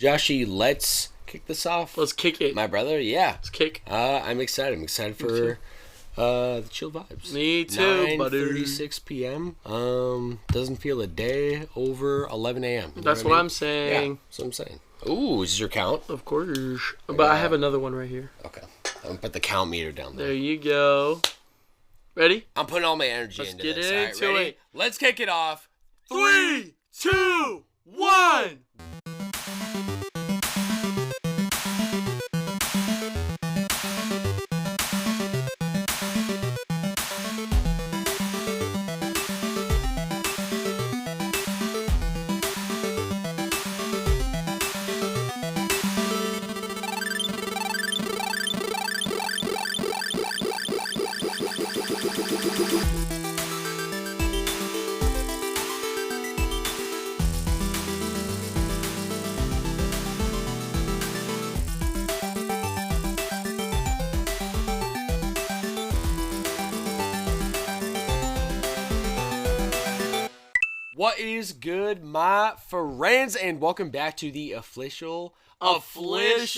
Joshi, let's kick this off. Let's kick it. My brother, yeah. Let's kick. I'm excited. I'm excited for the chill vibes. Me too, buddy. 9:36 p.m. Doesn't feel a day over 11 a.m. That's what I'm saying. Yeah, that's what I'm saying. Ooh, is this your count? Of course. But I have another one right here. Okay. I'm going to put the count meter down there. There you go. Ready? I'm putting all my energy Let's into get this. into All right, ready? it. Let's kick it off. 3, 2, 1. What is good, my friends, and welcome back to the official Flash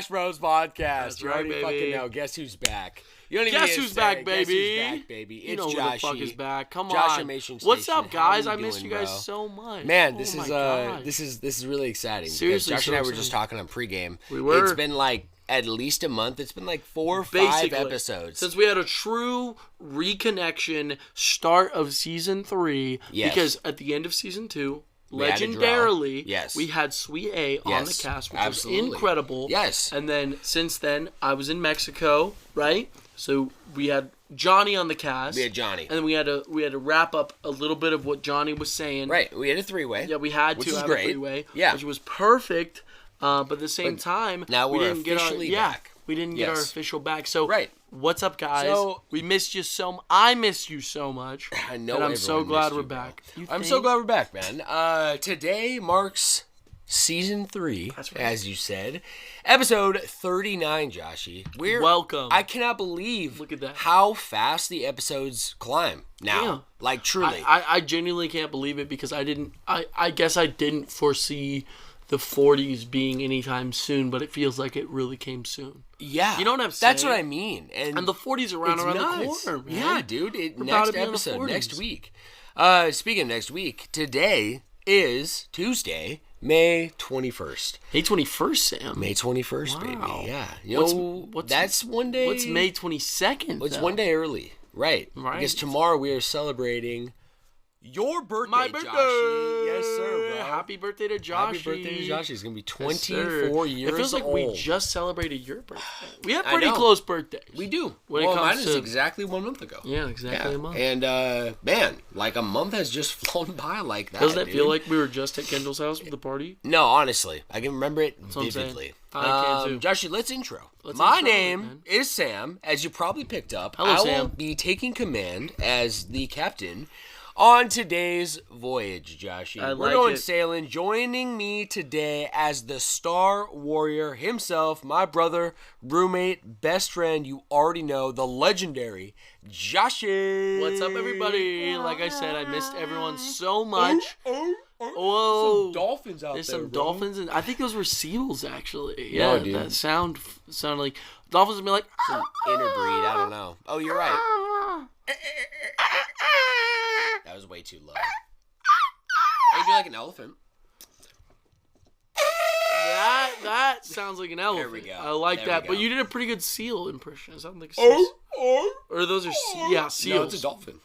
Bros podcast. That's You right, already baby. fucking know. Guess who's back? You don't even Guess need to who's say, back, baby? Guess who's back, baby? You It's know who Joshi. the fuck is back. Come Josh on. Station. What's up, guys? How I we missed doing, you guys bro? so much. Man, Oh this my is God. this is really exciting. Seriously, Josh and so I were just exciting. talking on pregame. We were. It's been like at least a month. It's been like 4 or 5 Basically, episodes. Since we had a true reconnection start of season 3. Yes. Because at the end of season 2, We had a draw. legendarily, Yes. we had Sweet A on the Yes, cast, which absolutely. was incredible. Yes. And then since then, I was in Mexico, right? So we had Johnny on the cast. We had Johnny. And then we had to wrap up a little bit of what Johnny was saying. Right. We had a 3-way. Yeah, we had Which to is have great. a 3-way. Yeah. Which was perfect. But at the same time, now we we're didn't get our officially back. We didn't get our Yes. official back. So Right. what's up, guys? So- we missed you so. I missed you so much. I know. And I'm so everyone glad missed we're you, bro. back. You I'm think? so glad we're back, man. Today marks season 3, That's right. as you said, episode 39. Joshi, Welcome. I cannot believe Look at that. how fast the episodes climb now. Yeah. Like truly. I genuinely can't believe it because I guess I didn't foresee the 40s being anytime soon, but it feels like it really came soon. Yeah, You know what I'm That's saying? what I mean. And And the 40s are around it's the nuts. corner, man. Yeah, dude. We're about Next to be in the episode, 40s. next week. Speaking of next week, today is Tuesday, May 21st. May 21st, Sam. May 21st, Wow. baby. Yeah. You know, that's one day. What's May 22nd? It's though? one day early. Right. Right. Because tomorrow we are celebrating your birthday, My birthday. Joshi. Yes, sir, bro. Happy birthday to Joshi. Happy birthday to Joshi. He's going to be Yes, sir. 24 years It feels like old. we just celebrated your birthday. We have I pretty know. close birthdays. We do. When it well, comes mine to- is exactly 1 month ago. Yeah, exactly a month. And, man, like a month has just flown by like that. Doesn't that dude. feel like we were just at Kendall's house with the party? No, honestly. I can remember it what I'm saying. vividly. I can too. Joshi, let's intro. Let's My intro it, name man. is Sam. As you probably picked up, Hello, I will Sam. be taking command as the captain on today's voyage, Joshi. I We're like going it. sailing. Joining me today as the Star Warrior himself, my brother, roommate, best friend, you already know, the legendary Joshi. What's up, everybody? Like I said, I missed everyone so much. Whoa. Some dolphins out There's there, some bro. dolphins, and I think those were seals, actually. No, Yeah, dude. that sounded like dolphins would be like. Some interbreed, I don't know. Oh, you're right. That was way too low. I do like an elephant. That sounds like an elephant. we go. I like There that, we but go. you did a pretty good seal impression. It sounded like a seal. Or those are seals. No, it's a dolphin.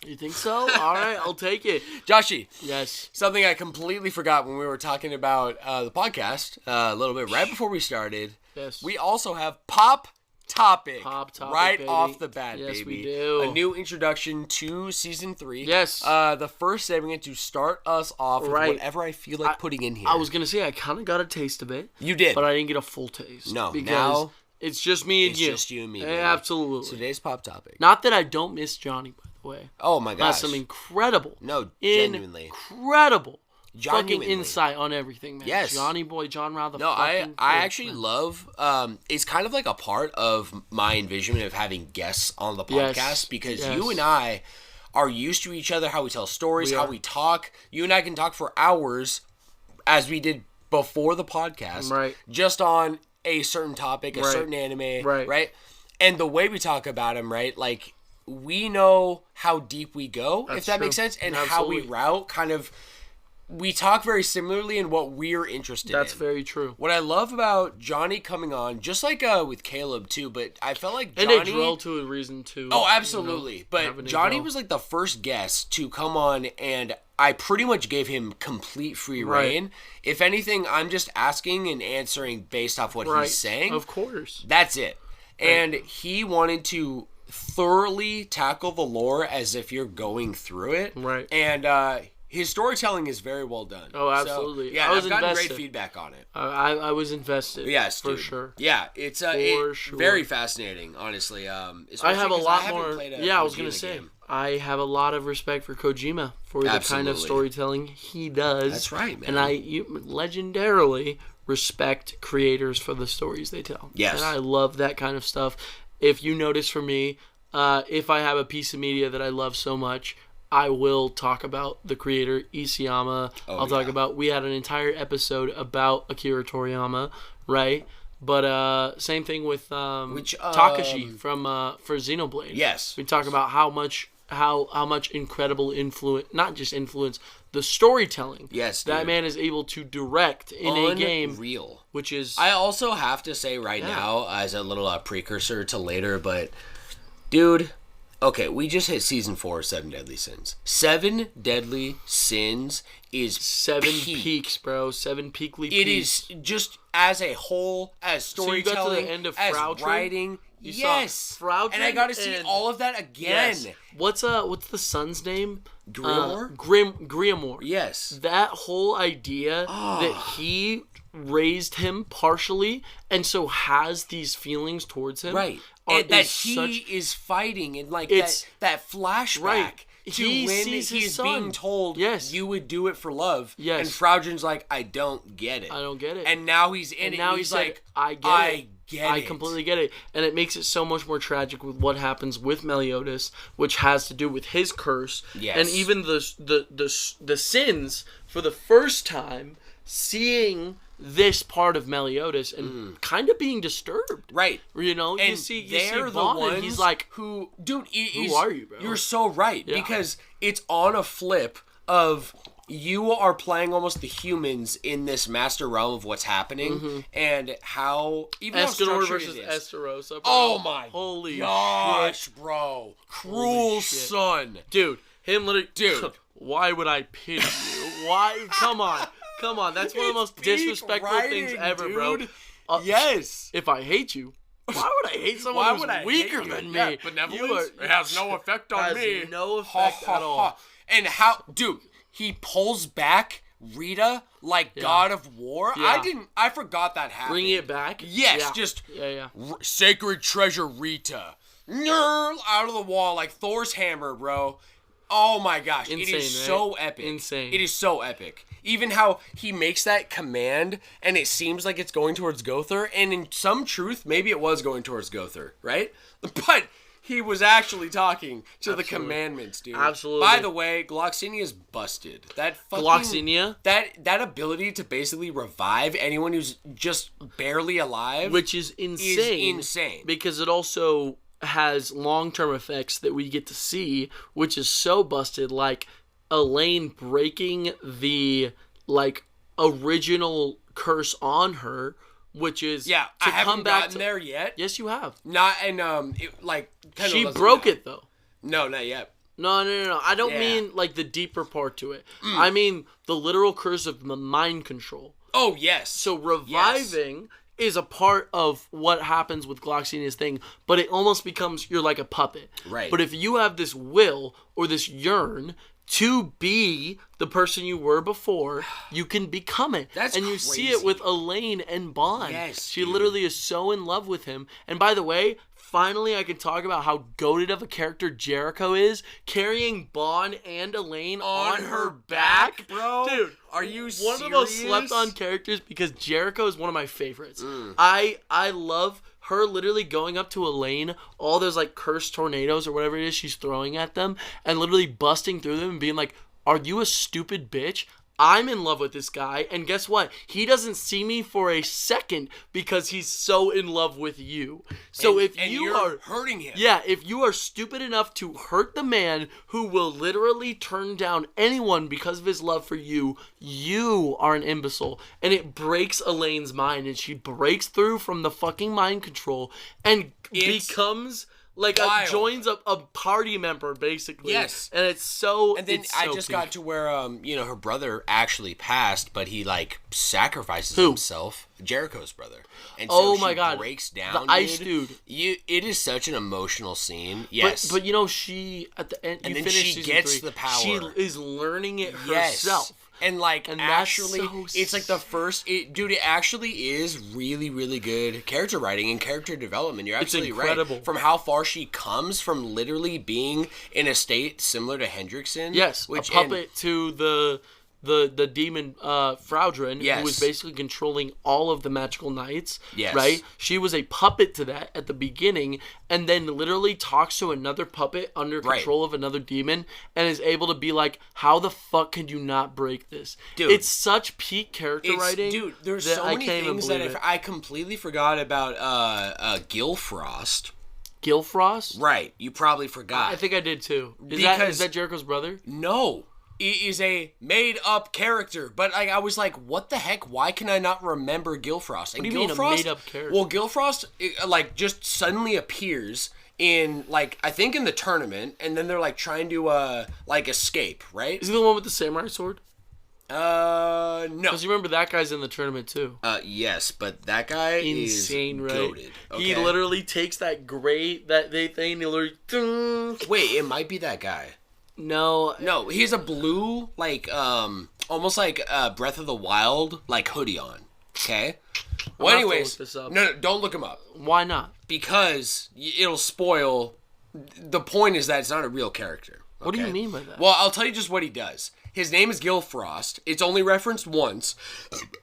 You think so? All right, I'll take it. Joshi, Yes. something I completely forgot when we were talking about the podcast a little bit right before we started. Yes. We also have Pop Topic. Pop Topic, right baby. off the bat, Yes, baby. we do. A new introduction to season 3. Yes. The first segment to start us off with Right. whatever I feel like putting in here. I was gonna say I kind of got a taste of it, You did. but I didn't get a full taste. No, because now it's just me and it's you. just you and me, Yeah, baby. absolutely. Today's Pop Topic. Not that I don't miss Johnny, by the way. Oh my gosh. That's some incredible. No, genuinely. Incredible. Fucking Genuinely. insight on everything, man. Yes. Johnny boy, John Rao, the No, I fucking actually man. love. It's kind of like a part of my envisionment of having guests on the podcast Yes, because yes. you and I are used to each other, how we tell stories, We how are. we talk. You and I can talk for hours, as we did before the podcast, Right. just on a certain topic, a Right. certain anime, Right. And the way we talk about them, right? Like, we know how deep we go, if that true. makes sense, and Absolutely. how we route kind of. We talk very similarly in what we're interested in. That's very true. What I love about Johnny coming on, just like with Caleb too, but I felt like And Johnny... they drill to a reason too. Oh, absolutely. having But it Johnny go. was like the first guest to come on, and I pretty much gave him complete free reign. If anything, I'm just asking and answering based off what he's saying. Of course. That's it. And he wanted to thoroughly tackle the lore as if you're going through it. Right. And his storytelling is very well done. Oh, absolutely. So, yeah, I was I've gotten invested. great feedback on it. I was invested. Yes, for dude. sure. Yeah, it's Sure. very fascinating, honestly. I Especially have a 'cause lot haven't more. played a Yeah, I was Kojima gonna say game. I have a lot of respect for Kojima for the kind of Absolutely. storytelling he does. That's right, man. And I legendarily respect creators for the stories they tell. Yes. And I love that kind of stuff. If you notice for me, if I have a piece of media that I love so much, I will talk about the creator Isayama. I'll talk about. We had an entire episode about Akira Toriyama, right? But same thing with Takashi from for Xenoblade. Yes. We talk about how much incredible influence, not just influence, the storytelling. Yes, that dude. man is able to direct in a game, Real. which is I also have to say right now, as a little precursor to later, but dude, okay, we just hit season 4 of 7 Deadly Sins. 7 Deadly Sins is 7 peak. peaks, bro. 7 peakly It peaks. is just as a whole, as So you got to the storytelling, end of as Frauchen? writing. You saw Yes, Frauchen and I got to see and- all of that again. Yes. What's the son's name? Griamore? Griamore. Yes. That whole idea that he raised him partially and so has these feelings towards him. Right. are- And that is he such- is fighting, and like It's- that flashback Right. to He when sees he's his son. being told, Yes. you would do it for love. Yes. And Fraugen's like, I don't get it. I don't get it. And now he's in And it. now and he's he's like, like, I get it. I completely get it. And it makes it so much more tragic with what happens with Meliodas, which has to do with his curse. Yes. And even the sins, for the first time, seeing this part of Meliodas and kind of being disturbed. Right. You know, And you see they're the Vaughn, and ones he's like, who, dude, who are you, bro? You're so right. Yeah. Because it's on a flip of you are playing almost the humans in this master realm of what's happening and how even how Escanor structured versus it is. Esterosa. Bro. Oh my Holy gosh, shit. bro. Cruel shit. son. Dude, him literally... Dude. Why would I pity you? Why? Come on. Come on. That's one of the most It's peak disrespectful things writing, ever, bro. dude. Yes. If I hate you, why would I hate someone who's weaker than me? Yeah, benevolence, it has no effect on has me. no effect at all. And how, dude, he pulls back Rita like God of War. Yeah. I forgot that happened. Bring it back? Yes, Yeah. just Yeah. sacred treasure Rita. Out of the wall like Thor's hammer, bro. Oh my gosh, it Insane, is right? so epic. Insane. It is so epic. Even how he makes that command and it seems like it's going towards Gother, and in some truth, maybe it was going towards Gother, right? But he was actually talking to the commandments, dude. Absolutely. By the way, Gloxinia is busted. That fucking Gloxinia? That ability to basically revive anyone who's just barely alive, Which is insane. insane. Because it also has long-term effects that we get to see, which is so busted, like Elaine breaking the original curse on her, which is Yeah, to I haven't come back gotten there yet. Yes, you have. Not and it like kind She of broke it though. No, not yet. No. I don't Yeah. mean like the deeper part to it. I mean the literal curse of mind control. Oh yes. So reviving is a part of what happens with Gloxinia's thing, but it almost becomes you're like a puppet. Right. But if you have this will or this yearn to be the person you were before, you can become it. That's and you see crazy. it with Elaine and Bond. Yes, she dude. literally is so in love with him. And by the way, finally I can talk about how goated of a character Jericho is, carrying Bond and Elaine on her back. bro. Dude, are you one of the most serious? slept on characters because Jericho is one of my favorites. I love her literally going up to Elaine, all those like cursed tornadoes or whatever it is she's throwing at them, and literally busting through them and being like, "Are you a stupid bitch? I'm in love with this guy, and guess what? He doesn't see me for a second because he's so in love with you. So if you are hurting him, if you are stupid enough to hurt the man who will literally turn down anyone because of his love for you, you are an imbecile. And it breaks Elaine's mind, and she breaks through from the fucking mind control and becomes like joins a party member, basically. Yes. And it's so. And then I just got to where her brother actually passed, but he like sacrifices himself. Jericho's brother. And so my God, breaks down. The ice dude. It is such an emotional scene. Yes. But she at the end, and then she gets the power. She is learning it herself. And actually, it's like the first... it actually is really, really good character writing and character development. You're absolutely right. From how far she comes from literally being in a state similar to Hendrickson. Yes, a puppet to the demon Fraudrin, who was basically controlling all of the magical knights. Yes. Right? She was a puppet to that at the beginning, and then literally talks to another puppet under control of another demon, and is able to be like, how the fuck could you not break this? Dude, it's such peak character writing. Dude, there's so many things that I completely forgot about Gilfrost. Gilfrost? Right. You probably forgot. I think I did too. Is that Jericho's brother? No. It is a made-up character, but I was like, what the heck? Why can I not remember Gilfrost? And what do you mean a made-up character? Well, Gilfrost, just suddenly appears in, I think in the tournament, and then they're, trying to, escape, right? Is he the one with the samurai sword? No. Because you remember that guy's in the tournament, too. Yes, but that guy insane, is right? goated. Okay? He literally takes that thing, he literally... Wait, it might be that guy. No, he has a blue, almost like Breath of the Wild, hoodie on. Okay? Well, anyways, no, don't look him up. Why not? Because it'll spoil. The point is that it's not a real character. Okay? What do you mean by that? Well, I'll tell you just what he does. His name is Gilfrost. It's only referenced once.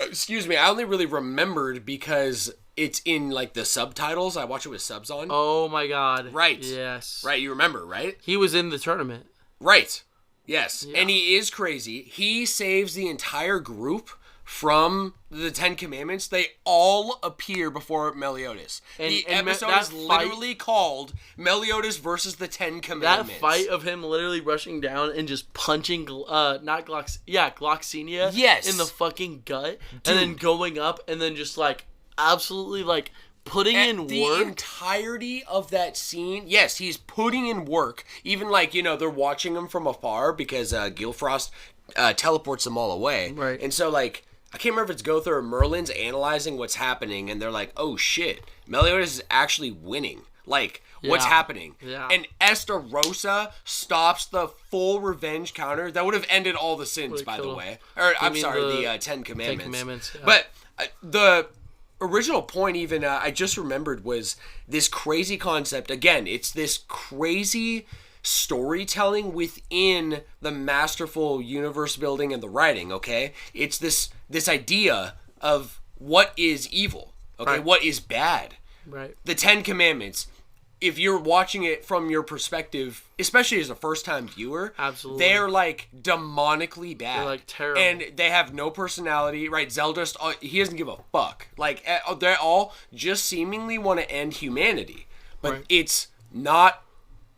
Excuse me, I only really remembered because it's in, the subtitles. I watch it with subs on. Oh, my God. Right. Yes. Right, you remember, right? He was in the tournament. Right. Yes. Yeah. And he is crazy. He saves the entire group from the Ten Commandments. They all appear before Meliodas. The episode is literally called Meliodas versus the Ten Commandments. That fight of him literally rushing down and just punching, Gloxinia in the fucking gut. Dude. And then going up and then just, absolutely, putting in work. The entirety of that scene, yes, he's putting in work. Even they're watching him from afar because Gilfrost teleports them all away. Right. And so I can't remember if it's Gother or Merlin's analyzing what's happening, and they're like, oh shit, Meliodas is actually winning. What's happening? Yeah. And Estarossa stops the full revenge counter. That would have ended all the sins, by the way. Or, I'm sorry, the Ten Commandments. 10 Commandments, yeah. But the original point even I just remembered was this crazy concept. Again, it's this crazy storytelling within the masterful universe building and the writing, okay? It's this idea of what is evil, okay? Right. What is bad. Right. The Ten Commandments, if you're watching it from your perspective, especially as a first-time viewer, absolutely, they're demonically bad. They're terrible, and they have no personality. Right? Zelda, he doesn't give a fuck. They all just seemingly want to end humanity, but it's not.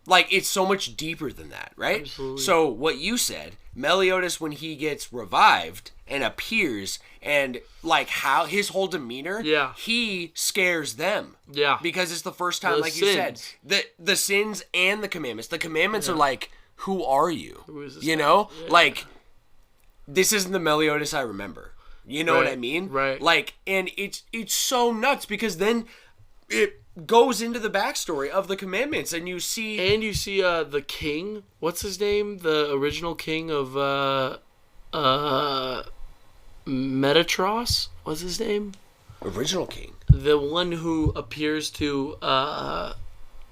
It's so much deeper than that, right? Absolutely. So what you said, Meliodas, when he gets revived and appears, and how his whole demeanor, he scares them. Yeah. Because it's the first time, you said, the sins and the commandments. The commandments are who are you? Who is this? You know? Yeah. This isn't the Meliodas I remember. You know what I mean? Right. And it's so nuts because then it goes into the backstory of the commandments, and you see the king. What's his name? The original king of Metatros. What's his name? Original king. The one who appears to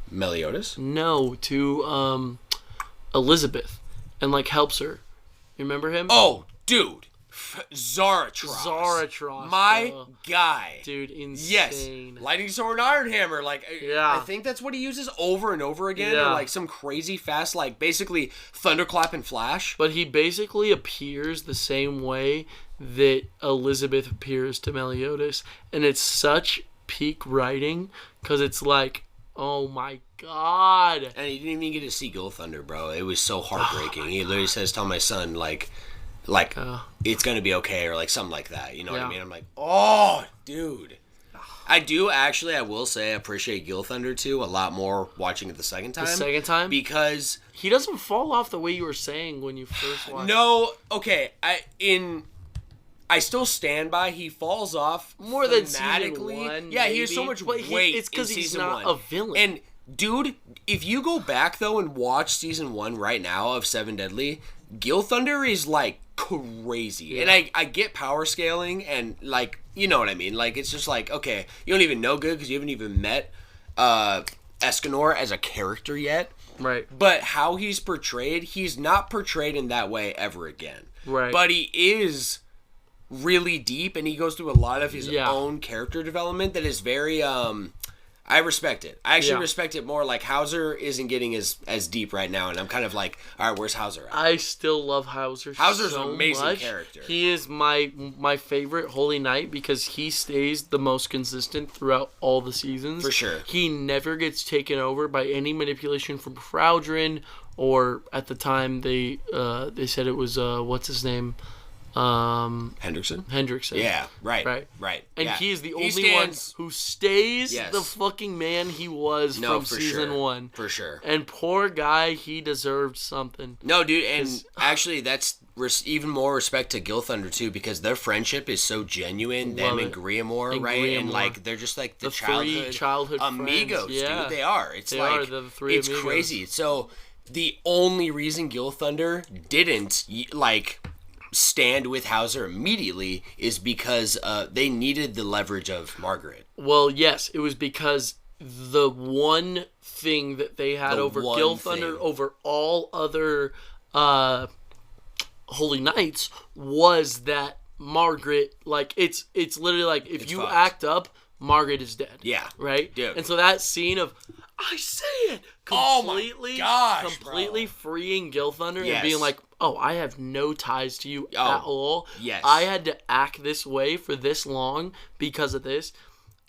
Meliodas. No, to Elizabeth, and helps her. You remember him? Oh, dude. Zaratros. My guy. Dude, insane. Yes. Lightning Sword and Iron Hammer. Like, I think that's what he uses over and over again. Or like some crazy fast, like basically Thunderclap and Flash. But he basically appears the same way that Elizabeth appears to Meliodas. And it's such peak writing because it's like, oh my god. And he didn't even get to see Gil Thunder, bro. It was so heartbreaking. He literally says, tell my son, like it's gonna be okay, or like something like that. You know what I mean? I'm like, oh, dude. I will say, I appreciate Gil Thunder too a lot more watching it the second time. Because he doesn't fall off the way you were saying when you first watched. No, okay. I still stand by he falls off more than season 1. Yeah, he has so much weight. It's because he's not a villain. And dude, if you go back though and watch season 1 right now of Seven Deadly, Gil Thunder is like crazy. Yeah. And I get power scaling and like, you know what I mean? Like, it's just like, okay, you don't even know good because you haven't even met Escanor as a character yet. Right. But how he's portrayed, he's not portrayed in that way ever again. Right. But he is really deep, and he goes through a lot of his own character development that is very I respect it. I actually respect it more. Like, Hauser isn't getting as deep right now, and I'm kind of like, all right, where's Hauser at? I still love Hauser. Hauser's so an amazing much. character. He is my favorite Holy Knight because he stays the most consistent throughout all the seasons. For sure. He never gets taken over by any manipulation from Fraudrin, or at the time they said it was what's his name? Hendrickson. Yeah, right. And he is the only one who stays the fucking man he was from season 1. For sure. And poor guy, he deserved something. No, dude, and actually that's even more respect to Gil Thunder too, because their friendship is so genuine. Them and Griamore, right? And like they're just like the childhood amigos, friends. Yeah. dude. They are. It's the three it's amigos. Crazy. So the only reason Gil Thunder didn't like stand with Hauser immediately is because they needed the leverage of Margaret. Well, yes, it was because the one thing that they had over Gil Thunder over all other Holy Knights was that Margaret, like, it's literally like, if you act up, Margaret is dead. Yeah. Right? Dude. And so that scene of, I say it! Completely freeing Gil Thunder and being like, oh, I have no ties to you at all. Yes. I had to act this way for this long because of this.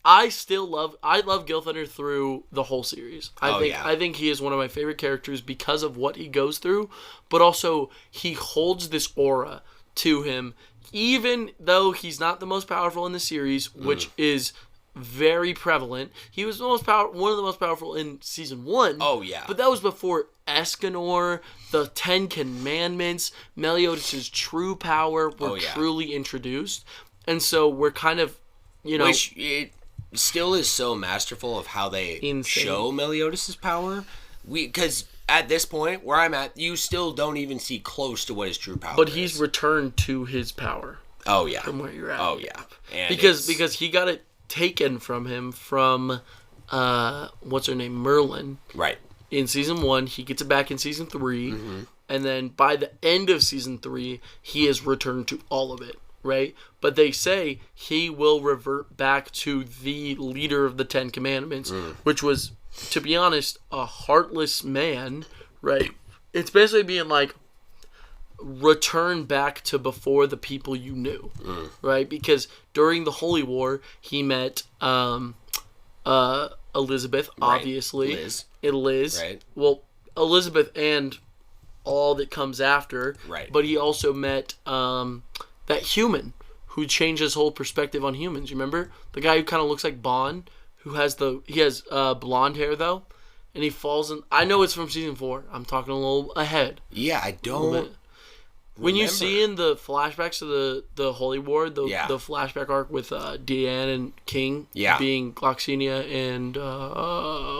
I love Gil Thunder through the whole series. I think he is one of my favorite characters because of what he goes through, but also he holds this aura to him, even though he's not the most powerful in the series, which is very prevalent. He was one of the most powerful in season 1. Oh yeah. But that was before Escanor, the 10 Commandments, Meliodas' true power were truly introduced. And so we're kind of, which it still is so masterful of how they show Meliodas' power. Because at this point where I'm at, you still don't even see close to what his true power is. But he's returned to his power. Oh yeah. From where you're at. Oh yeah. And because he got it taken from him from what's her name, Merlin. Right. In season 1, he gets it back in season 3, and then by the end of season 3, he has returned to all of it, right? But they say he will revert back to the leader of the 10 Commandments, which was, to be honest, a heartless man, right? It's basically being like, return back to before the people you knew, right? Because during the Holy War, he met Elizabeth, obviously. Liz. Right. Well, Elizabeth and all that comes after. Right. But he also met that human who changed his whole perspective on humans. You remember? The guy who kind of looks like Bond, who has blonde hair, though. And he falls in... I know it's from season 4. I'm talking a little ahead. Yeah, I don't... When you see in the flashbacks of the Holy War, the flashback arc with Deanne and King being Gloxenia and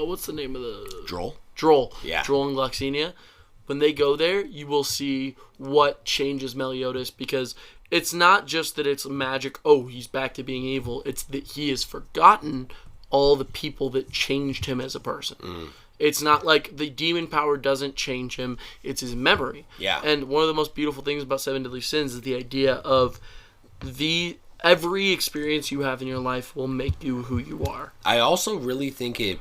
what's the name of the... Droll. Yeah. Droll and Gloxenia. When they go there, you will see what changes Meliodas, because it's not just that it's magic, oh, he's back to being evil. It's that he has forgotten all the people that changed him as a person. It's not like the demon power doesn't change him. It's his memory. Yeah. And one of the most beautiful things about Seven Deadly Sins is the idea of every experience you have in your life will make you who you are. I also really think it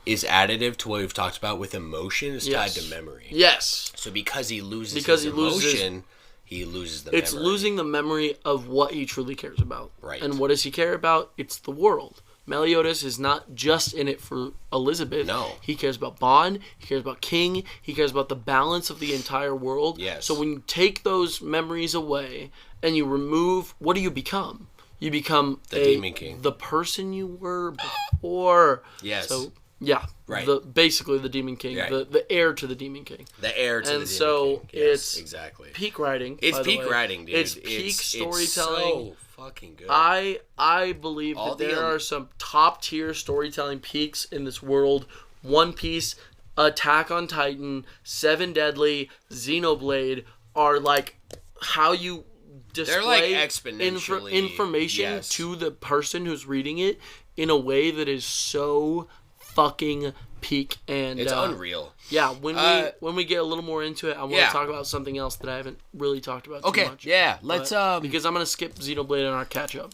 is additive to what we've talked about with emotion. It's tied to memory. Yes. So because he loses his emotion, he loses the memory. It's losing the memory of what he truly cares about. Right. And what does he care about? It's the world. Meliodas is not just in it for Elizabeth. No. He cares about Bond. He cares about King. He cares about the balance of the entire world. Yes. So when you take those memories away and you remove, what do you become? You become the Demon King. The person you were before. Yes. So, yeah. Right. Basically the Demon King. Right. The heir to the Demon King. The heir to the Demon King. And so yes, it's exactly. peak writing. It's peak writing, dude. It's peak storytelling. It's so fucking good. I believe that there are some top tier storytelling peaks in this world. One Piece, Attack on Titan, Seven Deadly, Xenoblade are like how you display they're like exponentially information to the person who's reading it in a way that is so fucking peak, and it's unreal. Yeah, when we get a little more into it, I want to talk about something else that I haven't really talked about too much. Yeah, let's because I'm gonna skip Xenoblade in our catch up.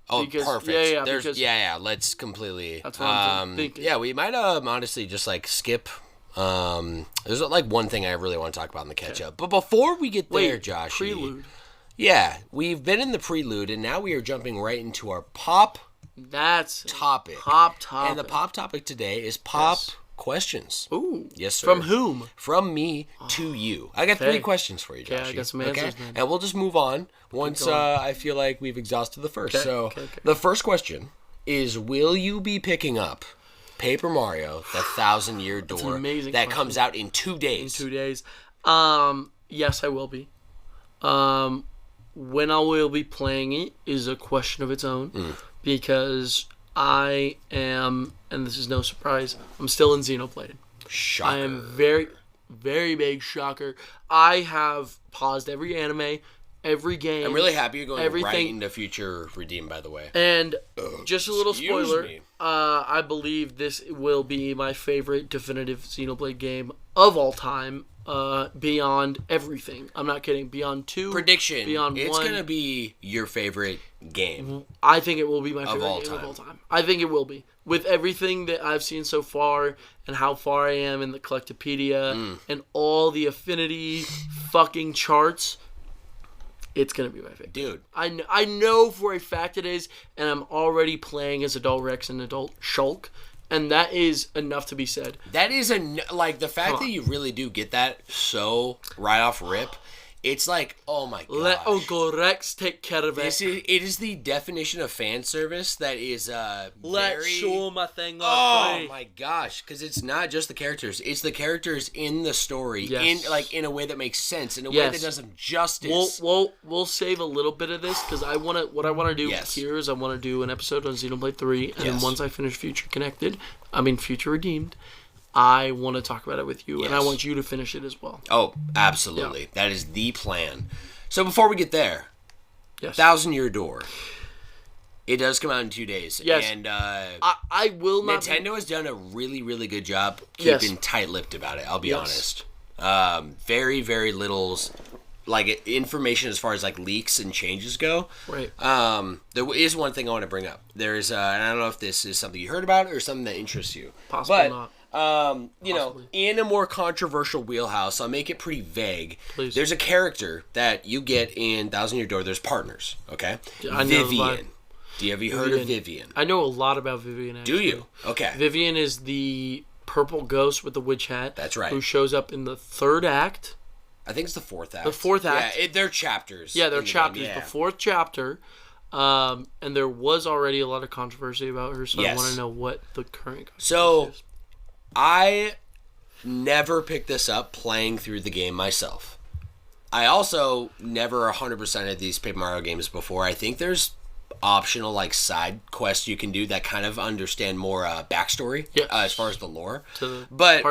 Oh, perfect. Yeah, let's completely. That's what I'm thinking. Yeah, we might honestly just like skip. There's like one thing I really want to talk about in the catch up, but before we get there, Josh, Prelude. Yeah, we've been in the prelude, and now we are jumping right into our pop. That's topic. Pop topic. And the pop topic today is pop questions. Ooh. Yes, sir. From whom? From me to you. I got 3 questions for you, Josh. Yeah, I got some answers, man. And we'll just move on once I feel like we've exhausted the first. The first question is, will you be picking up Paper Mario, the 1,000-Year Door, an amazing that question. comes out in 2 days? In 2 days. Yes, I will be. When I will be playing it is a question of its own. Because I am, and this is no surprise, I'm still in Xenoblade. Shocker. I am very, very big shocker. I have paused every anime, every game. I'm really happy you're going right into Future Redeem, by the way. And just a little spoiler, me. I believe this will be my favorite definitive Xenoblade game of all time. Beyond everything. I'm not kidding. Beyond 2. Prediction. Beyond 1. It's going to be your favorite game. I think it will be my favorite game of all time. I think it will be. With everything that I've seen so far and how far I am in the Collectopedia and all the affinity fucking charts, it's going to be my favorite. Dude. I know for a fact it is, and I'm already playing as Adult Rex and Adult Shulk. And that is enough to be said. That is the fact that you really do get that so right off rip. It's like, oh my gosh. Let Uncle Rex take care of it. It is the definition of fan service that is Let's show my thing off. Oh my gosh, because it's not just the characters; it's the characters in the story, in a way that makes sense, in a way that does them justice. We'll save a little bit of this because what I want to do here is I want to do an episode on Xenoblade 3, and then once I finish Future Redeemed, I want to talk about it with you, and I want you to finish it as well. Oh, absolutely. Yeah. That is the plan. So before we get there, 1,000-Year Door. It does come out in 2 days. Yes. And I will not... Nintendo has done a really, really good job keeping tight-lipped about it, I'll be honest. Very, very little... information as far as leaks and changes go. Right. There is one thing I want to bring up. There's and I don't know if this is something you heard about or something that interests you. Possibly not. In a more controversial wheelhouse, I'll make it pretty vague. Please. There's a character that you get in 1,000-Year Door. There's partners, okay? I know Vivian. Have you heard of Vivian? I know a lot about Vivian, actually. Do you? Okay. Vivian is the purple ghost with the witch hat. That's right. Who shows up in the 3rd act. I think it's the 4th act. The 4th act. Yeah, they're chapters. Yeah, they're chapters. The 4th chapter. And there was already a lot of controversy about her, so I want to know what the current controversy is. I never picked this up playing through the game myself. I also never 100% of these Paper Mario games before. I think there's optional side quests you can do that kind of understand more backstory as far as the lore. To the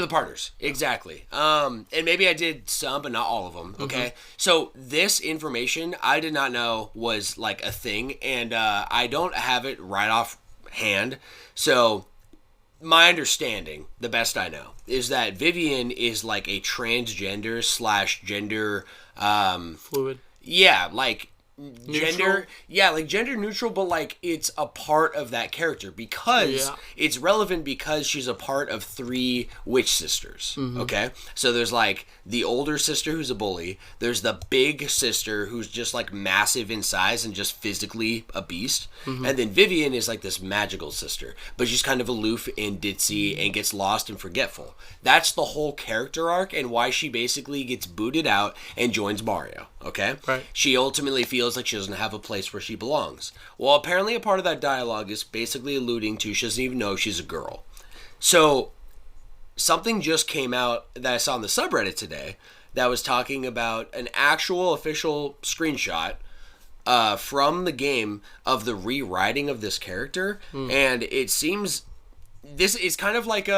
partners. Exactly. And maybe I did some, but not all of them. Okay. So this information I did not know was a thing, and I don't have it right off hand. So my understanding, the best I know, is that Vivian is like a transgender / gender Fluid. Yeah, like Neutral? gender neutral, but like it's a part of that character because it's relevant because she's a part of 3 witch sisters. Okay, so there's like the older sister who's a bully. There's the big sister who's just like massive in size and just physically a beast, and then Vivian is like this magical sister, but she's kind of aloof and ditzy and gets lost and forgetful. That's the whole character arc and why she basically gets booted out and joins Mario. Okay, right. She ultimately feels like she doesn't have a place where she belongs. Well, apparently a part of that dialogue is basically alluding to she doesn't even know she's a girl. So, something just came out that I saw on the subreddit today that was talking about an actual official screenshot from the game of the rewriting of this character, and it seems... This is kind of like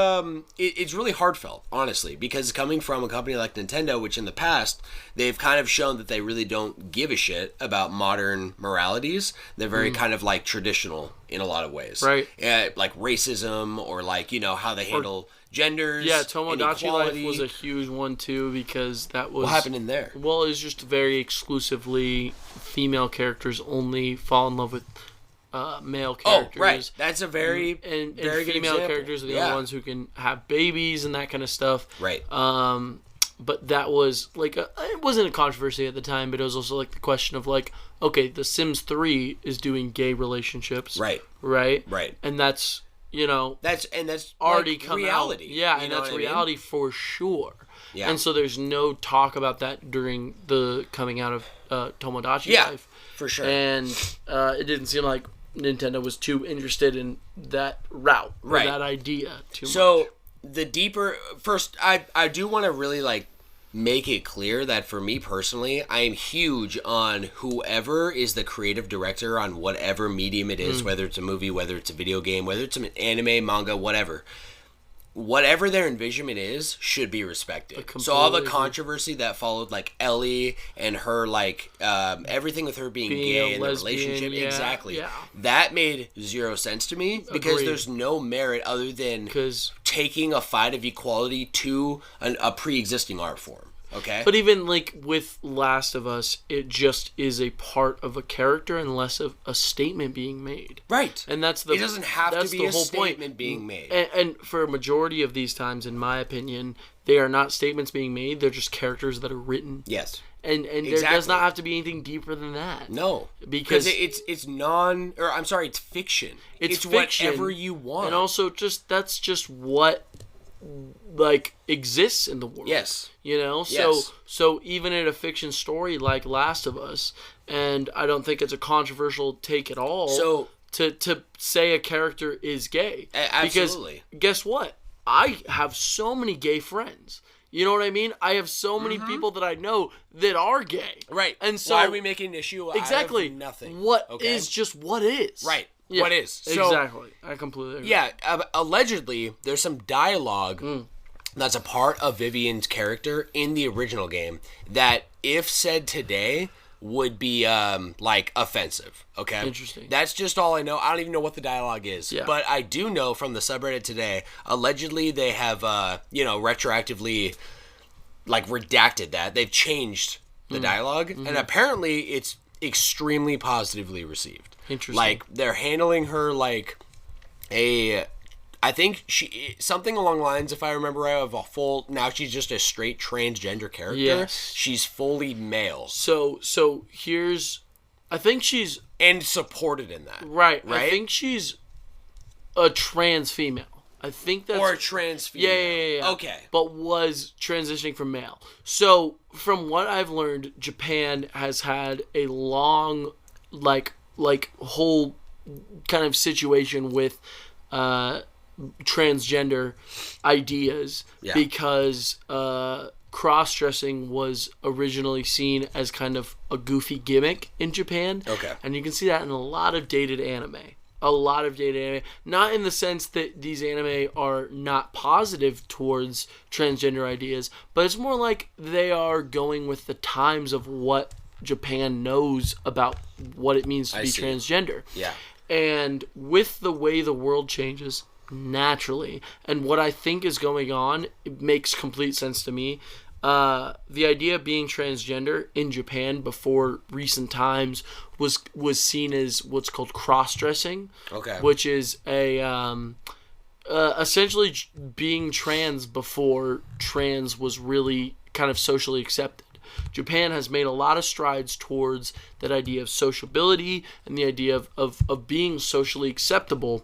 it's really heartfelt, honestly, because coming from a company like Nintendo, which in the past they've kind of shown that they really don't give a shit about modern moralities. They're very kind of like traditional in a lot of ways, right? Like racism or like how they handle genders. Yeah, Tomodachi Life was a huge one too because that was what happened in there. Well, it was just very exclusively female characters only fall in love with. Male characters. Oh, right. That's a very and very good female example. characters are the only ones who can have babies and that kind of stuff. Right. But that was like it wasn't a controversy at the time, but it was also like the question of like, okay, The Sims 3 is doing gay relationships. Right. Right. Right. And that's that's already like come reality. Out. Yeah, you and know that's reality for sure. Yeah. And so there's no talk about that during the coming out of Tomodachi Life. For sure. And it didn't seem like Nintendo was too interested in that route or that idea too much. So the deeper first, I do want to really like make it clear that for me personally, I am huge on whoever is the creative director on whatever medium it is, whether it's a movie, whether it's a video game, whether it's an anime, manga, whatever. Whatever their envisionment is should be respected. So all the controversy that followed, like Ellie and her, like everything with her being gay and the relationship, exactly. That made zero sense to me because there's no merit other than taking a fight of equality to a pre-existing art form. Okay. But even like with Last of Us, it just is a part of a character and less of a statement being made. Right. And it doesn't have to be a statement being made. And for a majority of these times, in my opinion, they are not statements being made. They're just characters that are written. Yes. And there does not have to be anything deeper than that. No. Because it's fiction. It's fiction, whatever you want. And also that's just what like exists in the world. Yes. So even in a fiction story like Last of Us, and I don't think it's a controversial take at all. So to say a character is gay. Absolutely. Because guess what? I have so many gay friends. You know what I mean? I have so many people that I know that are gay. Right. And so why are we making an issue exactly out of nothing? What is just what is. Right. Yeah, what is. So, exactly. I completely agree. Yeah, allegedly, there's some dialogue that's a part of Vivian's character in the original game that, if said today, would be, like, offensive. Okay? Interesting. That's just all I know. I don't even know what the dialogue is. Yeah. But I do know from the subreddit today, allegedly they have, retroactively, like, redacted that. They've changed the dialogue. And apparently it's extremely positively received. Interesting. Like, they're handling her like I think she something along the lines, if I remember right, of a full. Now she's just a straight transgender character. Yes. She's fully male. So I think she's and supported in that. Right. I think she's a trans female. I think that's or a trans female. Yeah. Okay. But was transitioning from male. So from what I've learned, Japan has had a long like whole kind of situation with transgender ideas because cross-dressing was originally seen as kind of a goofy gimmick in Japan. Okay. And you can see that in a lot of dated anime. Not in the sense that these anime are not positive towards transgender ideas, but it's more like they are going with the times of what Japan knows about what it means to be transgender. Yeah. And with the way the world changes, naturally. And what I think is going on, it makes complete sense to me. The idea of being transgender in Japan before recent times was seen as what's called cross-dressing, which is essentially being trans before trans was really kind of socially accepted. Japan has made a lot of strides towards that idea of sociability and the idea of being socially acceptable,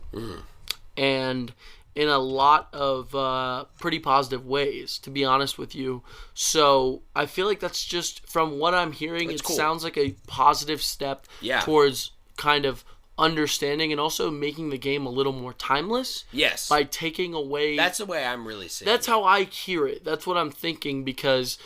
and in a lot of pretty positive ways, to be honest with you. So I feel like that's just, from what I'm hearing, it sounds like a positive step towards kind of understanding and also making the game a little more timeless. Yes. By taking away... That's the way I'm really seeing That's how I hear it. That's what I'm thinking, because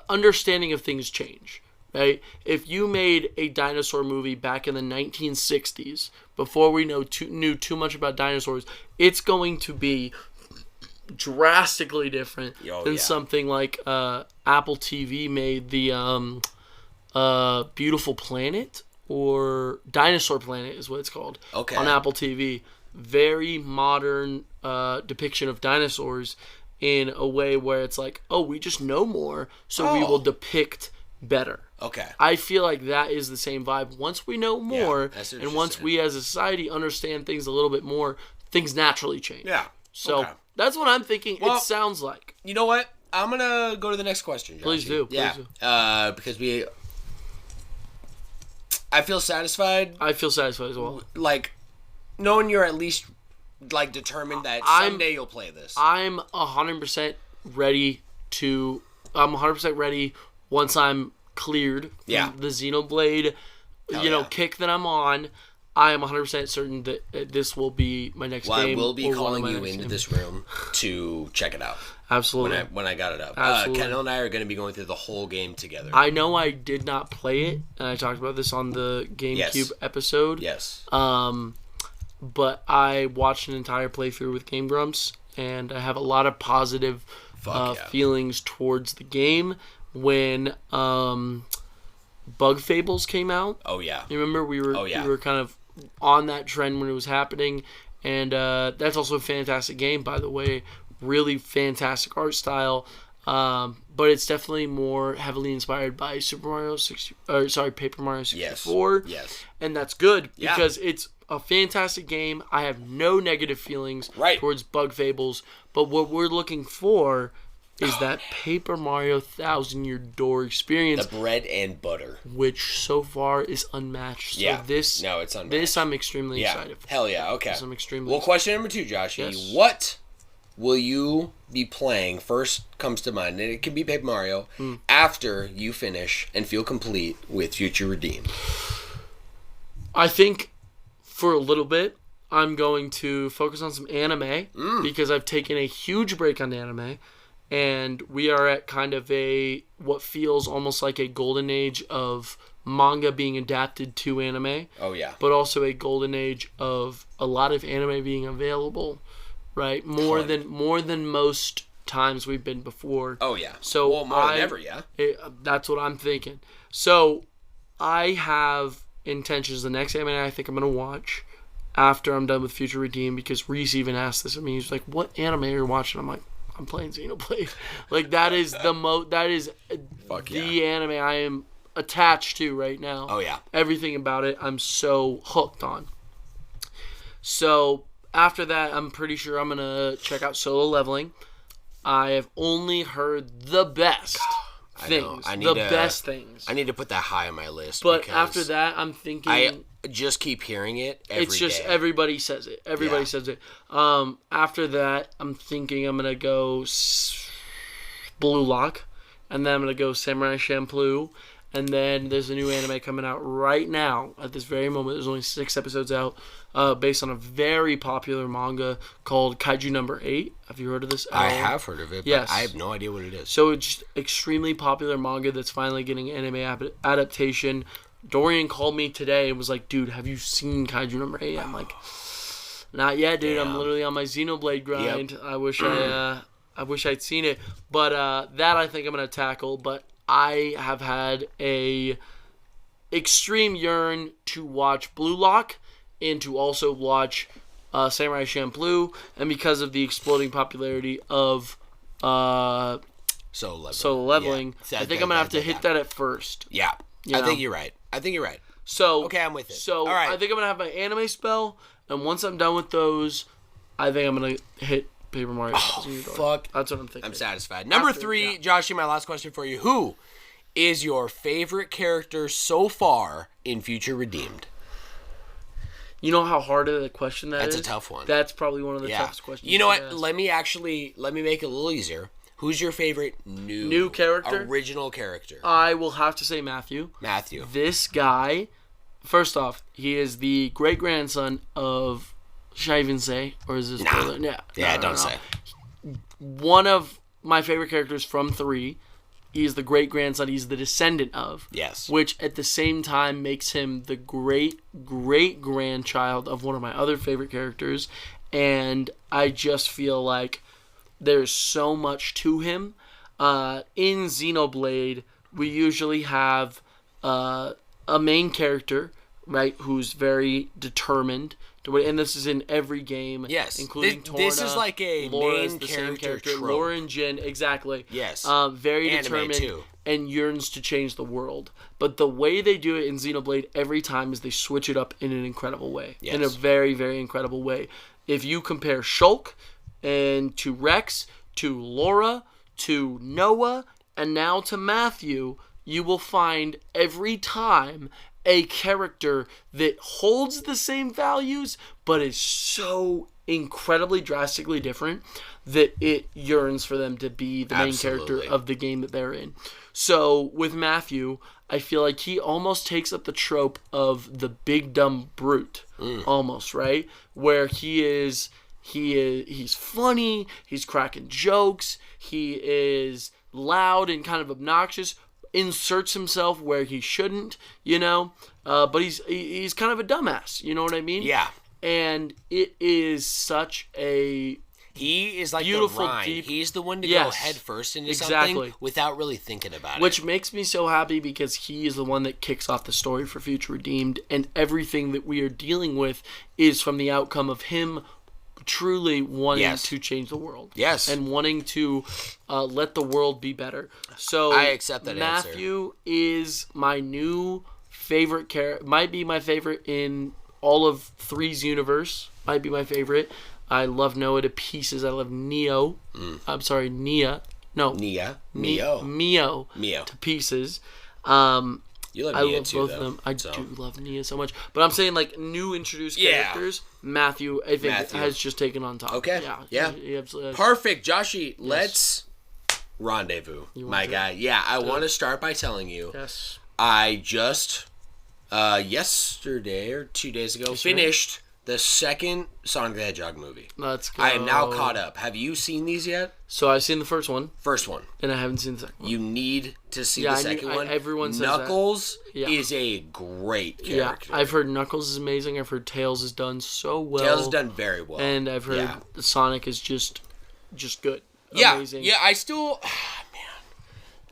understanding of things change. Right? If you made a dinosaur movie back in the 1960s, before we knew too much about dinosaurs, it's going to be drastically different than something like Apple TV made the Beautiful Planet, or Dinosaur Planet is what it's called, on Apple TV. Very modern depiction of dinosaurs in a way where it's like, oh, we just know more, so we will depict better. I feel like that is the same vibe. Once we know more, and once we as a society understand things a little bit more, things naturally change. So that's what I'm thinking. Well, it sounds like. You know what? I'm gonna go to the next question, Joshi. Please do. Because I feel satisfied. I feel satisfied as well. Like, knowing you're at least like determined that someday you'll play this. I'm 100% ready to. I'm 100% ready once I'm cleared from the Xenoblade, kick that I'm on. I am 100% certain that this will be my next game. I will be calling you into this room to check it out. Absolutely. When I got it up. Kendall and I are going to be going through the whole game together. I know I did not play it, and I talked about this on the GameCube episode. Yes. But I watched an entire playthrough with Game Grumps, and I have a lot of positive feelings towards the game. When Bug Fables came out. Oh yeah. You remember we were kind of on that trend when it was happening, and that's also a fantastic game, by the way. Really fantastic art style, but it's definitely more heavily inspired by Paper Mario 64. Yes. And that's good because it's a fantastic game. I have no negative feelings towards Bug Fables, but what we're looking for is that Paper Mario 1000-Year-Door experience. The bread and butter. Which so far is unmatched. So it's unmatched. This I'm extremely excited for. Hell yeah, okay. I'm extremely excited. Question number 2, Joshi. Yes. What will you be playing, first comes to mind, and it can be Paper Mario, after you finish and feel complete with Future Redeemed? I think for a little bit, I'm going to focus on some anime, because I've taken a huge break on anime. And we are at kind of what feels almost like a golden age of manga being adapted to anime. Oh, yeah. But also a golden age of a lot of anime being available, right? More than most times we've been before. Oh, yeah. So more than ever, yeah. That's what I'm thinking. So I have intentions. The next anime I think I'm going to watch after I'm done with Future Redeemed, because Reese even asked this of me. He's like, what anime are you watching? I'm like, I'm playing Xenoblade. Like, that is the anime I am attached to right now. Oh, yeah. Everything about it I'm so hooked on. So, after that, I'm pretty sure I'm going to check out Solo Leveling. I have only heard the best things. Best things. I need to put that high on my list. But after that, I'm thinking... I just keep hearing it every day. It's just everybody says it. Everybody says it. After that, I'm thinking I'm going to go Blue Lock. And then I'm going to go Samurai Champloo. And then there's a new anime coming out right now. At this very moment, there's only 6 episodes out. Based on a very popular manga called Kaiju Number 8. Have you heard of this? I have heard of it, but I have no idea what it is. So it's just extremely popular manga that's finally getting anime adaptation. Dorian called me today and was like, dude, have you seen Kaiju Number 8? I'm like, not yet, dude. I'm literally on my Xenoblade grind. Yep. I wish I'd seen it. But that I think I'm going to tackle. But I have had a extreme yearn to watch Blue Lock and to also watch Samurai Champloo, and because of the exploding popularity of Solo Leveling, Yeah. I think I'm going to have to hit that at first. Yeah. I think you're right. So okay, I'm with it. So all right. I think I'm going to have my anime spell, and once I'm done with those, I think I'm going to hit Paper Mario. Fuck. That's what I'm thinking. I'm satisfied. Number 3, Joshi, my last question for you. Who is your favorite character so far in Future Redeemed? You know how hard of a question that is? That's a tough one. That's probably one of the toughest questions. You know what? Let me make it a little easier. Who's your favorite new character? Original character. I will have to say Matthew. This guy, first off, he is the great-grandson of, should I even say? Or is this... Don't say. One of my favorite characters from 3. He is the great-grandson. He's the descendant of. Yes. Which, at the same time, makes him the great-great-grandchild of one of my other favorite characters. And I just feel like there's so much to him. In Xenoblade, we usually have a main character, right, who's very determined. And this is in every game, yes, including Torna. This is like a Laura main character trope. Laura and Jin, exactly. Yes. Very Anime determined too. And yearns to change the world. But the way they do it in Xenoblade every time is they switch it up in an incredible way. Yes. In a very, very incredible way. If you compare Shulk and to Rex, to Laura, to Noah, and now to Matthew, you will find every time a character that holds the same values but is so incredibly drastically different that it yearns for them to be the main character of the game that they're in. So with Matthew, I feel like he almost takes up the trope of the big dumb brute, almost, right? Where he's funny, he's cracking jokes, he is loud and kind of obnoxious, inserts himself where he shouldn't, but he's kind of a dumbass, you know what I mean? Yeah. And it is such a he is like beautiful, the Rhine. deep... He's the one to go head first into something without really thinking about it. Which makes me so happy because he is the one that kicks off the story for Future Redeemed, and everything that we are dealing with is from the outcome of him truly wanting to change the world. Yes. And wanting to let the world be better. So I accept that Matthew is my new favorite character. Might be my favorite in all of 3's universe. Might be my favorite. I love Noah to pieces. I love Neo. I'm sorry, Nia. No. Mio to pieces. You love I Nia love too, both though, of them. I do love Nia so much. But I'm saying, like, new introduced characters, Matthew, I think, has just taken on top. Okay. Yeah. He absolutely has. Perfect. Joshi, let's rendezvous, my guy. Yeah, I want to start by telling you. Yes. I just, yesterday or 2 days ago, finished the second Sonic the Hedgehog movie. Let's go. I am now caught up. Have you seen these yet? So I've seen the first one. And I haven't seen the second one. You need to see the second one. Everyone says Knuckles is a great character. Yeah, I've heard Knuckles is amazing. I've heard Tails is done so well. Tails is done very well. And I've heard Sonic is just good. Yeah. Amazing. Yeah, I still...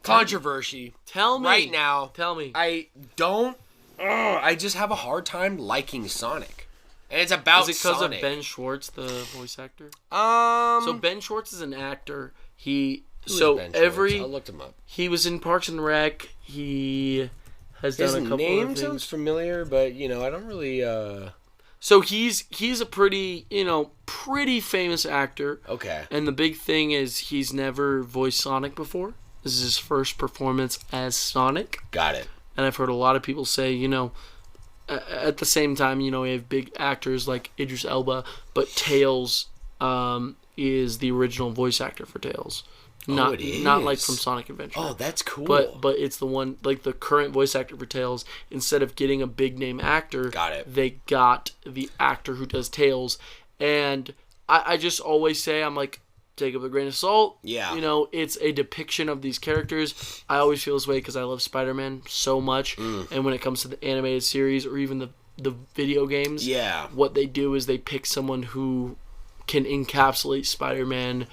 Controversy. Tell me. Right now. Tell me. I don't... I just have a hard time liking Sonic. And it's about Sonic. Is it because of Ben Schwartz, the voice actor? So Ben Schwartz is an actor. Ben Schwartz? I looked him up. He was in Parks and Rec. He has done a couple of things. His name sounds familiar, but I don't really. So he's a pretty famous actor. Okay. And the big thing is he's never voiced Sonic before. This is his first performance as Sonic. Got it. And I've heard a lot of people say, at the same time, we have big actors like Idris Elba, but Tails is the original voice actor for Tails. Not like from Sonic Adventure. Oh, that's cool. But it's the one, like the current voice actor for Tails, instead of getting a big name actor, they got the actor who does Tails. And I just always say, I'm like, take it with a grain of salt. Yeah. It's a depiction of these characters. I always feel this way because I love Spider-Man so much. And when it comes to the animated series or even the video games, what they do is they pick someone who can encapsulate Spider-Man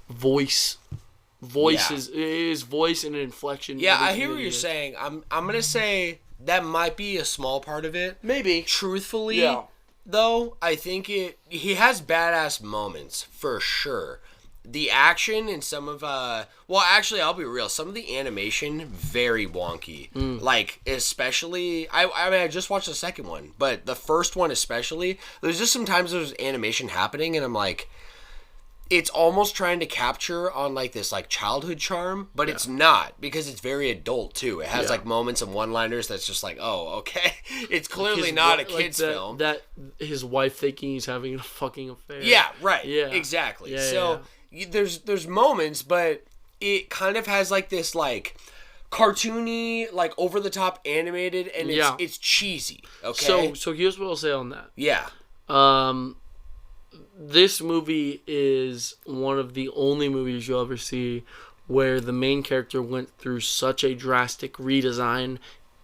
voice is voice and an inflection. Yeah, I hear what you're saying. I'm gonna say that might be a small part of it. Maybe. Truthfully, though, I think he has badass moments for sure. The action and some of well, actually, I'll be real. Some of the animation very wonky. Like especially, I mean, I just watched the second one, but the first one especially. There's just sometimes there's animation happening, and I'm like, it's almost trying to capture on like this like childhood charm, but it's not, because it's very adult too. It has like moments and one-liners that's just like, oh, okay, it's clearly not a kid's film. That his wife thinking he's having a fucking affair. Yeah, right. Yeah, exactly. Yeah, so there's moments, but it kind of has like this like cartoony, like over the top animated, and it's cheesy. Okay. So here's what I'll say on that. Yeah. This movie is one of the only movies you'll ever see where the main character went through such a drastic redesign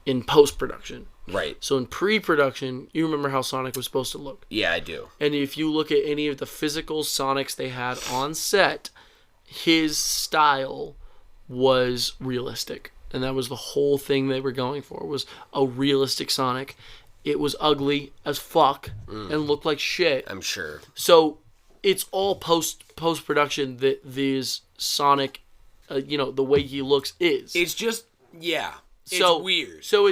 in post-production. Right. So in pre-production, you remember how Sonic was supposed to look. Yeah, I do. And if you look at any of the physical Sonics they had on set, his style was realistic. And that was the whole thing they were going for, was a realistic Sonic. It was ugly as fuck and looked like shit. I'm sure. So it's all post-production that these Sonic, the way he looks is. It's just, yeah. It's weird. So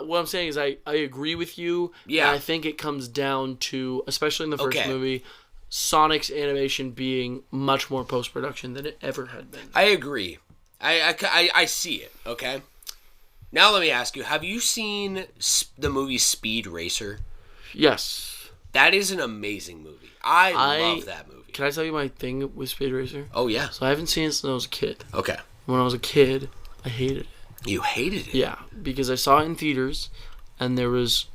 what I'm saying is I agree with you. Yeah. And I think it comes down to, especially in the first movie, Sonic's animation being much more post-production than it ever had been. I agree. I see it, okay? Now let me ask you, have you seen the movie Speed Racer? Yes. That is an amazing movie. I love that movie. Can I tell you my thing with Speed Racer? Oh, yeah. So I haven't seen it since I was a kid. Okay. When I was a kid, I hated it. You hated it? Yeah, because I saw it in theaters, and there was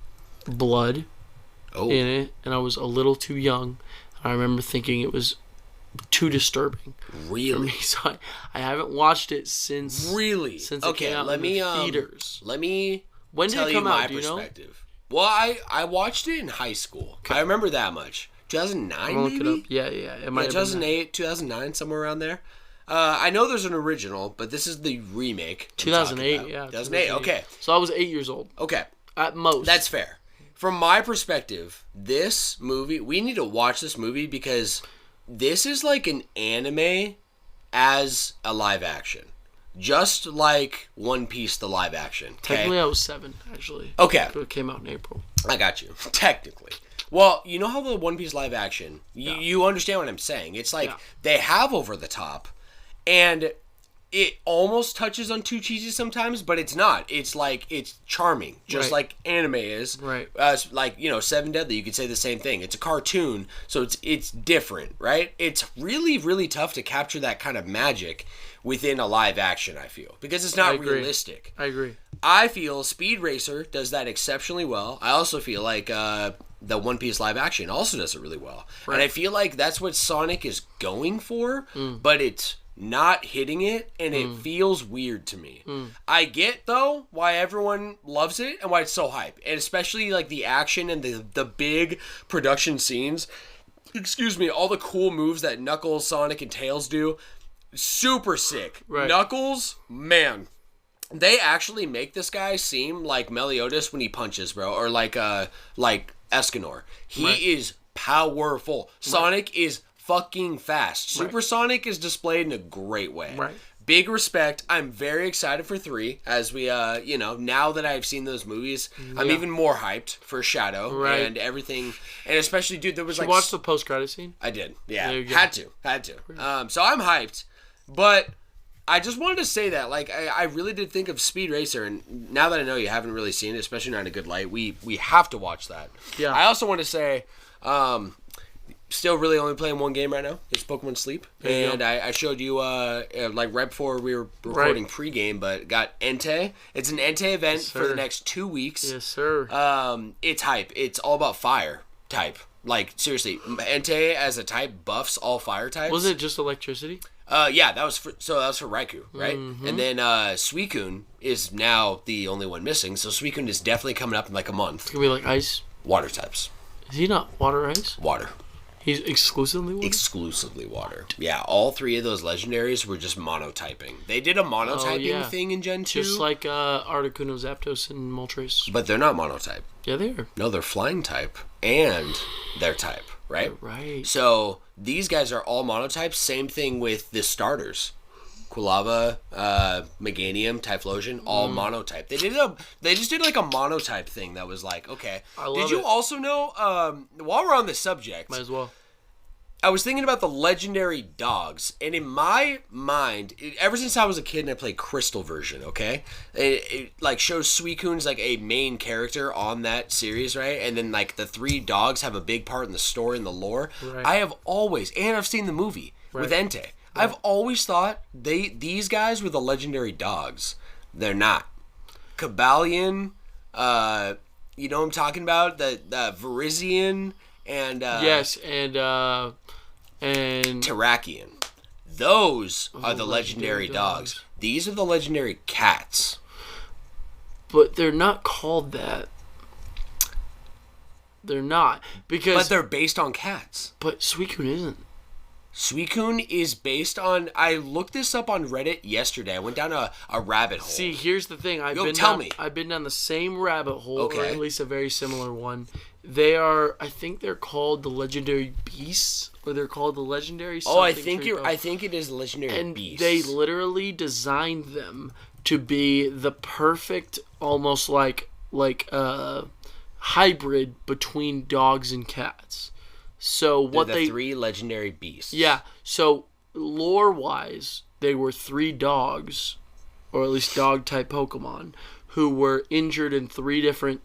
blood in it, and I was a little too young. I remember thinking it was too disturbing. Really? For me, so I haven't watched it since. Really? Since it came out in the theaters. Let me when did it come out? Do you know? Well, I watched it in high school. Okay. I remember that much. 2009 maybe? Look it up. Yeah. It might have 2008, 2009, somewhere around there. I know there's an original, but this is the remake. 2008, yeah. 2008, okay. So I was 8 years old. Okay. At most. That's fair. From my perspective, this movie, we need to watch this movie because this is like an anime as a live action. Just like One Piece, the live action. Okay? Technically, I was 7, actually. Okay. It came out in April. I got you. Technically. Well, you know how the One Piece live action, you understand what I'm saying. It's like they have over the top, and it almost touches on too cheesy sometimes, but it's not. It's like, it's charming, just like anime is. Right. Like, Seven Deadly, you could say the same thing. It's a cartoon, so it's different, right? It's really, really tough to capture that kind of magic within a live action, I feel, because it's not realistic. I agree. I feel Speed Racer does that exceptionally well. I also feel like the One Piece live action also does it really well. Right. And I feel like that's what Sonic is going for, but it's not hitting it, and it feels weird to me. I get, though, why everyone loves it and why it's so hype, and especially like the action and the big production scenes. Excuse me, all the cool moves that Knuckles, Sonic, and Tails do. Super sick. Right. Knuckles, man. They actually make this guy seem like Meliodas when he punches, bro, or like Escanor. He is powerful. Sonic is fucking fast. Supersonic is displayed in a great way. Right. Big respect. I'm very excited for 3. As we, now that I've seen those movies, I'm even more hyped for Shadow and everything. And especially, dude, there was you watched the post-credit scene? I did. Yeah. Had to. So I'm hyped. But I just wanted to say that, like, I really did think of Speed Racer, and now that I know you haven't really seen it, especially not in a good light, we have to watch that. Yeah. I also want to say, still really only playing one game right now. It's Pokemon Sleep. And I showed you, like, right before we were recording pregame, but got Entei. It's an Entei event for the next 2 weeks. Yes, sir. It's hype. It's all about fire type. Like, seriously, Entei as a type buffs all fire types. Was it just electricity? Yeah, that was for Raikou, right? Mm-hmm. And then Suicune is now the only one missing, so Suicune is definitely coming up in like a month. It's gonna be like ice. Water types. Is he not water ice? Water. He's exclusively water? Exclusively water. Yeah, all 3 of those legendaries were just monotyping. They did a monotyping thing in Gen 2. Just like Articuno, Zapdos, and Moltres. But they're not monotype. Yeah, they are. No, they're flying type and their type, right? Right. So these guys are all monotypes. Same thing with the starters. Quilava, Meganium, Typhlosion, all monotype. They just did like a monotype thing that was like, okay. I love Did you it. also know, while we're on this subject, Might as well. I was thinking about the legendary dogs, and in my mind, ever since I was a kid and I played Crystal version, okay, it like shows Suicune's like a main character on that series, right? And then like the 3 dogs have a big part in the story and the lore. Right. I have always, and I've seen the movie with Right. Entei. I've always thought these guys were the legendary dogs. They're not. Kabalion, you know what I'm talking about? The Virizion and Yes, and Terrakion. Those are the legendary dogs. These are the legendary cats. But they're not called that. They're not. Because But they're based on cats. But Suicune isn't. Suicune is based on... I looked this up on Reddit yesterday. I went down a rabbit hole. See, here's the thing. I've been down the same rabbit hole, or Okay. at least a very similar one. They are, I think they're called the legendary beasts, or they're called the legendary something. Oh, I think it is legendary and beast. they literally designed them to be the perfect, almost like hybrid between dogs and cats. So what the 3 legendary beasts. Yeah. So lore-wise, they were 3 dogs, or at least dog-type Pokemon, who were injured in 3 different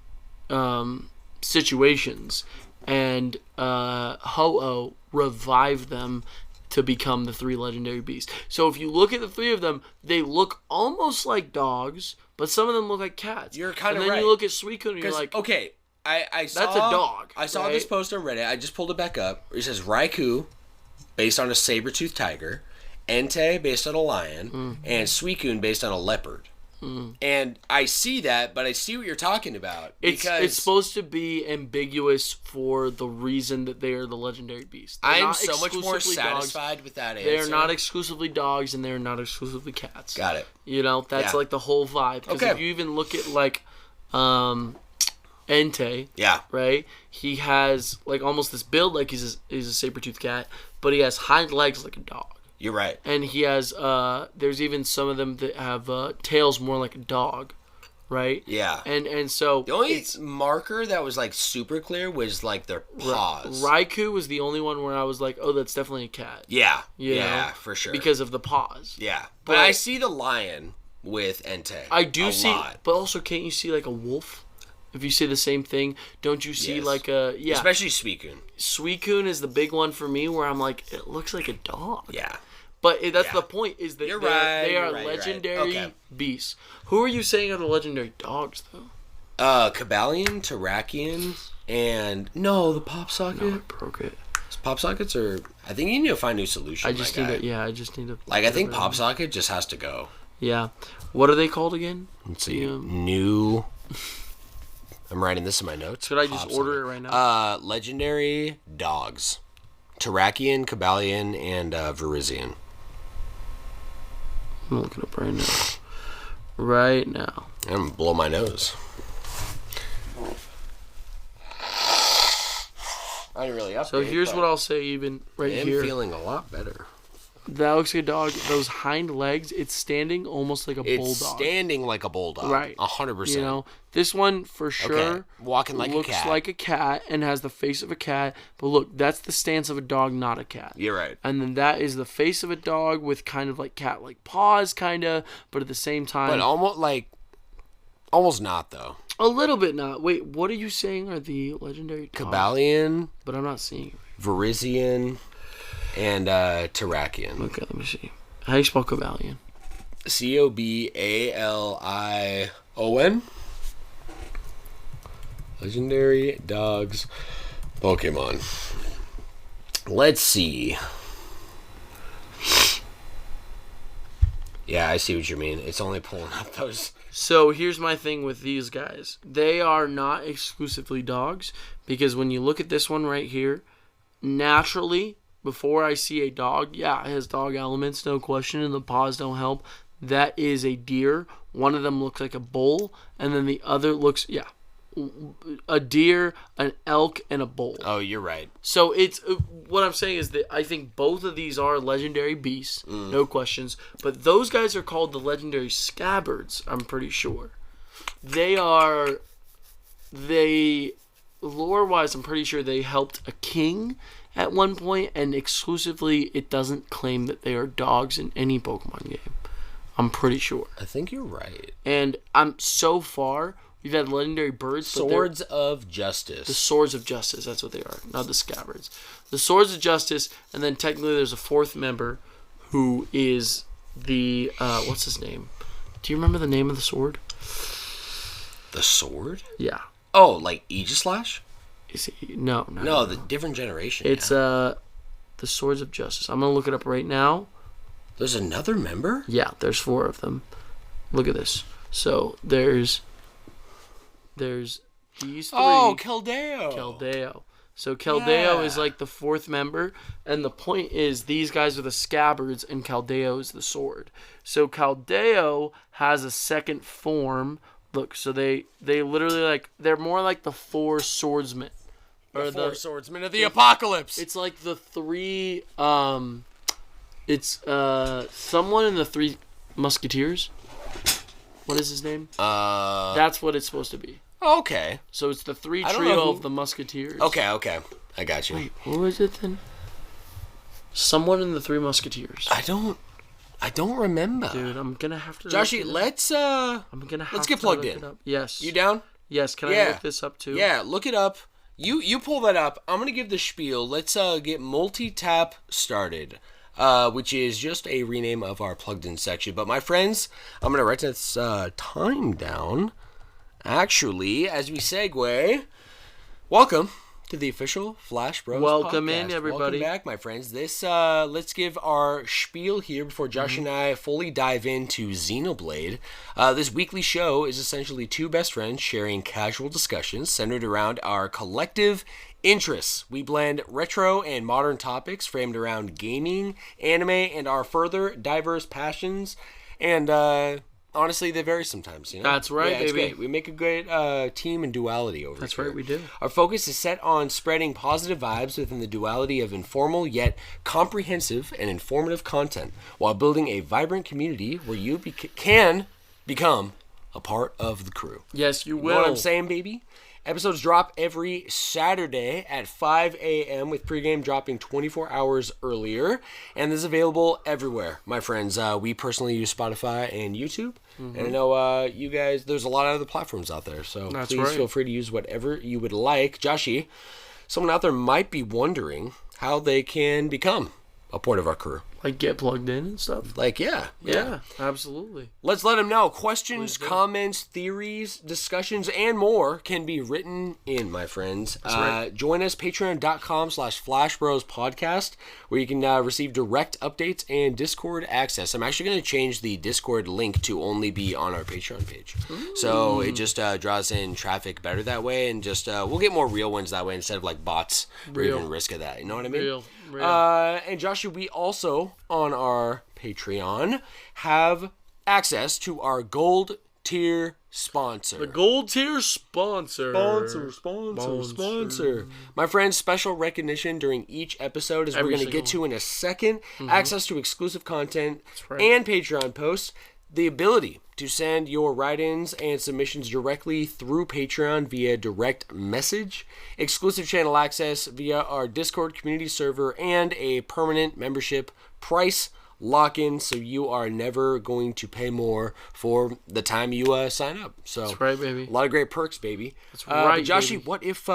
situations, and Ho-Oh revived them to become the 3 legendary beasts. So if you look at the 3 of them, they look almost like dogs, but some of them look like cats. You're kind of right. And then you look at Suicune and you're like, okay, I saw... that's a dog. I saw right? this post on Reddit. I just pulled it back up. It says Raikou, based on a saber-toothed tiger, Entei, based on a lion, and Suicune, based on a leopard. And I see that, but I see what you're talking about. Because It's supposed to be ambiguous for the reason that they are the legendary beasts. They're I'm not so much more exclusively satisfied with that answer. They are not exclusively dogs, and they are not exclusively cats. Got it. You know, that's Yeah. like the whole vibe. Because if you even look at like Entei, Yeah. right? He has like almost this build like he's a saber-toothed cat, but he has hind legs like a dog. You're right. And he has, there's even some of them that have tails more like a dog, right? Yeah. And so... The only marker that was like super clear was like their paws. Raikou was the only one where I was like, oh, that's definitely a cat. Yeah. You yeah, know? for sure. Because of the paws. Yeah. But I see the lion with Entei. I do see... lot. But also, can't you see like a wolf? If you say the same thing, don't you see like a... Yeah. Especially Suicune. Suicune is the big one for me where I'm like, it looks like a dog. Yeah. But that's the point, is that they are right, legendary beasts. Who are you saying are the legendary dogs, though? Kabalion, Terrakion, and... No, the Pop Socket. No, I broke it. Pop Sockets are... I think you need to find a new solution, I just need to... Like, I think Pop Socket just has to go. Yeah. What are they called again? Let's see. New... I'm writing this in my notes. Should I just order it right now? Legendary dogs. Terrakion, Kabalion, and Virizion. I'm looking up right now. Right now. I'm going to blow my nose. I didn't really update. So here's what I'll say even right here. I'm feeling a lot better. That looks like a dog. Those hind legs, it's standing almost like a bulldog. It's standing like a bulldog. Right. 100%. You know, this one for sure Okay. Walking like a cat. looks like a cat and has the face of a cat. But look, that's the stance of a dog, not a cat. You're right. And then that is the face of a dog with kind of like cat-like paws, kind of, but at the same time... But almost not, though. A little bit not. Wait, what are you saying are the legendary dogs? Kabalion, But I'm not seeing it. Virizion, and Terrakion. Okay, let me see. How do you spell Kabalion? Cobalion. Legendary dogs Pokemon. Let's see. Yeah, I see what you mean. It's only pulling up those. So here's my thing with these guys. They are not exclusively dogs, because when you look at this one right here, naturally, before I see a dog, yeah, it has dog elements, no question, and the paws don't help. That is a deer. One of them looks like a bull, and then the other looks, a deer, an elk, and a bull. Oh, you're right. So it's what I'm saying is that I think both of these are legendary beasts, no questions. But those guys are called the legendary scabbards. I'm pretty sure they lore-wise. I'm pretty sure they helped a king at one point, and exclusively, it doesn't claim that they are dogs in any Pokemon game. I'm pretty sure. I think you're right. And so far. We've had legendary birds. Swords of Justice. The Swords of Justice, that's what they are, not the Scabbards. The Swords of Justice, and then technically there's a fourth member who is the, what's his name? Do you remember the name of the sword? The sword? Yeah. Oh, like Aegislash? Is he? No, the different generation. It's, the Swords of Justice. I'm going to look it up right now. There's another member? Yeah, there's 4 of them. Look at this. So, there's these 3. Oh, Keldeo. So Keldeo is like the 4th member, and the point is these guys are the scabbards, and Keldeo is the sword. So Keldeo has a second form. Look, so they literally they're more like the 4 swordsmen. The 4 swordsmen of the apocalypse. It's like the 3. It's someone in the 3 musketeers. What is his name? That's what it's supposed to be. Okay. So it's the 3 trio of the musketeers. Okay. I got you. Wait, who is it then? Someone in the 3 musketeers. I don't remember. Dude, I'm gonna have to. Joshi, let's get plugged in. Yes. You down? Yes. Can I look this up too? Yeah, look it up. You pull that up. I'm gonna give the spiel. Let's get Multitap started. Which is just a rename of our plugged in section. But my friends, I'm gonna write this time down. Actually, as we segue, welcome to the official Flash Bros. Welcome podcast. In, everybody. Welcome back, my friends. This let's give our spiel here before Josh and I fully dive into Xenoblade. This weekly show is essentially 2 best friends sharing casual discussions centered around our collective interests. We blend retro and modern topics framed around gaming, anime, and our further diverse passions. And honestly, they vary sometimes, you know? That's right, yeah, it's baby. great. We make a great team in duality over here. That's right, we do. Our focus is set on spreading positive vibes within the duality of informal yet comprehensive and informative content while building a vibrant community where you can become a part of the crew. Yes, you will. You know what I'm saying, baby? Episodes drop every Saturday at 5 a.m. with pregame dropping 24 hours earlier. And this is available everywhere, my friends. We personally use Spotify and YouTube. Mm-hmm. And I know you guys, there's a lot of other platforms out there. So please feel free to use whatever you would like. Joshi, someone out there might be wondering how they can become a part of our crew. Like get plugged in and stuff? Like, yeah. Absolutely. Let's let them know. Questions, comments, theories, discussions, and more can be written in, my friends. That's right. Join us, patreon.com/FlashBrosPodcast, where you can receive direct updates and Discord access. I'm actually going to change the Discord link to only be on our Patreon page. Ooh. So it just draws in traffic better that way, and just we'll get more real ones that way instead of like bots or even risk of that. You know what I mean? Real. And Joshua, we also on our Patreon have access to our gold tier sponsor. The gold tier sponsor. Sponsor. My friends, special recognition during each episode, as we're going to get to in a second. Mm-hmm. Access to exclusive content and Patreon posts. The ability to send your write-ins and submissions directly through Patreon via direct message, exclusive channel access via our Discord community server, and a permanent membership price lock-in, so you are never going to pay more for the time you sign up. So that's right, baby. A lot of great perks, baby. That's right, Joshi, baby. What if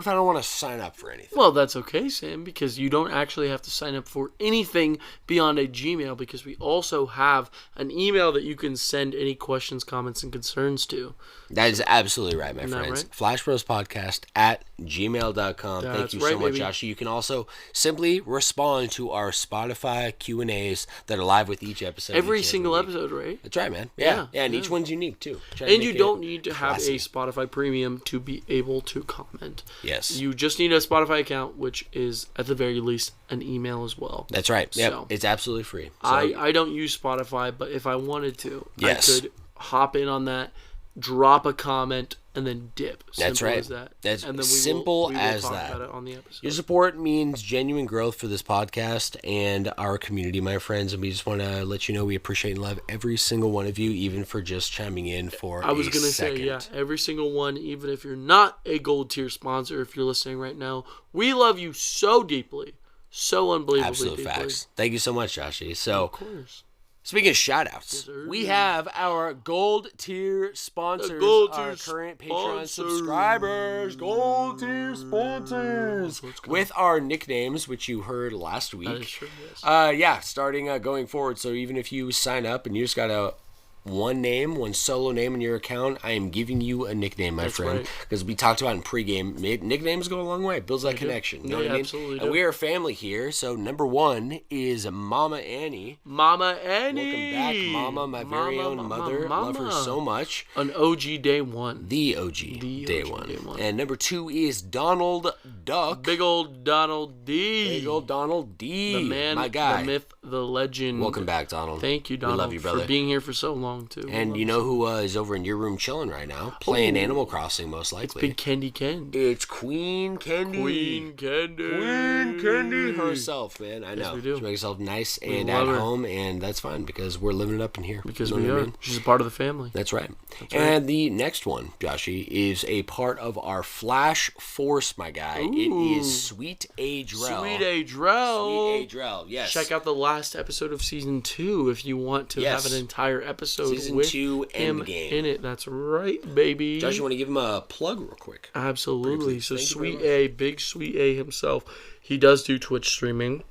I don't want to sign up for anything? Well, that's okay, Sam, because you don't actually have to sign up for anything beyond a Gmail, because we also have an email that you can send any questions, comments, and concerns to. That is absolutely right, my Isn't friends. Right? FlashBrosPodcast@gmail.com. Thank you so much, baby. Joshi. You can also simply respond to our Spotify Q&As that are live with each episode. Every single episode, right? That's right, man. Yeah, and each one's unique, too. And you don't need to have a Spotify Premium to be able to comment. Yes. You just need a Spotify account, which is, at the very least, an email as well. That's right. Yep. So, it's absolutely free. So, I don't use Spotify, but if I wanted to, I could hop in on that, drop a comment, and then dip. That's right. As that. That's and then simple we will as talk that. about it on the episode. Your support means genuine growth for this podcast and our community, my friends. And we just want to let you know we appreciate and love every single one of you, even for just chiming in for I was a going to say, yeah, every single one, even if you're not a gold tier sponsor, if you're listening right now, we love you so deeply, so unbelievably Absolute deeply. facts. Thank you so much, Joshi. So, of course. Speaking of shout-outs, Yes, we have our gold tier sponsors, our current Patreon subscribers, gold tier sponsors, with our nicknames, which you heard last week. That is true, yes. Yeah, starting going forward. So even if you sign up and you just got one solo name in your account, I am giving you a nickname, my friend. Because we talked about in pregame, nicknames go a long way. It builds that connection. You know what I mean? Absolutely. And we are a family here. So number one is Mama Annie. Mama Annie. Welcome back, Mama, my very own mother. Love her so much. An OG day one. The OG day one. And number two is Donald Duck. Big old Donald D. Big old Donald D. The man, my guy. the myth, the legend. Welcome back, Donald. Thank you, Donald, we love you, brother, for being here for so long, too. And you know who is over in your room chilling right now? Playing Animal Crossing, most likely. It's Big Candy Ken. It's Queen Candy. Queen Candy. Queen Candy herself, man. I know. Yes, we do. She makes herself nice and at home, and that's fine because we're living it up in here. Because we are. She's a part of the family. That's right. And the next one, Joshi, is a part of our Flash Force, my guy. Ooh. It is Sweet Adrell. Sweet Adrell. Sweet Adrell, yes. Check out the last episode of season 2 if you want to have an entire episode season with 2 him Endgame in it. That's right, baby. Josh, you want to give him a plug real quick? Absolutely. So Sweet A, Big Sweet A himself, he does do Twitch streaming.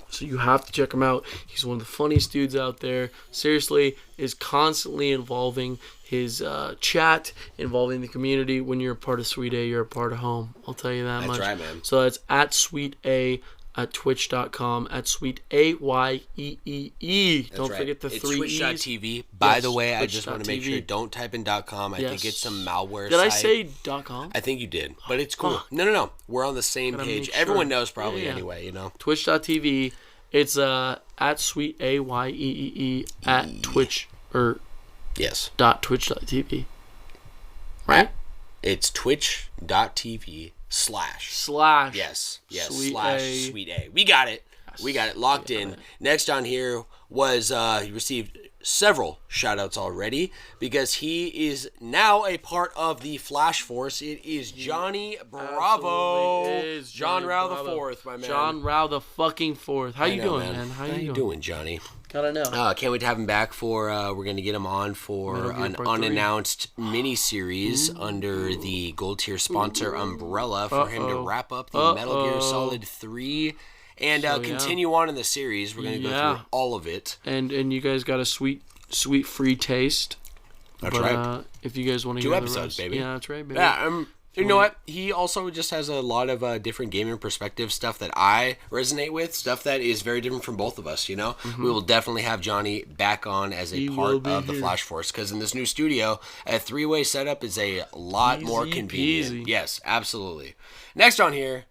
So you have to check him out. He's one of the funniest dudes out there. Seriously, is constantly involving his chat, involving the community. When you're a part of Sweet A, you're a part of home. I'll tell you that much. That's right, man. So that's at Sweet A at twitch.com at Sweet AYEEE. Don't forget the it's 3 E's. Twitch.tv. By the way, I just want to make sure don't type in .com. I think it's some malware Did site. I say .com? I think you did, but it's cool. No. We're on the same page. Everyone knows probably anyway, you know. Twitch.tv. It's at Sweet AYEEE at Twitch or .twitch.tv. Right? It's twitch.tv / Yes. Sweet Sweet A. We got it. We got it locked in. Next on here was he received several shout-outs already because he is now a part of the Flash Force. It is Johnny Bravo. It is John Johnny Rao Bravo. the Fourth, my man. John Rao the fucking Fourth. How you doing, man? How you doing, Johnny? Gotta know. Can't wait to have him back for. We're gonna get him on for an unannounced mini-series under the gold tier sponsor umbrella for him to wrap up the Metal Gear Solid 3 and continue on in the series. We're gonna go through all of it. And you guys got a sweet free taste. That's right. If you guys want to 2 hear episodes, the rest, baby. Yeah, that's right, baby. Yeah. You know what? He also just has a lot of different gaming perspective stuff that I resonate with, stuff that is very different from both of us, you know? We will definitely have Johnny back on as a part of the Flash Force, because in this new studio, a 3-way setup is a lot more convenient. Peasy. Yes, absolutely. Next on here,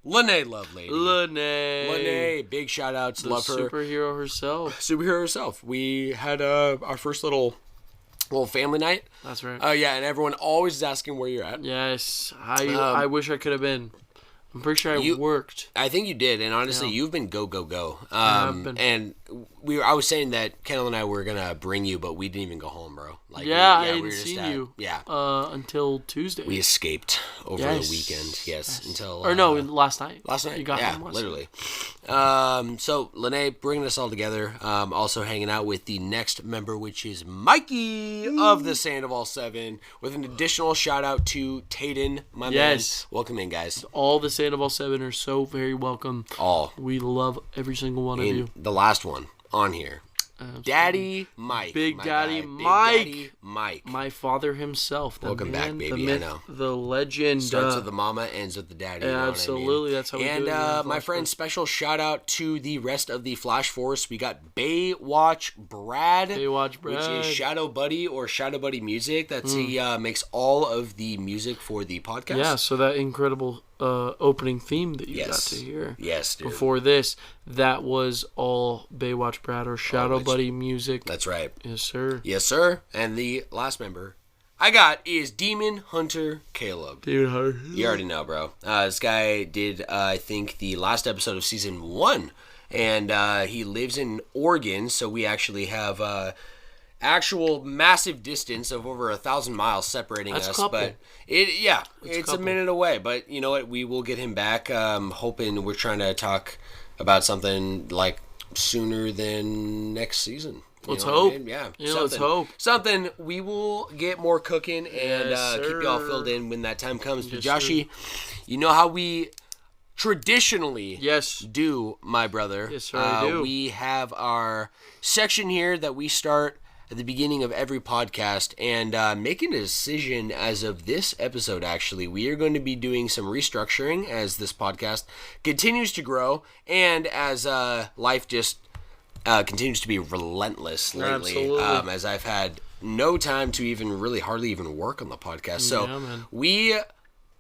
Lene Lovelady. Lene, big shout outs. Love her. Superhero herself. We had our first little family night. That's right. Yeah, and everyone always is asking where you're at. Yes, I wish I could have been. I'm pretty sure I worked. I think you did, and honestly, you've been go. I have been. And I was saying that Kendall and I were gonna bring you, but we didn't even go home, bro. Like, I we hadn't were just seen you. Yeah. Until Tuesday. We escaped over the weekend. Yes. Until. Last night. Last night. You got yeah, home literally. So Lene bringing us all together. Also hanging out with the next member, which is Mikey of the Sandoval 7, with an additional shout out to Tayden, my man. Welcome in, guys. All the Sandoval 7 are so very welcome. All. We love every single one of you. The last one on here. Daddy Mike. Big Daddy Mike. My father himself. Welcome back, baby. The myth, I know. The legend. Starts with the mama, ends with the daddy. Absolutely. You know what I mean? That's how we do it. And my friend, special shout out to the rest of the Flash Force. We got Baywatch Brad. Which is Shadow Buddy or Shadow Buddy Music. That's he makes all of the music for the podcast. Yeah, so that incredible opening theme that you got to hear. Yes, dude. Before this, that was all Baywatch Brad or Shadow Buddy music. That's right. Yes, sir. Yes, sir. And the last member, I got is Demon Hunter Caleb. Demon Hunter. You already know, bro. This guy did, I think, the last episode of season 1. And he lives in Oregon, so we actually have actual massive distance of over 1,000 miles separating us. But it's a minute away. But you know what? We will get him back. Hoping we're trying to talk about something like sooner than next season. Let's hope. I mean? Yeah. Let's hope. Something. We will get more cooking and keep you all filled in when that time comes. But Joshi, you know how we traditionally do, my brother. Yes, sir, I do. We have our section here that we start at the beginning of every podcast, and making a decision as of this episode, actually. We are going to be doing some restructuring as this podcast continues to grow, and as life just continues to be relentless lately, as I've had no time to even really hardly even work on the podcast. So we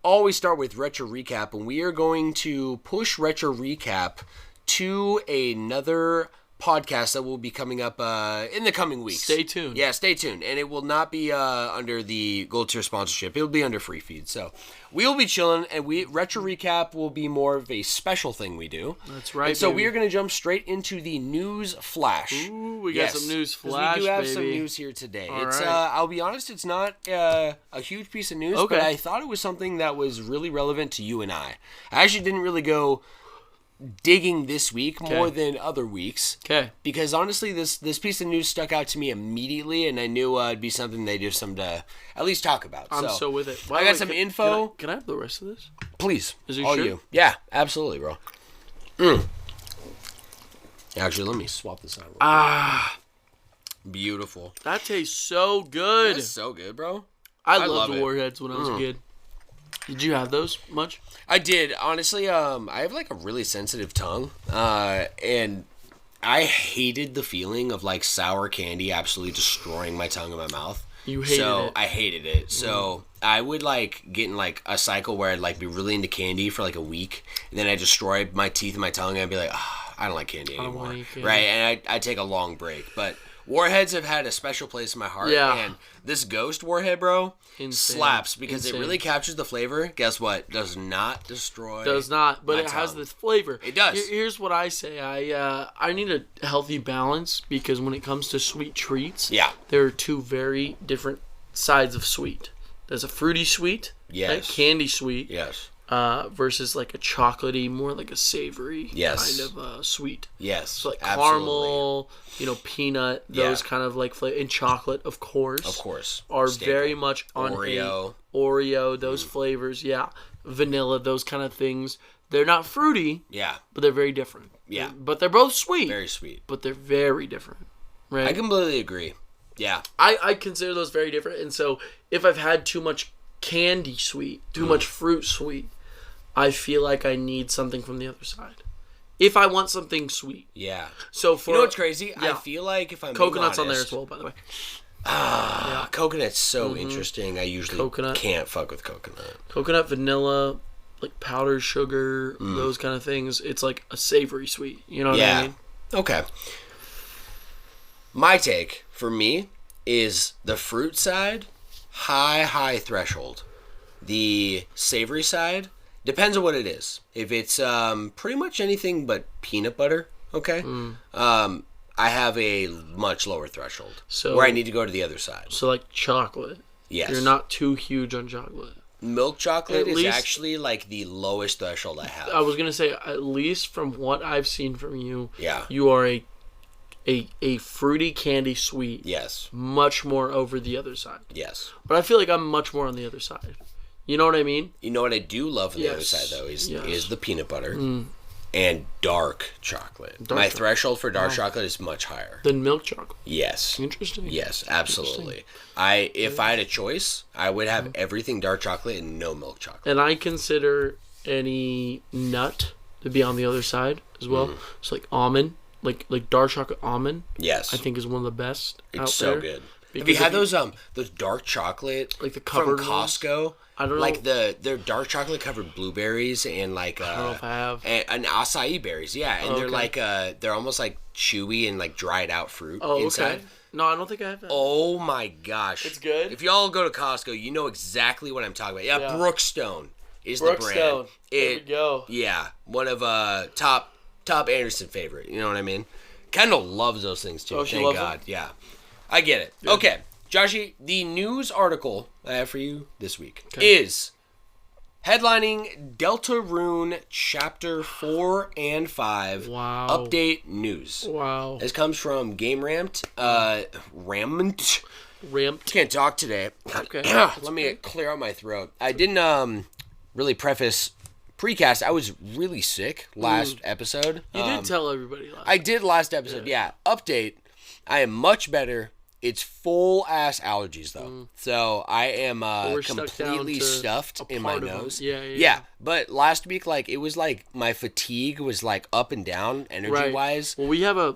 always start with Retro Recap, and we are going to push Retro Recap to another podcast that will be coming up in the coming weeks. Stay tuned. Yeah, stay tuned. And it will not be under the Gold Tier sponsorship. It will be under Free Feed. So we'll be chilling, and Retro Recap will be more of a special thing we do. That's right, and so we are going to jump straight into the news flash. Ooh, we got some news flash, we do have baby. some news here today. All it's right. I'll be honest, it's not a huge piece of news, but I thought it was something that was really relevant to you and I. I actually didn't really go digging this week more than other weeks. Okay. Because honestly, this piece of news stuck out to me immediately, and I knew it'd be something they do something to at least talk about. I'm so with it. I got some info. Can I have the rest of this? Please. Is it all sure? you? Yeah, absolutely, bro. Actually, let me swap this out. Beautiful. That tastes so good. That's so good, bro. I loved Warheads when I was a kid. Did you have those much? I did. Honestly, I have like a really sensitive tongue. And I hated the feeling of like sour candy absolutely destroying my tongue and my mouth. You hated it. I hated it. So I would like get in like a cycle where I'd like be really into candy for like a week, and then I destroy my teeth and my tongue, and I'd be like, I don't like candy anymore. I don't want to eat candy. Right? And I'd take a long break. But Warheads have had a special place in my heart. Yeah. And this Ghost Warhead, bro, slaps because it really captures the flavor. Guess what? Does not destroy. Does not, but it has this flavor. It does. Here's what I say. I need a healthy balance because when it comes to sweet treats, there are two very different sides of sweet. There's a fruity sweet, a candy sweet, versus like a chocolatey, more like a savory kind of sweet. Yes, so like caramel, peanut, those kind of like flavor, and chocolate, of course, are staple. Very much on Oreo, those flavors, vanilla, those kind of things. They're not fruity, but they're very different. Yeah, but they're both sweet, very sweet, but they're very different. Right? I completely agree. Yeah, I consider those very different, and so if I've had too much candy sweet, too much fruit sweet, I feel like I need something from the other side. If I want something sweet. Yeah. So for you know what's crazy? I feel like if I'm coconut's being honest, on there as well, by the way. Coconut's so interesting. I usually can't fuck with coconut. Coconut, vanilla, like powdered sugar, those kind of things. It's like a savory sweet. You know what I mean? Okay. My take, for me, is the fruit side, high threshold. The savory side, depends on what it is. If it's pretty much anything but peanut butter, okay, I have a much lower threshold. So where I need to go to the other side. So like chocolate. Yes. You're not too huge on chocolate. Milk chocolate is actually like the lowest threshold I have. I was gonna say, at least from what I've seen from you, yeah, you are a fruity candy sweet. Yes. Much more over the other side. Yes. But I feel like I'm much more on the other side. You know what I mean? You know what I do love on the other side, though, is the peanut butter and dark chocolate. My threshold for dark chocolate is much higher. Than milk chocolate? Yes. Interesting. Yes, absolutely. If I had a choice, I would have everything dark chocolate and no milk chocolate. And I consider any nut to be on the other side as well. So like almond. Like dark chocolate almond, yes, I think is one of the best. It's so good. Have you had those dark chocolate like the covered from Costco? Ones? I don't know. Like they're dark chocolate covered blueberries and like I don't know if I have and acai berries, and they're like they're almost like chewy and like dried out fruit inside. Okay. No, I don't think I have that. Oh my gosh. It's good? If y'all go to Costco, you know exactly what I'm talking about. Yeah, Brookstone is the brand. Brookstone. There we go. Yeah, one of top Anderson favorite. You know what I mean? Kendall loves those things too. Oh, she Thank loves God. them? Yeah. I get it. Good. Okay. Joshi, the news article I have for you this week is headlining Deltarune Chapter 4 and 5 update news. Wow. This comes from Game Ramped. Ramped. Can't talk today. Okay. Let me clear out my throat. I didn't really preface precast. I was really sick last episode. You did tell everybody last. I did last episode. Yeah. Update. I am much better. It's full ass allergies though, so I am completely stuffed in my nose. Yeah. But last week, like it was like my fatigue was like up and down energy wise. Well, we have a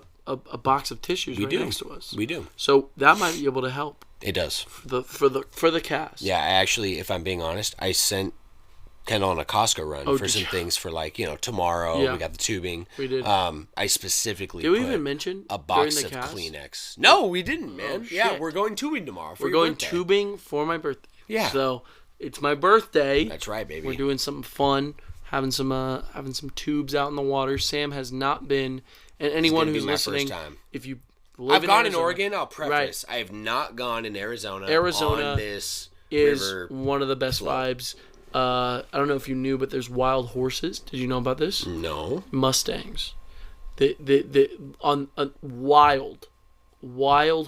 box of tissues next to us. We do. So that might be able to help. It does For the cast. Yeah, actually, if I'm being honest, I sent Kendall on a Costco run for some things for like tomorrow. We got the tubing. We did. I specifically. Did we even mention a box of cast? Kleenex? No, we didn't, man. Yeah, we're going tubing tomorrow. We're going tubing for my birthday. Yeah. So it's my birthday. That's right, baby. We're doing something fun, having some tubes out in the water. Sam has not been, and anyone who's listening, if you live I've in gone Arizona, in Oregon. I'll preface. I have not gone in Arizona. Arizona on this is river one of the best vibes. I don't know if you knew, but there's wild horses. Did you know about this? No. Mustangs. On wild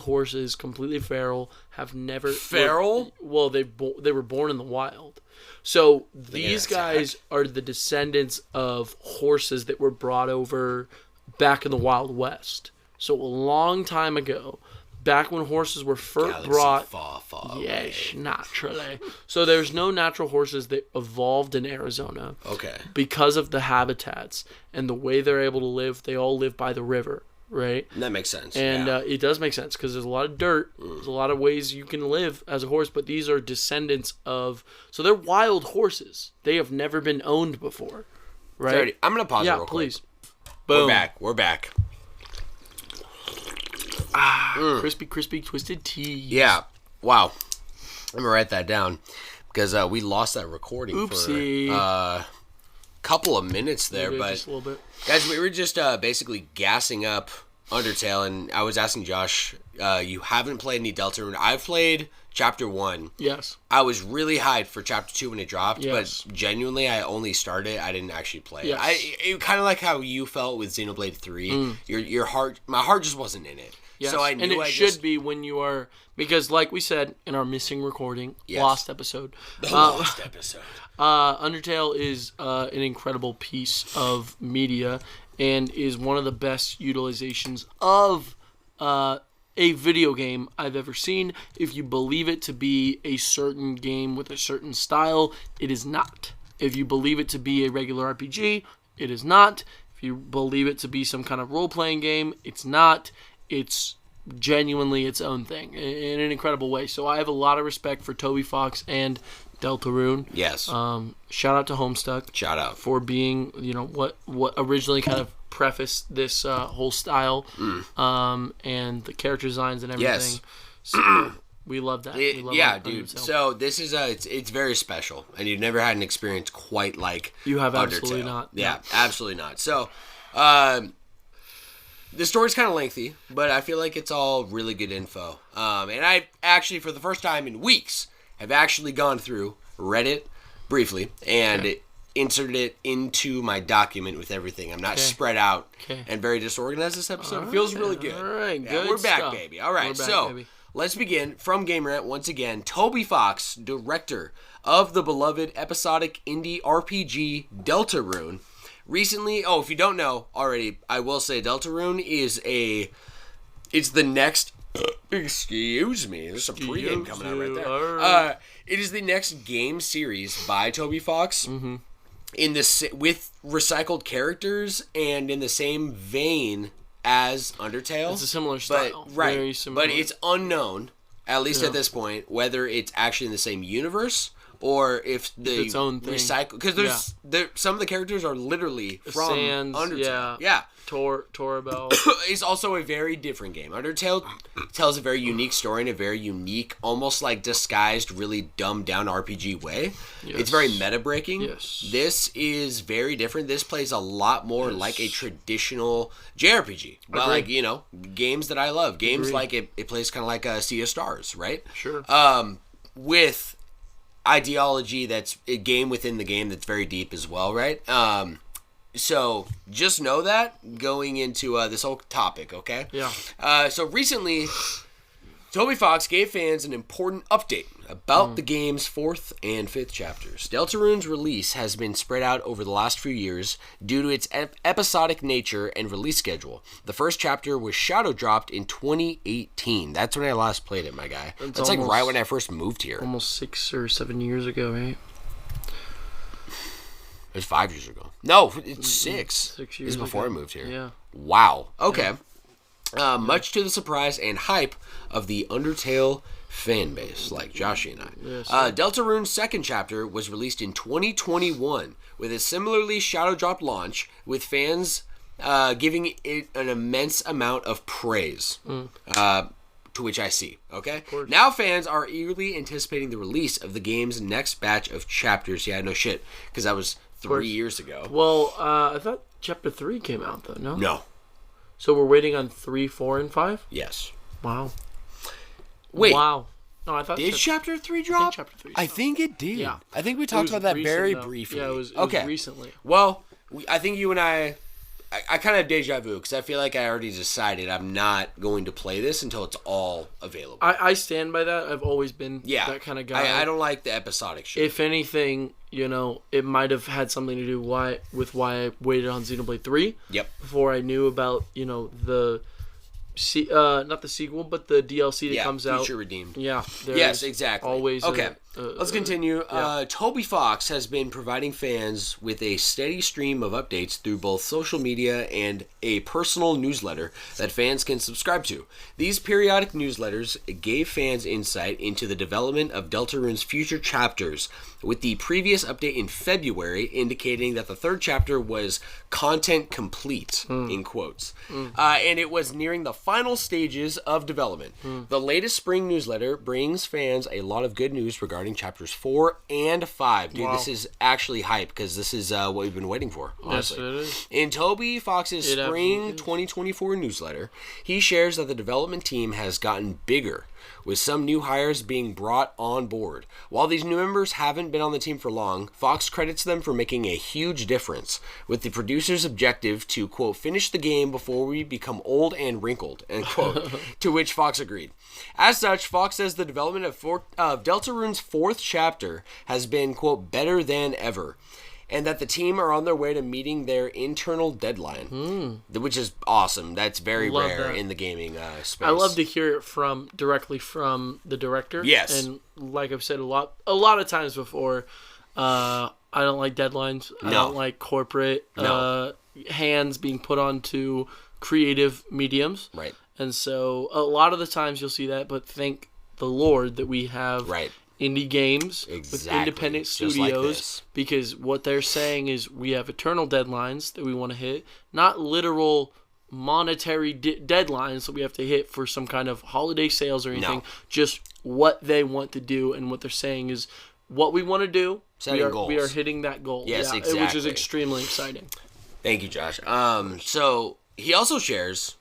horses, completely feral, have never feral. Well, they were born in the wild. So these guys are the descendants of horses that were brought over back in the Wild West. So a long time ago, back when horses were first brought, yes, naturally. So there's no natural horses that evolved in Arizona. Okay. Because of the habitats and the way they're able to live, they all live by the river, right? That makes sense. And it does make sense because there's a lot of dirt. There's a lot of ways you can live as a horse, but these are descendants of. So they're wild horses. They have never been owned before, right? I'm gonna pause it real quick. Please. Boom. We're back. Crispy, twisted tea. Yeah. Wow. I'm going to write that down because we lost that recording for a couple of minutes there. But just a little bit. Guys, we were just basically gassing up Undertale, and I was asking Josh, you haven't played any Deltarune. I've played Chapter 1. Yes. I was really hyped for Chapter 2 when it dropped, yes. but genuinely, I only started. I didn't actually play yes. it. Kind of like how you felt with Xenoblade 3. Your heart, my heart just wasn't in it. Yes. So I knew and it should be when you are, because like we said in our missing recording, lost episode. Lost episode. Undertale is an incredible piece of media and is one of the best utilizations of a video game I've ever seen. If you believe it to be a certain game with a certain style, it is not. If you believe it to be a regular RPG, it is not. If you believe it to be some kind of role-playing game, it's not. It's genuinely its own thing in an incredible way. So I have a lot of respect for Toby Fox and Deltarune. Yes. Shout out to Homestuck. Shout out for being, what originally kind of prefaced this whole style, and the character designs and everything. Yes. So we love that. Dude. So this is it's very special, and you've never had an experience quite like you have. Undertale. Absolutely not. Yeah, absolutely not. So, the story's kind of lengthy, but I feel like it's all really good info. And I actually, for the first time in weeks, have actually gone through, read it briefly, and inserted it into my document with everything. I'm not spread out and very disorganized this episode. It feels really good. All right, good we're back, stuff. baby. All right, baby. Let's begin from Game Rant once again. Toby Fox, director of the beloved episodic indie RPG Deltarune. Recently, if you don't know already, I will say Deltarune it's the next, excuse me, there's some pregame coming out right there. Right. It is the next game series by Toby Fox with recycled characters and in the same vein as Undertale. It's a similar style. Very similar. But it's unknown, at least at this point, whether it's actually in the same universe or if they its own thing. recycle, because some of the characters are literally from Sans, Undertale. Yeah. Torabel. It's also a very different game. Undertale tells a very unique story in a very unique, almost like disguised, really dumbed down RPG way. Yes. It's very meta breaking. Yes. This is very different. This plays a lot more like a traditional JRPG. Well, like, you know, games that I love. Games like it plays kind of like a Sea of Stars, right? Sure. With ideology that's a game within the game that's very deep as well, right? So just know that going into this whole topic, okay? Yeah. So recently, Toby Fox gave fans an important update about the game's 4th and 5th chapters. Deltarune's release has been spread out over the last few years due to its episodic nature and release schedule. The first chapter was shadow dropped in 2018. That's when I last played it, my guy. That's like right when I first moved here. Almost 6 or 7 years ago, right? It was 5 years ago. No, it's 6. 6 years It's before ago. I moved here. Yeah. Wow. Okay. Much to the surprise and hype of the Undertale fan base, like Joshi and I. Yes, Deltarune's second chapter was released in 2021 with a similarly shadow drop launch, with fans giving it an immense amount of praise. To which I see, okay? Now fans are eagerly anticipating the release of the game's next batch of chapters. Yeah, no shit, because that was 3 years ago. Well, I thought Chapter 3 came out, though, no? No. So we're waiting on 3, 4, and 5? Yes. Wow. Wait. Wow. No, I thought... Did Chapter 3 drop? Chapter 3 I think it did. Yeah. I think we talked about that very briefly. Yeah, it was recently. Well, I think you and I kind of have deja vu, because I feel like I already decided I'm not going to play this until it's all available. I stand by that. I've always been that kind of guy. I don't like the episodic shit. If anything, you know, it might have had something to do with why I waited on Xenoblade 3. Yep. Before I knew about, you know, not the sequel, but the DLC that comes out. Future Redeemed. Yeah. Yes, exactly. Always. Okay. Let's continue. Toby Fox has been providing fans with a steady stream of updates through both social media and a personal newsletter that fans can subscribe to. These periodic newsletters gave fans insight into the development of Deltarune's future chapters, with the previous update in February indicating that the third chapter was content complete, in quotes, and it was nearing the final stages of development. The latest spring newsletter brings fans a lot of good news regarding chapters 4 and 5. Dude, This is actually hype, because this is what we've been waiting for, honestly. Yes, it is. In Toby Fox's spring 2024 newsletter, he shares that the development team has gotten bigger, with some new hires being brought on board. While these new members haven't been on the team for long, Fox credits them for making a huge difference, with the producer's objective to, quote, finish the game before we become old and wrinkled, end quote, to which Fox agreed. As such, Fox says the development of Deltarune's 4th chapter has been, quote, better than ever, and that the team are on their way to meeting their internal deadline, which is awesome. That's very rare in the gaming space. I love to hear it directly from the director. Yes. And like I've said a lot of times before, I don't like deadlines. I don't like corporate hands being put onto creative mediums. Right. And so a lot of the times you'll see that, but thank the Lord that we have indie games with independent studios, because what they're saying is we have eternal deadlines that we want to hit, not literal monetary deadlines that we have to hit for some kind of holiday sales or anything. Just what they want to do, and what they're saying is what we want to do. We are hitting that goal. Yes, exactly. Which is extremely exciting. Thank you, Josh. So he also shares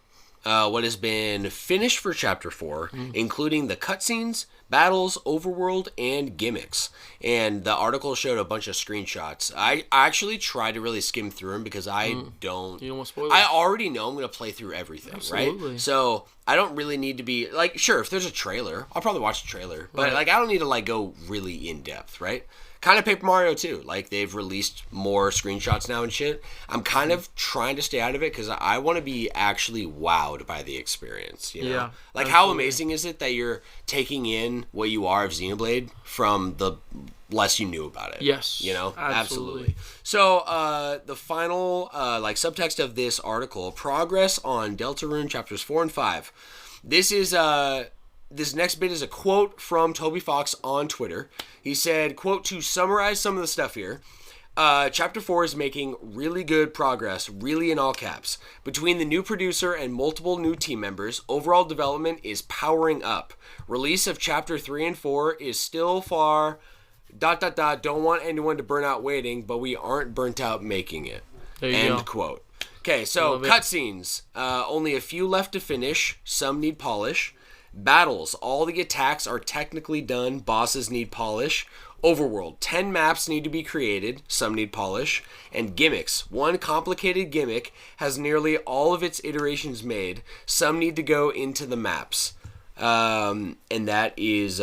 what has been finished for Chapter 4, including the cutscenes, battles, overworld, and gimmicks. And the article showed a bunch of screenshots. I actually tried to really skim through them, because I don't... You don't want spoilers? I already know I'm going to play through everything, Absolutely. Right? So I don't really need to be... Like, sure, if there's a trailer, I'll probably watch the trailer. But, like, I don't need to, like, go really in-depth, right? Kind of Paper Mario too. Like, they've released more screenshots now and shit. I'm kind of trying to stay out of it, because I want to be actually wowed by the experience. You know? Yeah, like, how amazing is it that you're taking in what you are of Xenoblade from the less you knew about it? Yes, you know, absolutely. So the final like subtext of this article: progress on Deltarune chapters 4 and 5. This is This next bit is a quote from Toby Fox on Twitter. He said, quote, to summarize some of the stuff here, Chapter 4 is making really good progress, really in all caps. Between the new producer and multiple new team members, overall development is powering up. Release of Chapter 3 and 4 is still far... ... Don't want anyone to burn out waiting, but we aren't burnt out making it. There you End go. quote. Okay, so cutscenes. Only a few left to finish. Some need polish. Battles. All the attacks are technically done. Bosses need polish. Overworld. 10 maps need to be created. Some need polish. And gimmicks. One complicated gimmick has nearly all of its iterations made. Some need to go into the maps. And that is...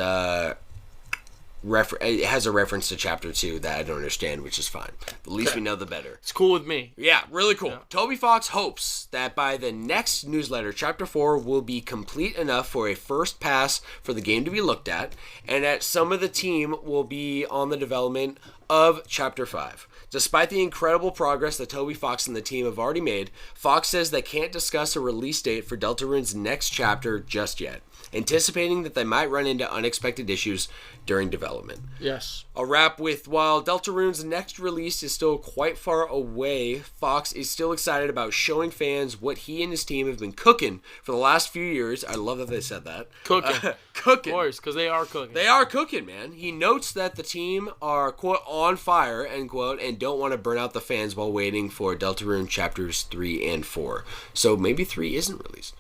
it has a reference to Chapter 2 that I don't understand, which is fine. The least we know, the better. It's cool with me. Yeah, really cool. Yeah. Toby Fox hopes that by the next newsletter, Chapter 4 will be complete enough for a first pass for the game to be looked at, and that some of the team will be on the development of Chapter 5. Despite the incredible progress that Toby Fox and the team have already made, Fox says they can't discuss a release date for Deltarune's next chapter just yet, anticipating that they might run into unexpected issues during development. Yes. I'll wrap with, while Deltarune's next release is still quite far away, Fox is still excited about showing fans what he and his team have been cooking for the last few years. I love that they said that. Cooking. Cooking. Of course, because they are cooking. They are cooking, man. He notes that the team are, quote, on fire, end quote, and don't want to burn out the fans while waiting for Deltarune Chapters 3 and 4. So maybe 3 isn't released.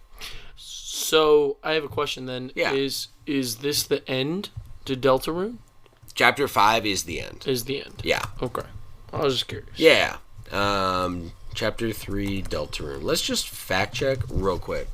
So I have a question then. Yeah. Is this the end to Deltarune? Chapter 5 is the end. Is the end. Yeah. Okay. I was just curious. Yeah. Chapter 3, Deltarune. Let's just fact check real quick.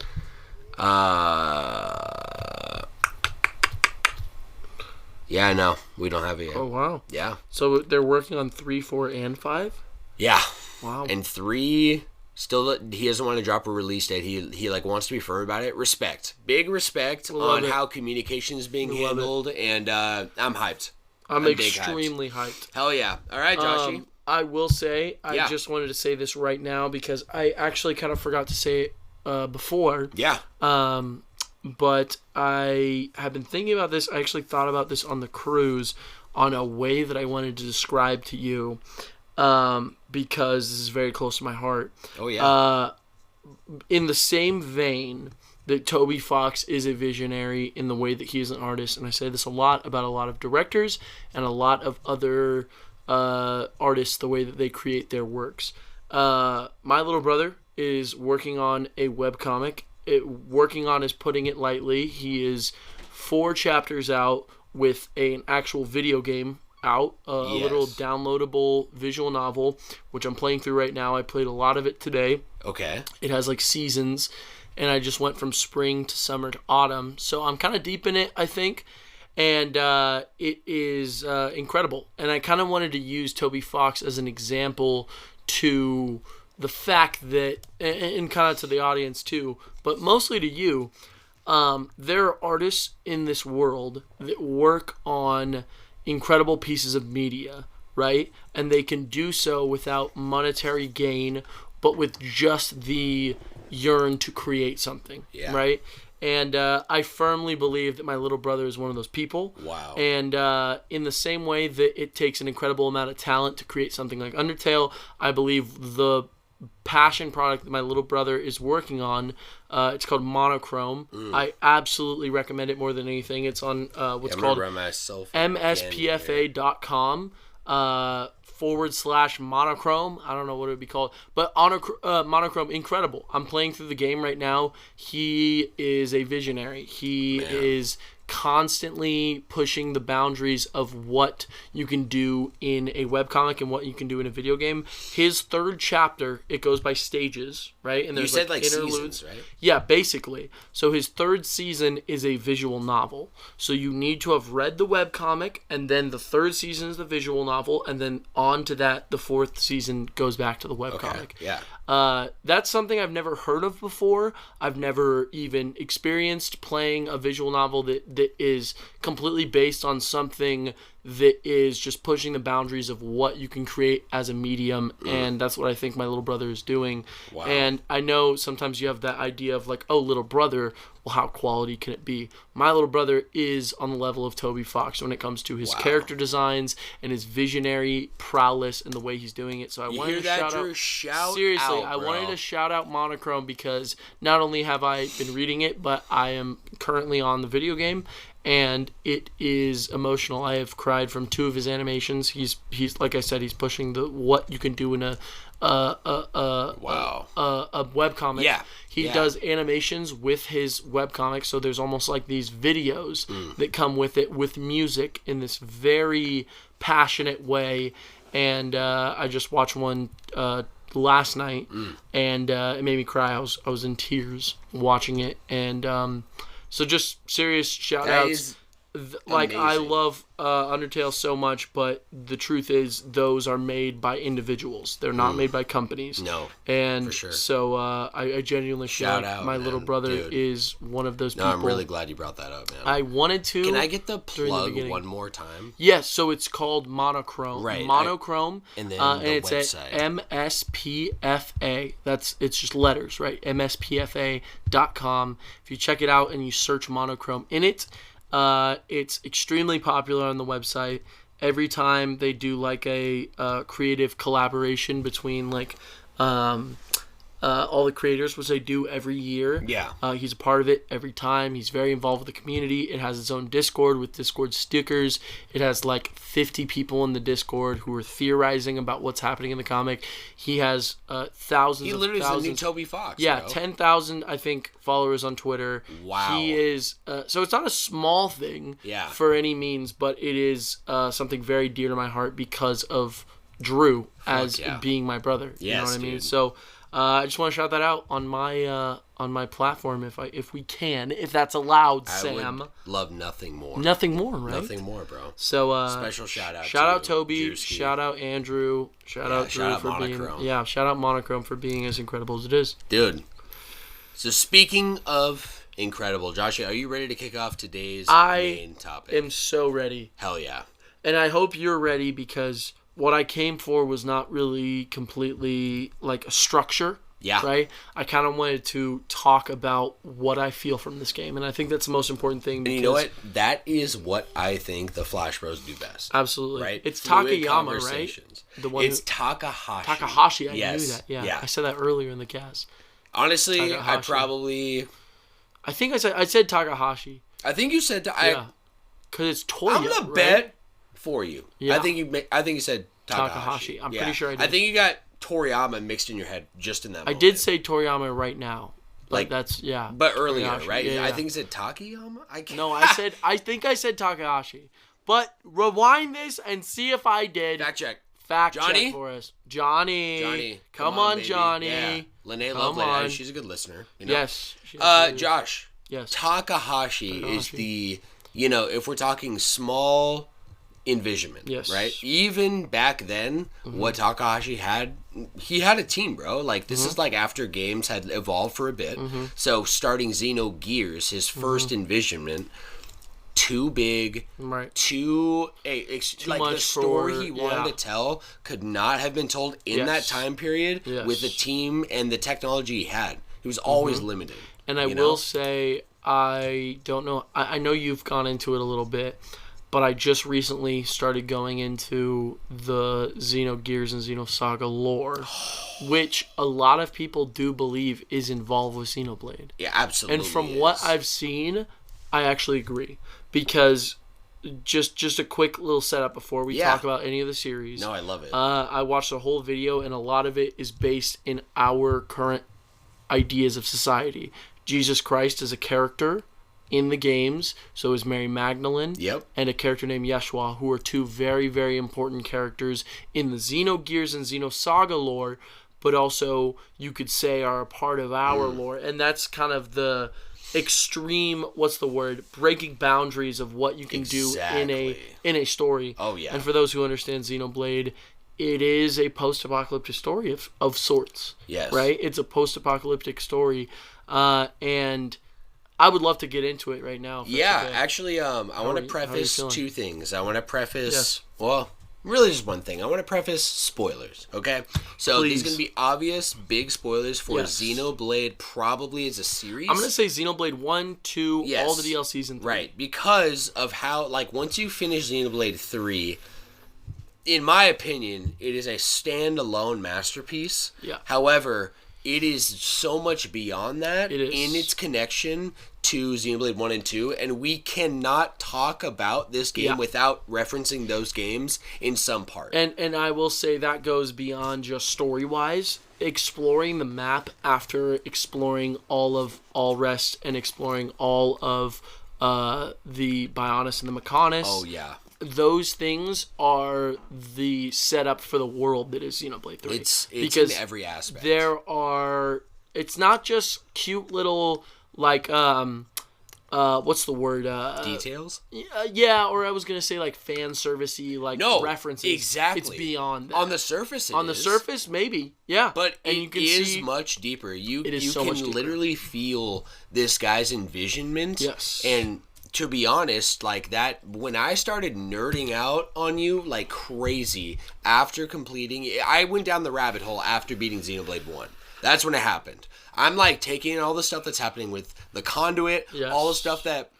Yeah, no, we don't have it yet. Oh, wow. Yeah. So they're working on 3, 4, and 5? Yeah. Wow. And 3, still, he doesn't want to drop a release date. He like wants to be firm about it. Respect. Big respect on how communication is being handled, and I'm hyped. I'm extremely hyped. Hell yeah. All right, Joshi. I will say, I just wanted to say this right now because I actually kind of forgot to say it before. Yeah. But I have been thinking about this. I actually thought about this on the cruise on a way that I wanted to describe to you because this is very close to my heart. Oh, yeah. In the same vein that Toby Fox is a visionary in the way that he is an artist, and I say this a lot about a lot of directors and a lot of other artists, the way that they create their works. My little brother is working on a webcomic. Working on is putting it lightly. He is 4 chapters out with an actual video game out, a little downloadable visual novel, which I'm playing through right now. I played a lot of it today. Okay. It has like seasons, and I just went from spring to summer to autumn. So I'm kind of deep in it, I think. And it is incredible. And I kind of wanted to use Toby Fox as an example to the fact that, and kind of to the audience too, but mostly to you, there are artists in this world that work on incredible pieces of media, right? And they can do so without monetary gain, but with just the yearn to create something, right? And I firmly believe that my little brother is one of those people. Wow. And in the same way that it takes an incredible amount of talent to create something like Undertale, I believe the passion product that my little brother is working on, it's called Monochrome. I absolutely recommend it more than anything. It's on what's called mspfa.com /monochrome. I don't know what it would be called, but Monochrome, incredible. I'm playing through the game right now. He is a visionary. He is constantly pushing the boundaries of what you can do in a webcomic and what you can do in a video game. His 3rd chapter, it goes by stages, right? And there's you said like interludes, right? Yeah, basically. So his 3rd season is a visual novel. So you need to have read the webcomic, and then the 3rd season is the visual novel, and then on to that, the 4th season goes back to the webcomic. Okay. Yeah. That's something I've never heard of before. I've never even experienced playing a visual novel that is completely based on something that is just pushing the boundaries of what you can create as a medium, and that's what I think my little brother is doing. Wow. And I know sometimes you have that idea of like, oh, little brother, well, how quality can it be? My little brother is on the level of Toby Fox when it comes to his character designs and his visionary prowess and the way he's doing it. So I wanted to shout out. Seriously, I wanted to shout out Monochrome because not only have I been reading it, but I am currently on the video game, and it is emotional. I have cried from 2 of his animations. He's like I said, he's pushing the what you can do in a webcomic. Yeah. He does animations with his webcomic, so there's almost like these videos that come with it with music in this very passionate way. And I just watched one last night, and it made me cry. I was in tears watching it, and so just serious shout outs. Like, I love Undertale so much, but the truth is those are made by individuals. They're not made by companies. No, and for sure. So I genuinely shout feel like out, my man. little brother Dude. is one of those people. No, I'm really glad you brought that up, man. I wanted to. Can I get the during plug beginning. one more time? Yes, so it's called Monochrome. Right. Monochrome. And then and the it's website. at MSPFA. It's just letters, right? MSPFA.com. If you check it out and you search Monochrome in it, it's extremely popular on the website. Every time they do like a creative collaboration between like all the creators, which they do every year. Yeah. He's a part of it every time. He's very involved with the community. It has its own Discord with Discord stickers. It has like 50 people in the Discord who are theorizing about what's happening in the comic. He has thousands. He literally is the new Toby Fox. Yeah, bro. 10,000 I think followers on Twitter. Wow. He is so it's not a small thing for any means, but it is something very dear to my heart because of Drew as being my brother. Yes, you know what I mean? dude. So I just want to shout that out on my platform if we can, if that's allowed, Sam. I would love nothing more. Nothing more, right? Nothing more, bro. So special shout out. Shout out Toby. Drewski. Shout out Andrew. Shout out Drew for Monochrome. being. Yeah, shout out Monochrome for being as incredible as it is. Dude. So speaking of incredible, Joshi, are you ready to kick off today's main topic? I am so ready. Hell yeah. And I hope you're ready because what I came for was not really completely like a structure. Yeah. Right? I kind of wanted to talk about what I feel from this game. And I think that's the most important thing. And you know what? That is what I think the Flash Bros do best. Absolutely. Right? It's Fluid Takayama, right? The one it's Takahashi. Takahashi, I knew that. Yeah. I said that earlier in the cast. Honestly, Takahashi. I think I said Takahashi. I think you said because it's Toya. I'm gonna bet for you. Yeah. I think you said Takahashi. I'm pretty sure I did. I think you got Toriyama mixed in your head just in that moment. I did say Toriyama right now. Like that's But earlier, Takahashi. right? Yeah. I think you said Takayama. I think I said Takahashi. But rewind this and see if I did. Fact check for us. Johnny. Come on, baby. Johnny. Yeah. Lene Love, she's a good listener. You know? Yes. Josh. Yes. Takahashi is the, if we're talking small envisionment, right? Even back then, what Takahashi had, he had a team, bro. Like, this is like after games had evolved for a bit. So starting Xenogears, his first envisionment, too big, too like much the story for, he wanted to tell could not have been told in that time period with the team and the technology he had. He was always limited. And I will say, I don't know, I know you've gone into it a little bit, but I just recently started going into the Xenogears and Xenosaga lore, which a lot of people do believe is involved with Xenoblade. Yeah, absolutely. And from what I've seen, I actually agree. Because just a quick little setup before we talk about any of the series. No, I love it. I watched the whole video, and a lot of it is based in our current ideas of society. Jesus Christ is a character in the games, so is Mary Magdalene, and a character named Yeshua, who are two very, very important characters in the Xenogears and Xenosaga lore, but also, you could say, are a part of our lore. And that's kind of the extreme, breaking boundaries of what you can do in a story. Oh, yeah. And for those who understand Xenoblade, it is a post-apocalyptic story of sorts. Yes. Right? It's a post-apocalyptic story. And I would love to get into it right now. Yeah, actually, I want to preface two things. I want to preface, well, really just one thing. I want to preface spoilers, okay? So these are going to be obvious, big spoilers for Xenoblade, probably as a series. I'm going to say Xenoblade 1, 2, all the DLCs and 3. Right, because of how, like, once you finish Xenoblade 3, in my opinion, it is a standalone masterpiece. Yeah. However, it is so much beyond that in its connection to Xenoblade 1 and 2, and we cannot talk about this game without referencing those games in some part. And I will say that goes beyond just story-wise. Exploring the map after exploring all of Allrest and exploring all of the Bionis and the Mechonis. Oh, yeah. Those things are the setup for the world that is Xenoblade 3. It's because in every aspect. It's not just cute little, like, what's the word? Details? Yeah, or I was going to say, like, fan servicey, like, references. Exactly. It's beyond that. On the surface, On the surface, maybe, yeah. But it is much deeper. You can literally feel this guy's envisionment. Yes. And to be honest, like that, when I started nerding out on you like crazy after completing, I went down the rabbit hole after beating Xenoblade 1. That's when it happened. I'm like taking in all the stuff that's happening with the conduit, all the stuff that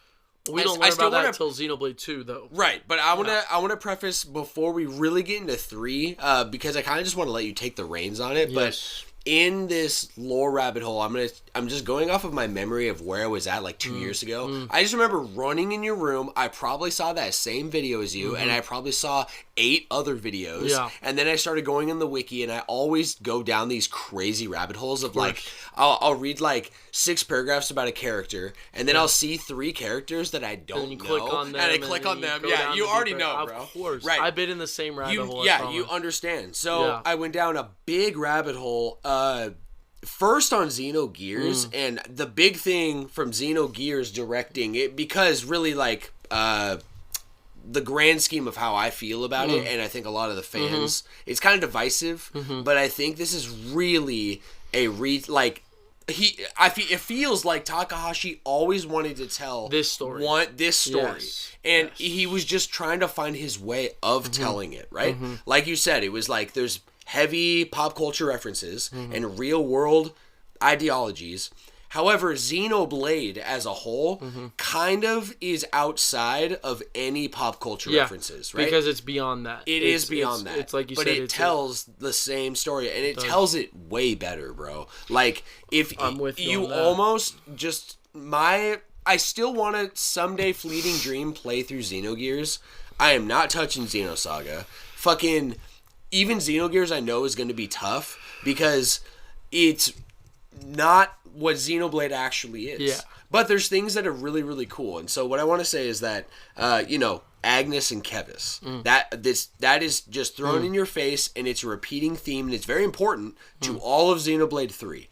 we don't learn about that until Xenoblade 2, though. Right, but I want to preface before we really get into 3, because I kind of just want to let you take the reins on it. Yes. But in this lore rabbit hole, I'm just going off of my memory of where I was at like 2 years ago. I just remember running in your room. I probably saw that same video as you, and I probably saw 8 other videos. Yeah. And then I started going in the wiki, and I always go down these crazy rabbit holes of like, I'll read like 6 paragraphs about a character, and then I'll see 3 characters that I don't know. Click on them, and I click on them. Yeah, you already know, bro. Of course. Right. I've been in the same rabbit hole. Yeah, you understand. So I went down a big rabbit hole. First on Xenogears, and the big thing from Xenogears directing it, because really like the grand scheme of how I feel about it, and I think a lot of the fans, it's kind of divisive, but I think this is really it feels like Takahashi always wanted to tell this story. Yes. And he was just trying to find his way of telling it, right? Like you said, it was like there's heavy pop culture references and real world ideologies. However, Xenoblade as a whole kind of is outside of any pop culture references, right? Because it's beyond that. It is beyond that. It's like you said, but it tells the same story, and it tells it way better, bro. Like, if I'm with you on that. Almost just I still want to someday fleeting dream play through Xenogears. I am not touching Xenosaga. Fucking even Xenogears I know is going to be tough because it's not what Xenoblade actually is. Yeah. But there's things that are really, really cool. And so what I want to say is that, Agnes and Kevis, that is just thrown in your face, and it's a repeating theme, and it's very important to all of Xenoblade 3.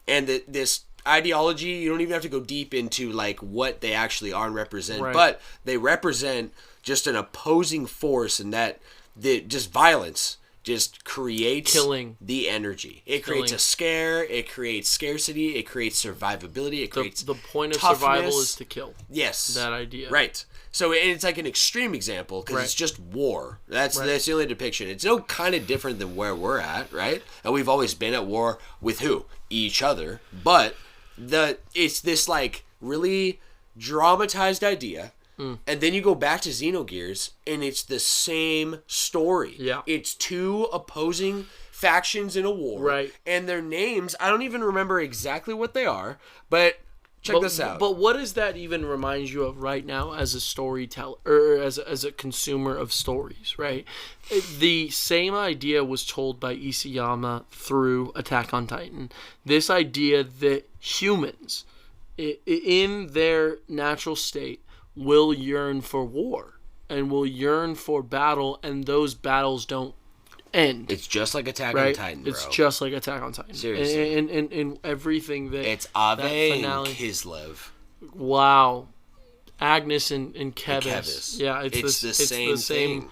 And this ideology, you don't even have to go deep into like what they actually are and represent, but they represent just an opposing force, and that just violence just creates the energy. It creates a scare. It creates scarcity. It creates survivability. It creates the point of toughness. Survival is to kill. Yes, that idea. Right. So it's like an extreme example because it's just war. That's the only depiction. It's no kind of different than where we're at, right? And we've always been at war with who? Each other. But it's this like really dramatized idea. And then you go back to Xenogears, and it's the same story. Yeah. It's 2 opposing factions in a war. Right. And their names, I don't even remember exactly what they are, but check this out. But what does that even remind you of right now as a storyteller, or as a consumer of stories, right? The same idea was told by Isayama through Attack on Titan. This idea that humans, in their natural state, will yearn for war and will yearn for battle, and those battles don't end. It's just like Attack on Titan, bro. It's just like Attack on Titan. Seriously. And everything that... It's Ave and Kislev. Wow. Agnes and Kevis. Kevis. Yeah, it's the same thing.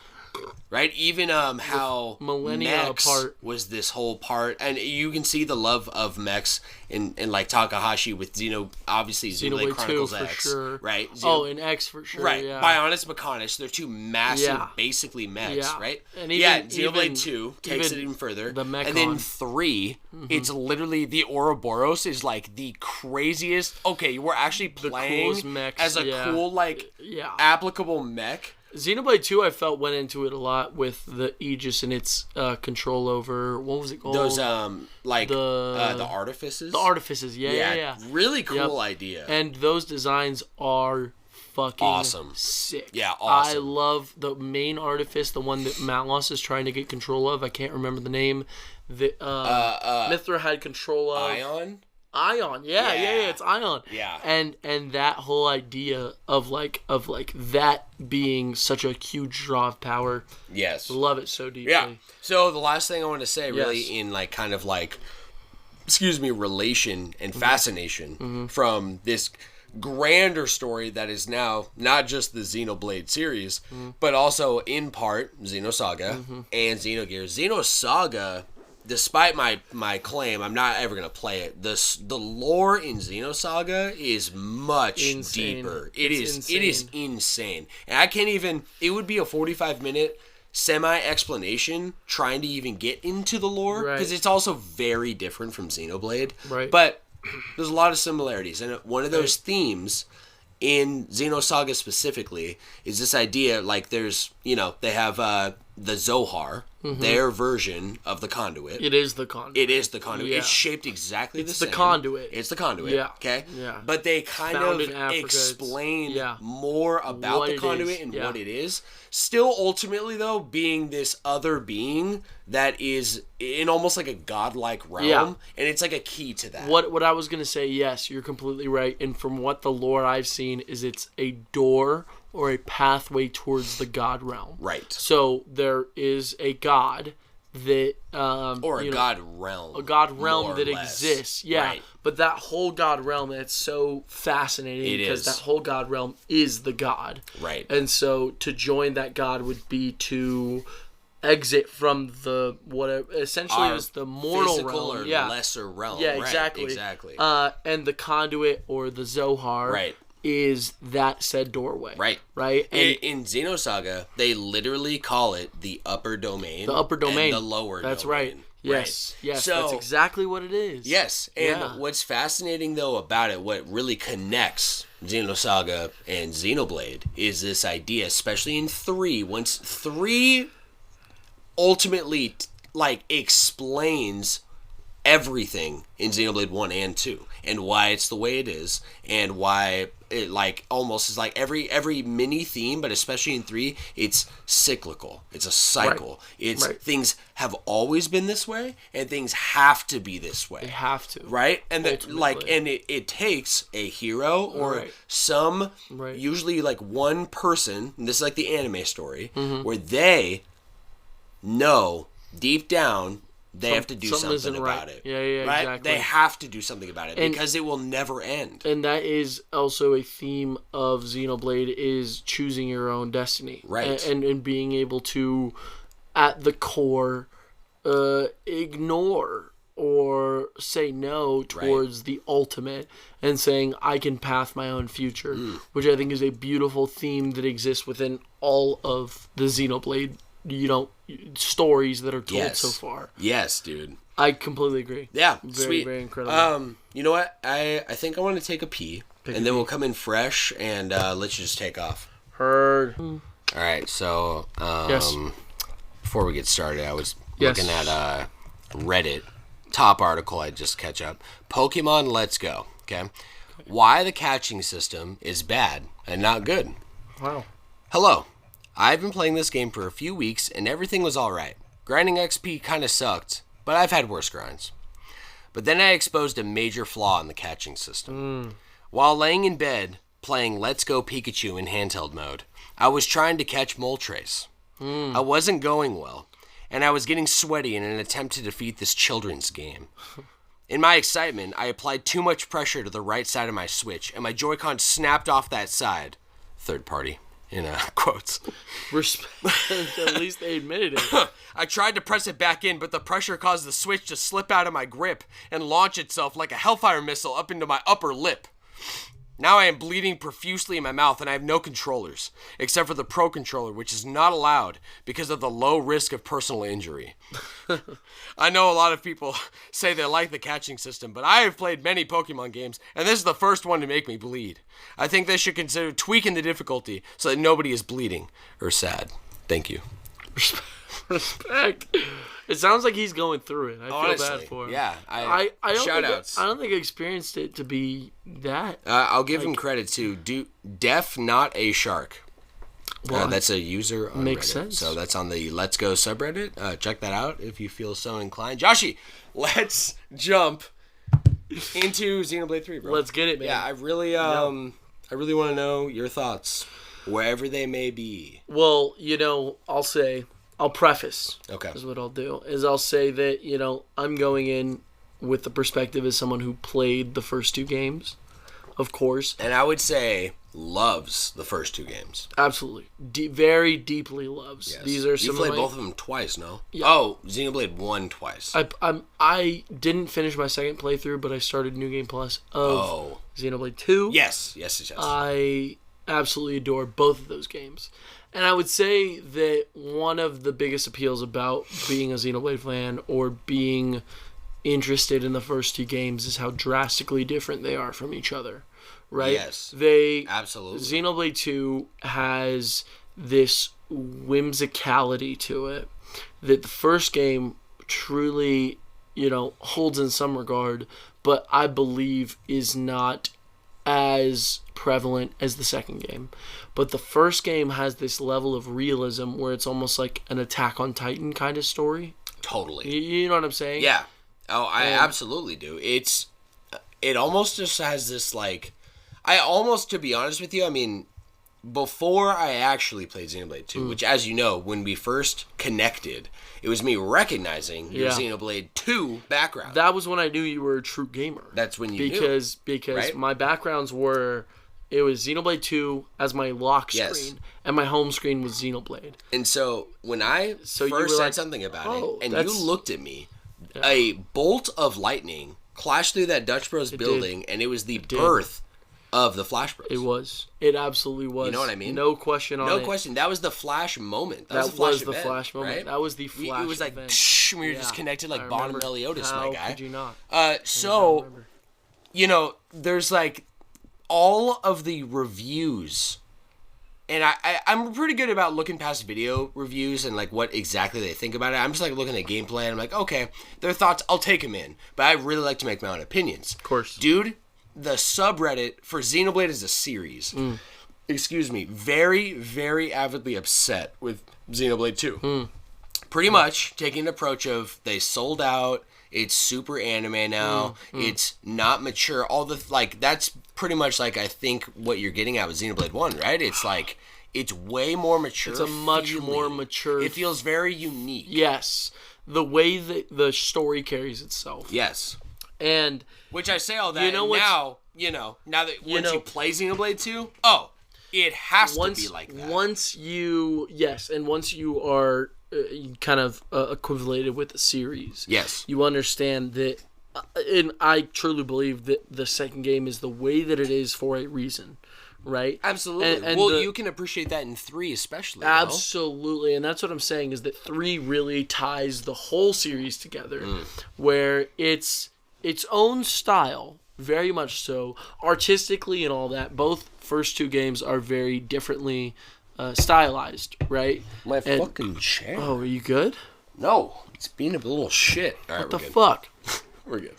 Right? Even how millennia mechs apart was this whole part. And you can see the love of mechs in like Takahashi with obviously Xenoblade Chronicles 2 for X. sure. Right? In X for sure. Right. Yeah. Bionis Makanish, they're two massive, basically mechs, right? And Xenoblade 2 takes it even further. The Mechon. And then 3, it's literally the Ouroboros is like the craziest. Okay, we're actually playing as a cool, like, applicable mech. Xenoblade 2, I felt, went into it a lot with the Aegis and its control over, what was it called? Those, the artifices? The artifices, yeah. Really cool idea. And those designs are fucking awesome. Sick. Yeah, awesome. I love the main artifice, the one that Matlos is trying to get control of. I can't remember the name. Mithra had control of. Ion, yeah, it's Ion. Yeah. And that whole idea of like that being such a huge draw of power. Yes. Love it so deeply. Yeah. So the last thing I want to say really in like kind of like relation and fascination from this grander story that is now not just the Xenoblade series, but also in part Xenosaga and Xenogears. Xenosaga, despite my claim, I'm not ever going to play it. The lore in Xenosaga is much deeper. It is insane. And I can't even, it would be a 45-minute semi-explanation trying to even get into the lore, because it's also very different from Xenoblade. Right. But there's a lot of similarities. And one of those themes in Xenosaga specifically is this idea, like there's, they have the Zohar, their version of the conduit. It is the conduit. Yeah. It's shaped exactly the same. It's the conduit. Yeah. Okay? Yeah. But they kind of explain more about the conduit and what it is. Still, ultimately, though, being this other being that is in almost like a godlike realm. Yeah. And it's like a key to that. What I was going to say, yes, you're completely right. And from what the lore I've seen is it's a door or a pathway towards the god realm. Right. So there is a god that god realm. A god realm that exists. Yeah. Right. But that whole god realm, that's so fascinating because that whole god realm is the god. Right. And so to join that god would be to exit from the whatever essentially is the mortal realm or lesser realm. Yeah, exactly. Right, exactly. And the conduit or the Zohar is that said doorway. Right? And in Xenosaga, they literally call it the upper domain. The upper domain. And the lower domain. That's right. Yes. Yes, so, that's exactly what it is. Yes. And what's fascinating, though, about it, what really connects Xenosaga and Xenoblade is this idea, especially in 3, once 3 ultimately, explains everything in Xenoblade 1 and 2 and why it's the way it is and why it almost is like every mini theme, but especially in 3 it's cyclical, it's a cycle. It's things have always been this way and things have to be this way. They have to, right? And it takes a hero or some usually one person, and this is like the anime story where they know deep down they have to do something about it. Yeah, right? Exactly. They have to do something about it because it will never end. And that is also a theme of Xenoblade, is choosing your own destiny. Right. And being able to, at the core, ignore or say no towards the ultimate and saying, I can path my own future, which I think is a beautiful theme that exists within all of the Xenoblade stories that are told so far. Yes, dude. I completely agree. Yeah, very, sweet. Very incredible. You know what? I think I want to take a pee, then we'll come in fresh and let's just take off. Heard. All right, so before we get started, I was looking at Reddit top article. I just catch up. Pokemon Let's Go. Okay, why the catching system is bad and not good. Wow. Hello. I've been playing this game for a few weeks, and everything was alright. Grinding XP kinda sucked, but I've had worse grinds. But then I exposed a major flaw in the catching system. While laying in bed, playing Let's Go Pikachu in handheld mode, I was trying to catch Moltres. I wasn't going well, and I was getting sweaty in an attempt to defeat this children's game. In my excitement, I applied too much pressure to the right side of my Switch, and my Joy-Con snapped off that side. Third party. quotes. Respect. At least they admitted it. I tried to press it back in, but the pressure caused the switch to slip out of my grip and launch itself like a Hellfire missile up into my upper lip. Now I am bleeding profusely in my mouth and I have no controllers, except for the Pro Controller, which is not allowed because of the low risk of personal injury. I know a lot of people say they like the catching system, but I have played many Pokemon games, and this is the first one to make me bleed. I think they should consider tweaking the difficulty so that nobody is bleeding or sad. Thank you. Respect. It sounds like he's going through it. I feel bad for him. Yeah. I shout outs. I don't think I experienced it to be that. I'll give him credit too. Def not a shark. Well, that's a user on makes Reddit. sense. So that's on the Let's Go subreddit. Check that out if you feel so inclined. Joshi, let's jump into Xenoblade 3, bro. Let's get it, man. Yeah, I really want to know your thoughts, wherever they may be. Well, I'll preface. Okay. Is what I'll do. Is I'll say that, I'm going in with the perspective as someone who played the first two games, of course. And I would say loves the first two games. Absolutely. Very deeply loves. Yes. These are some You played both of them twice, no? Yeah. Oh, Xenoblade 1 twice. I didn't finish my second playthrough, but I started New Game Plus of Xenoblade 2. Yes. I absolutely adore both of those games. And I would say that one of the biggest appeals about being a Xenoblade fan or being interested in the first two games is how drastically different they are from each other, right? Yes, absolutely. Xenoblade 2 has this whimsicality to it that the first game truly, holds in some regard, but I believe is not as prevalent as the second game. But the first game has this level of realism where it's almost like an Attack on Titan kind of story. Totally. You know what I'm saying? Yeah. Oh, I absolutely do. It almost just has this, to be honest with you, I mean, before I actually played Xenoblade 2, which, as you know, when we first connected, it was me recognizing your Xenoblade 2 background. That was when I knew you were a true gamer. That's when you knew. Because right? my backgrounds were, it was Xenoblade 2 as my lock screen, and my home screen was Xenoblade. And so when I first said something about it, and you looked at me, a bolt of lightning clashed through that Dutch Bros building, and it was the birth of the Flash Bros. It was. It absolutely was. You know what I mean? No question on it. No question. That was the Flash moment. That was the event, Flash moment. Right? That was the Flash It was like, event. We were just connected like Bond and Meliodas, my guy. How could you not? There's all of the reviews, and I'm pretty good about looking past video reviews and what exactly they think about it. I'm just looking at gameplay and I'm like, okay, their thoughts, I'll take them in, but I really like to make my own opinions. Of course. Dude, the subreddit for Xenoblade as a series, very, very avidly upset with Xenoblade 2. Pretty much taking the approach of they sold out, it's super anime now, it's not mature, all the, that's pretty much I think what you're getting at with Xenoblade 1, right? It's it's way more mature. It's a much more mature. It feels very unique. Yes. The way that the story carries itself. Yes. And which I say all that, now that once you play Xenoblade 2, it has to be like that. Once you are kind of equivalated with the series, yes, you understand that, and I truly believe that the second game is the way that it is for a reason, right? Absolutely. And you can appreciate that in 3 especially. Absolutely, and that's what I'm saying is that 3 really ties the whole series together, where it's its own style, very much so, artistically and all that. Both first two games are very differently stylized, right? Fucking chair. Oh, are you good? No, it's being a little shit. All right, what the fuck? We're good.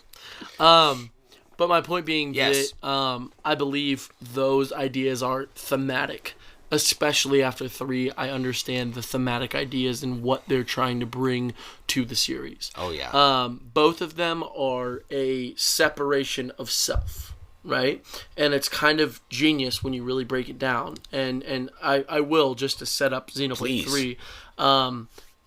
But my point being that I believe those ideas are thematic. Especially after 3, I understand the thematic ideas and what they're trying to bring to the series. Oh, yeah. Both of them are a separation of self, right? And it's kind of genius when you really break it down. And I will, just to set up Xenoblade 3,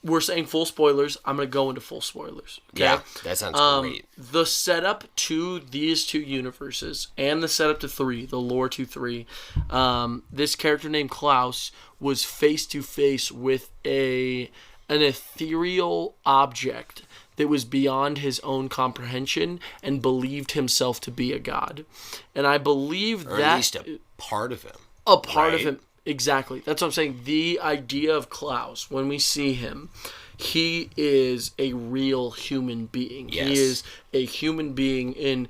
we're saying full spoilers. I'm going to go into full spoilers. Okay? Yeah, that sounds great. The setup to these two universes and the setup to 3, the lore to 3, this character named Klaus was face to face with an ethereal object that was beyond his own comprehension and believed himself to be a god. And I believe or that... at least a part of him. A part of him. Exactly. That's what I'm saying. The idea of Klaus, when we see him, he is a real human being. Yes. He is a human being in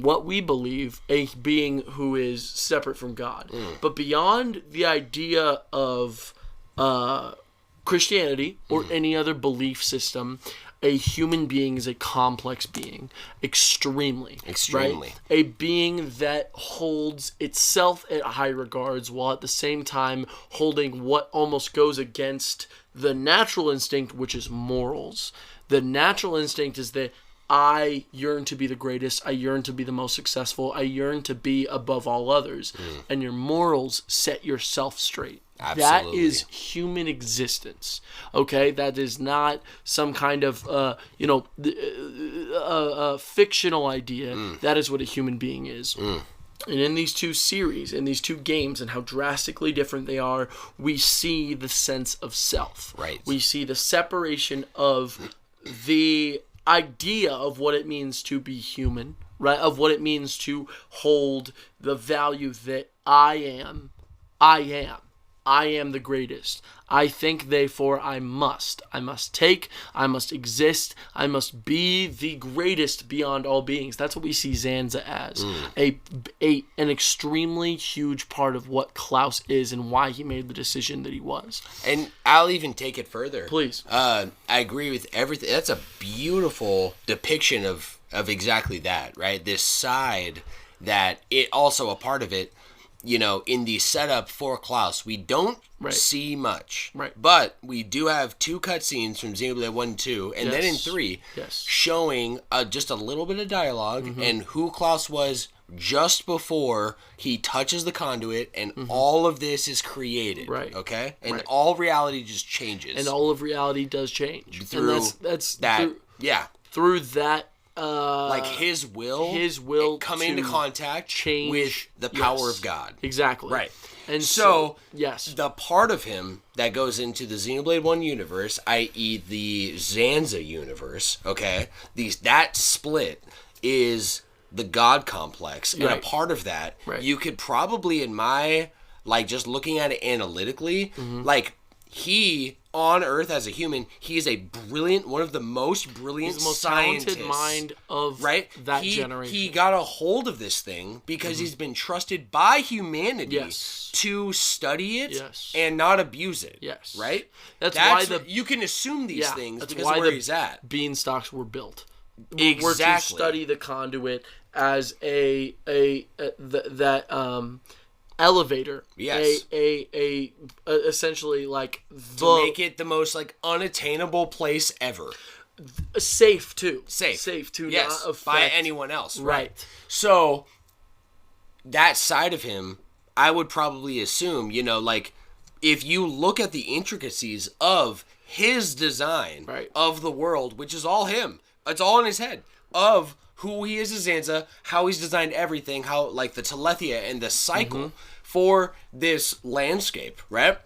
what we believe, a being who is separate from God. But beyond the idea of Christianity or any other belief system, a human being is a complex being. Extremely. Right? A being that holds itself at high regards while at the same time holding what almost goes against the natural instinct, which is morals. The natural instinct is that I yearn to be the greatest. I yearn to be the most successful. I yearn to be above all others. And your morals set yourself straight. Absolutely. That is human existence. Okay, that is not some kind of fictional idea. That is what a human being is. And in these two series, in these two games, and how drastically different they are, we see the sense of self. Right. We see the separation of the idea of what it means to be human, right? Of what it means to hold the value that I am the greatest. I think, therefore, I must take, I must exist, I must be the greatest beyond all beings. That's what we see Zanza as. An extremely huge part of what Klaus is and why he made the decision that he was. And I'll even take it further. Please. I agree with everything. That's a beautiful depiction of exactly that, right? This side that it also a part of it. In the setup for Klaus, we don't see much. Right. But we do have 2 cutscenes from Xenoblade 1 and 2, and then in 3, showing just a little bit of dialogue and who Klaus was just before he touches the conduit and all of this is created. Right. Okay? And all reality just changes. And all of reality does change. Through and that's that. Through that. Like his will come into contact change, with the power of God. Exactly. Right. And so yes, the part of him that goes into the Xenoblade 1 universe, i.e. the Zanza universe, okay, that split is the God complex. And a part of that, you could probably, in my, just looking at it analytically, he... on Earth as a human, he is one of the most brilliant He's the most scientists. talented mind of that generation. He got a hold of this thing because he's been trusted by humanity to study it and not abuse it. Yes. Right? That's why you can assume these things because of where he's at. Beanstalks were built. Exactly. Were to study the conduit as elevator. Yes. Essentially to make it the most unattainable place ever. Safe too. Safe to not affect by anyone else. Right. So that side of him, I would probably assume, if you look at the intricacies of his design of the world, which is all him. It's all in his head of who he is as Zanza, how he's designed everything, how the Telethia and the cycle for this landscape, right?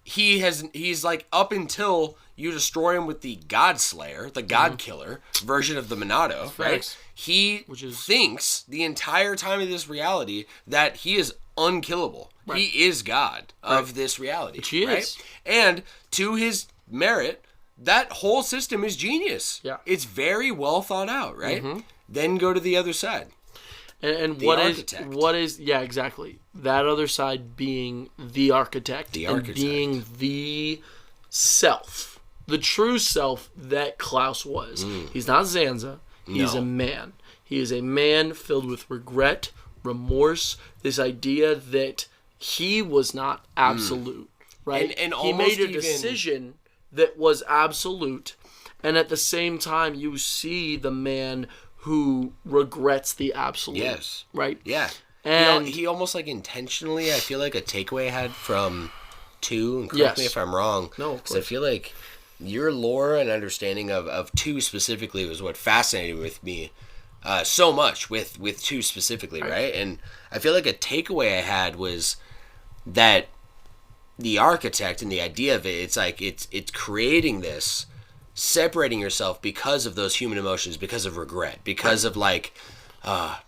He's up until you destroy him with the God Slayer, the God Killer version of the Monado, right? He thinks the entire time of this reality that he is unkillable. He is God of this reality. Which he is. And to his merit, that whole system is genius. Yeah. It's very well thought out, right? Then go to the other side. And what is exactly. That other side being the architect. And being the self. The true self that Klaus was. He's not Zanza. He's a man. He is a man filled with regret, remorse, this idea that he was not absolute. Right? And he made a decision that was absolute. And at the same time, you see the man who regrets the absolute. Yes. Right? Yeah. And he almost intentionally, I feel like a takeaway I had from 2, and correct me if I'm wrong. No, because I feel like your lore and understanding of 2 specifically was what fascinated with me so much with 2 specifically, right? And I feel like a takeaway I had was that the architect and the idea of it, it's like it's creating this, separating yourself because of those human emotions, because of regret, because of like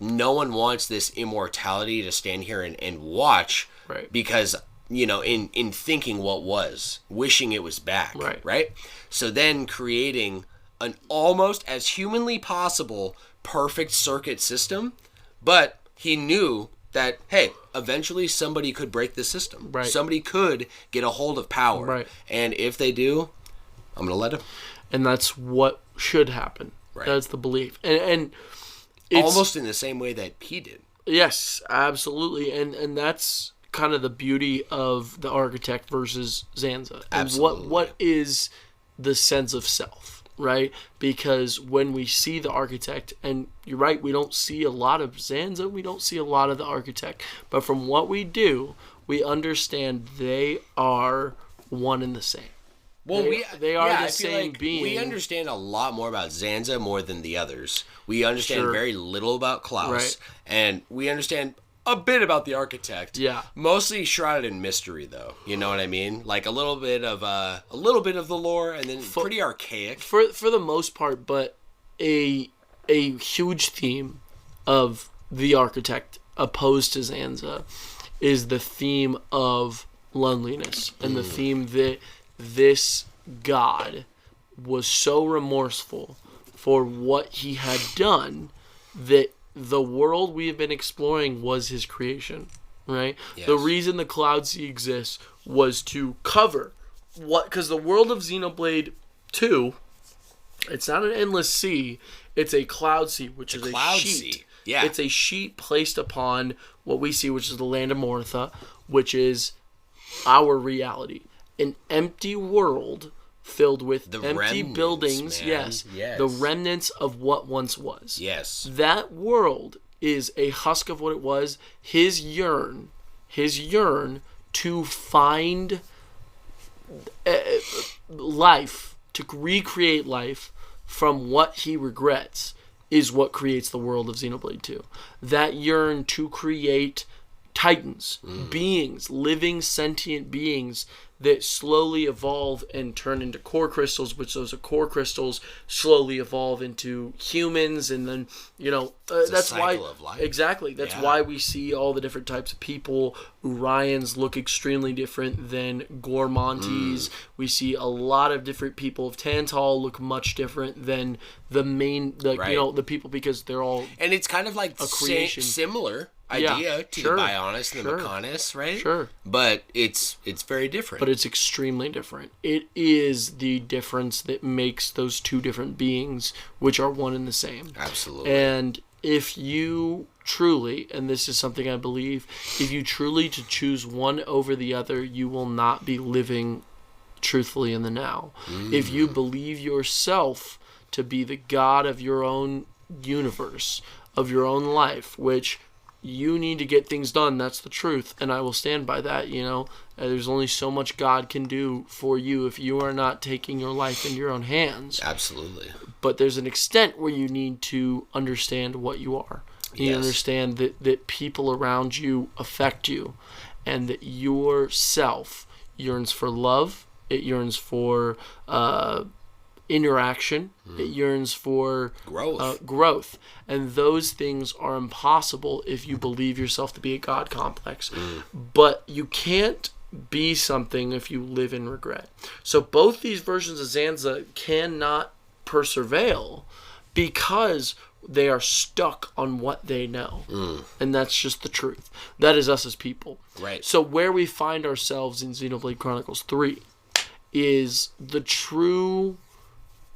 no one wants this immortality to stand here and watch, because in thinking what was, wishing it was back, right? So then creating an almost as humanly possible perfect circuit system, but he knew that, hey, eventually somebody could break the system. Somebody could get a hold of power. And if they do, I'm going to let him. And that's what should happen. That's the belief. And it's, almost in the same way that he did. Yes, absolutely. And that's kind of the beauty of the architect versus Zanza. Absolutely. And what is the sense of self, right? Because when we see the architect, and you're right, we don't see a lot of Zanza, we don't see a lot of the architect, but from what we do, we understand they are one and the same. Well, they are the same being. We understand a lot more about Zanza more than the others. We understand very little about Klaus, and we understand a bit about the architect. Yeah. Mostly shrouded in mystery, though. You know what I mean? Like a little bit of the lore, and then pretty archaic for the most part. But a huge theme of the architect opposed to Zanza is the theme of loneliness, and the theme that this god was so remorseful for what he had done that the world we have been exploring was his creation, right? Yes. The reason the Cloud Sea exists was to cover because the world of Xenoblade 2, it's not an endless sea, it's a cloud sea, which is a sheet. Sea. Yeah. It's a sheet placed upon what we see, which is the land of Mortha, which is our reality. An empty world filled with empty buildings. Yes. The remnants of what once was. Yes. That world is a husk of what it was. His yearn to find life, to recreate life from what he regrets is what creates the world of Xenoblade 2. That yearn to create titans, beings, living sentient beings that slowly evolve and turn into core crystals, which those core crystals slowly evolve into humans, and then that's why of life. Exactly. That's why we see all the different types of people. Urians look extremely different than Gormontes. We see a lot of different people of Tantal look much different than the main, the people, because they're all, and it's kind of like a creation similar idea to the Bionis and the Mechonis, right? Sure. But it's very different. But it's extremely different. It is the difference that makes those two different beings, which are one and the same. Absolutely. And if you truly, and this is something I believe, if you truly to choose one over the other, you will not be living truthfully in the now. If you believe yourself to be the god of your own universe, of your own life, which you need to get things done. That's the truth, and I will stand by that. There's only so much God can do for you if you are not taking your life in your own hands. Absolutely. But there's an extent where you need to understand what you are. You understand that people around you affect you, and that yourself yearns for love. It yearns for interaction. It yearns for growth, and those things are impossible if you believe yourself to be a god complex. But you can't be something if you live in regret. So both these versions of Zanza cannot persevere because they are stuck on what they know, and that's just the truth. That is us as people. Right. So where we find ourselves in Xenoblade Chronicles 3 is the true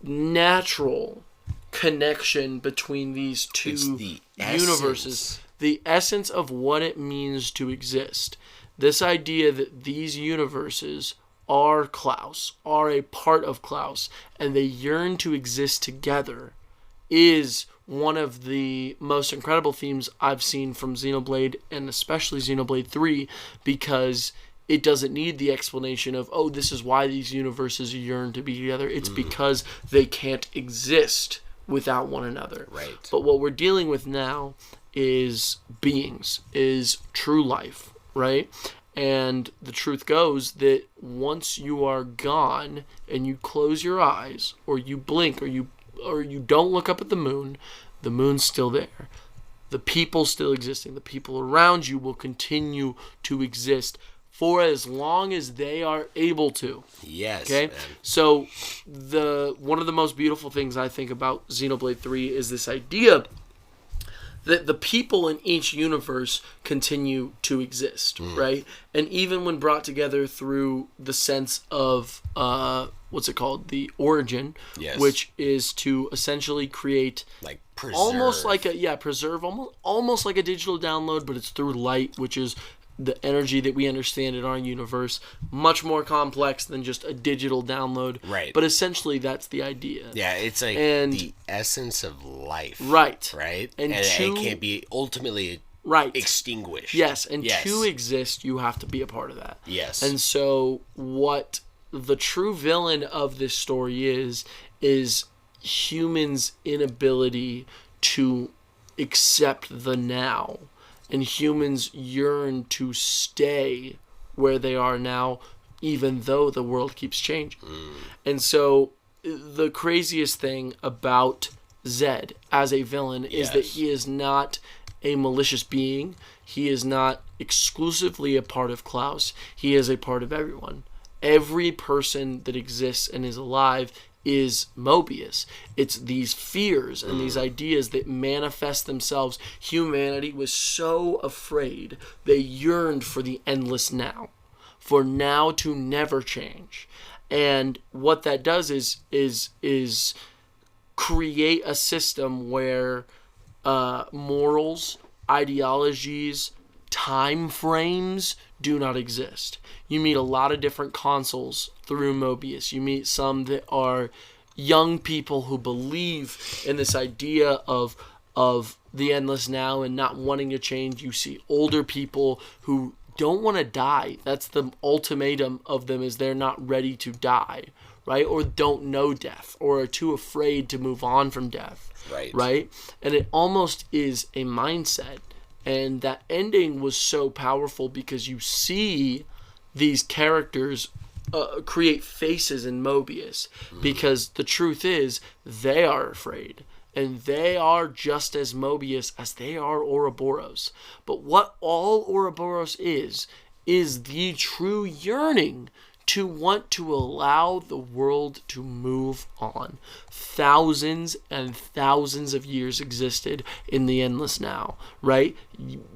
natural connection between these two universes, the essence of what it means to exist. This idea that these universes are Klaus, are a part of Klaus, and they yearn to exist together is one of the most incredible themes I've seen from Xenoblade, and especially Xenoblade 3, because it doesn't need the explanation of, oh, this is why these universes yearn to be together. It's because they can't exist without one another. Right. But what we're dealing with now is beings, is true life, right? And the truth goes that once you are gone and you close your eyes, or you blink, or you don't look up at the moon's still there. The people still existing. The people around you will continue to exist for as long as they are able to. Yes. Okay? Man. So one of the most beautiful things I think about Xenoblade 3 is this idea that the people in each universe continue to exist, right? And even when brought together through the sense of, what's it called? The origin, yes. which is to essentially create... Like preserve. Almost like preserve, almost like a digital download, but it's through light, which is the energy that we understand in our universe. Much more complex than just a digital download. Right. But essentially, that's the idea. Yeah, it's like the essence of life. Right. Right? And it can't be ultimately extinguished. Yes, and to exist, you have to be a part of that. Yes. And so what the true villain of this story is humans' inability to accept the now. And humans yearn to stay where they are now, even though the world keeps changing. And so the craziest thing about Zed as a villain is that he is not a malicious being. He is not exclusively a part of Klaus. He is a part of everyone. Every person that exists and is alive is Mobius. It's these fears and these ideas that manifest themselves. Humanity was so afraid, they yearned for the endless now, for now to never change. And what that does is create a system where morals, ideologies, time frames do not exist. You meet a lot of different consuls through Mobius. You meet some that are young people who believe in this idea of the endless now and not wanting to change. You see older people who don't want to die. That's the ultimatum of them, is they're not ready to die, right? Or don't know death, or are too afraid to move on from death, right? And it almost is a mindset. And that ending was so powerful because you see these characters create faces in Mobius. Because the truth is, they are afraid. And they are just as Mobius as they are Ouroboros. But what all Ouroboros is the true yearning to want to allow the world to move on. Thousands and thousands of years existed in the endless now, right?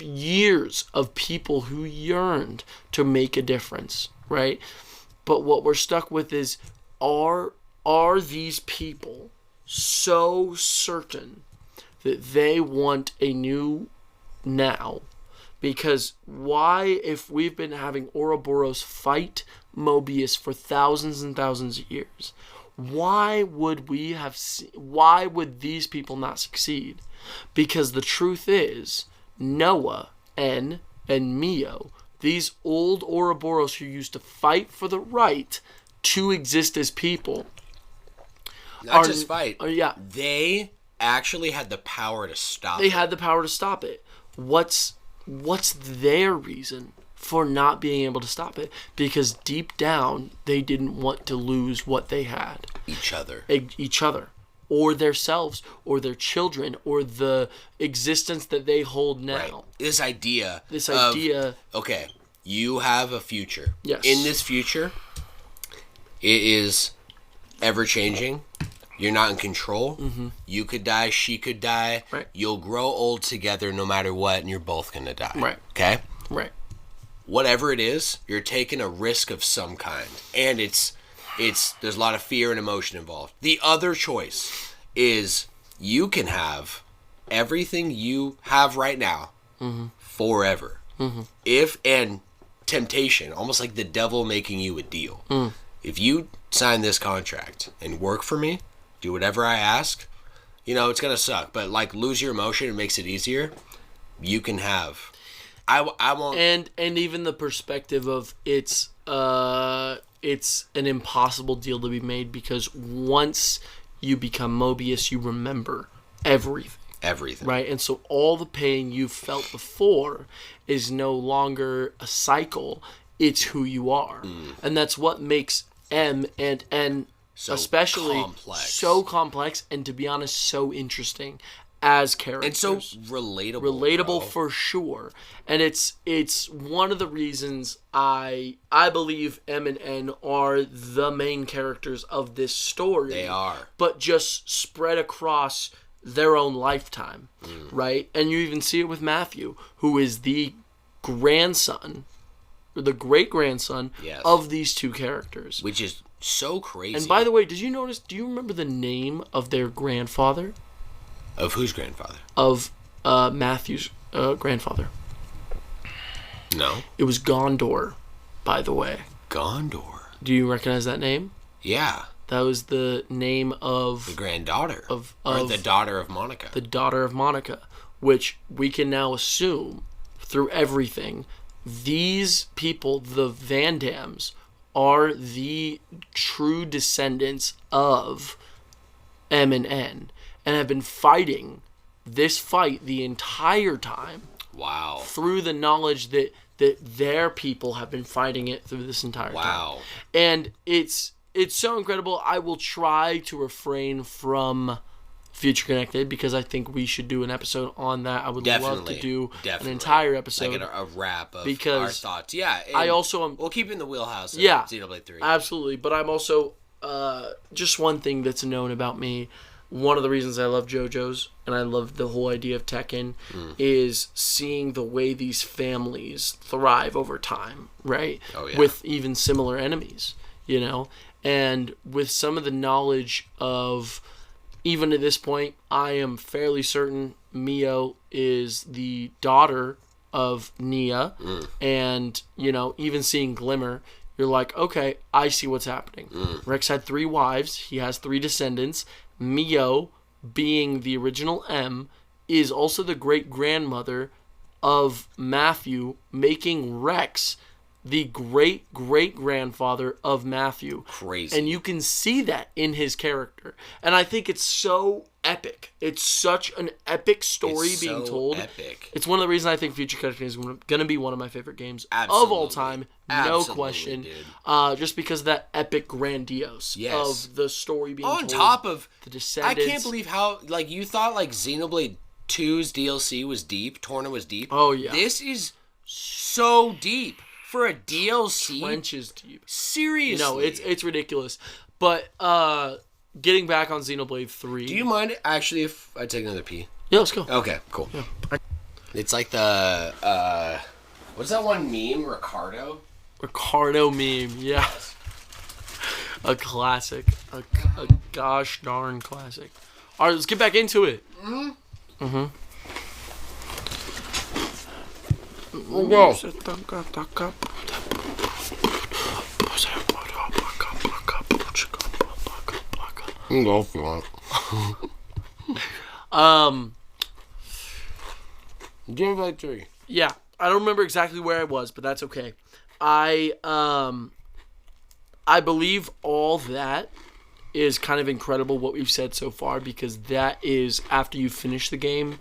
Years of people who yearned to make a difference, right? But what we're stuck with is, are these people so certain that they want a new now? Because why, if we've been having Ouroboros fight Mobius for thousands and thousands of years, why would these people not succeed? Because the truth is, Noah, En, and Mio, these old Ouroboros who used to fight for the right to exist as people, not just fight. They actually had the power to stop it. They had the power to stop it. What's their reason for not being able to stop it? Because deep down, they didn't want to lose what they had. Each other. Or themselves, or their children, or the existence that they hold now. Right. This idea. Okay, you have a future. Yes. In this future, it is ever-changing. You're not in control. Mm-hmm. You could die. She could die. Right. You'll grow old together no matter what, and you're both going to die. Right. Okay? Right. Whatever it is, you're taking a risk of some kind. And there's a lot of fear and emotion involved. The other choice is you can have everything you have right now forever. Mm-hmm. And temptation, almost like the devil making you a deal. If you sign this contract and work for me, do whatever I ask, it's going to suck. But, lose your emotion, it makes it easier. You can have I won't. And even the perspective of it's an impossible deal to be made, because once you become Mobius, you remember everything. Right? And so all the pain you felt before is no longer a cycle. It's who you are. And that's what makes M and N so complex, and to be honest, so interesting as characters. And so relatable. Relatable, for sure. And it's one of the reasons I believe M and N are the main characters of this story. They are. But just spread across their own lifetime, right? And you even see it with Matthew, who is the grandson, or the great-grandson of these two characters. Which is so crazy. And by the way, do you remember the name of their grandfather? Of whose grandfather? Of Matthew's grandfather. No. It was Gondor, by the way. Gondor? Do you recognize that name? Yeah. That was the name of... the granddaughter. Or the daughter of Monica. The daughter of Monica, which we can now assume, through everything, these people, the Van Dams, are the true descendants of M and N, and have been fighting this fight the entire time. Wow. Through the knowledge that their people have been fighting it through this entire time. Wow. And it's so incredible. I will try to refrain from Future Connected, because I think we should do an episode on that. I would love to do an entire episode. Like a wrap of because our thoughts. Yeah. I also am... We'll keep it in the wheelhouse of Xenoblade 3. Absolutely. But I'm also... just one thing that's known about me, one of the reasons I love JoJo's, and I love the whole idea of Tekken, is seeing the way these families thrive over time, right? Oh, yeah. With even similar enemies, you know? And with some of the knowledge of... Even at this point, I am fairly certain Mio is the daughter of Nia. And, you know, even seeing Glimmer, you're like, okay, I see what's happening. Rex had 3 wives. He has 3 descendants. Mio, being the original M, is also the great-grandmother of Matthew, making Rex the great-great-grandfather of Matthew. Crazy. And you can see that in his character. And I think it's so epic. It's such an epic story being told. Epic. It's one of the reasons I think Future Connected is going to be one of my favorite games of all time. No question. Just because of that epic grandiose of the story being told. On top of the descendants. I can't believe how, like, you thought, like, Xenoblade 2's DLC was deep. Torna was deep. Oh, yeah. This is so deep. For a DLC? Trenches deep. Seriously. No, it's ridiculous. But getting back on Xenoblade 3. Do you mind actually if I take another pee? Yeah, let's go. Okay, cool. Yeah. It's like the what's that one meme? Ricardo meme, yeah. A classic. A gosh darn classic. Alright, let's get back into it. Go. Go if you want. Xenoblade 3. Yeah, I don't remember exactly where I was, but that's okay. I believe all that is kind of incredible what we've said so far, because that is, after you finish the game,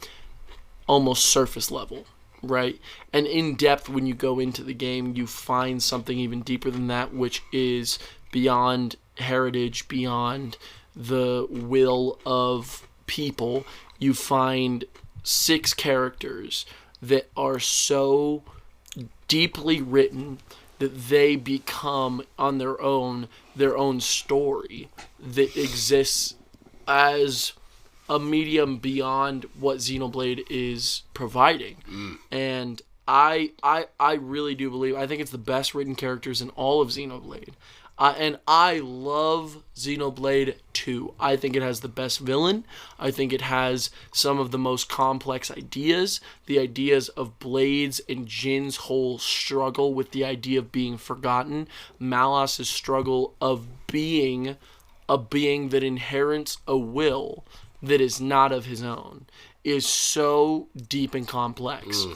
almost surface level. Right? And in depth, when you go into the game, you find something even deeper than that, which is beyond heritage, beyond the will of people. You find 6 characters that are so deeply written that they become on their own story that exists as a medium beyond what Xenoblade is providing. And I really do believe, I think it's the best written characters in all of Xenoblade. And I love Xenoblade 2. I think it has the best villain. I think it has some of the most complex ideas. The ideas of Blade's and Jin's whole struggle with the idea of being forgotten. Malos' struggle of being a being that inherits a will that is not of his own, is so deep and complex.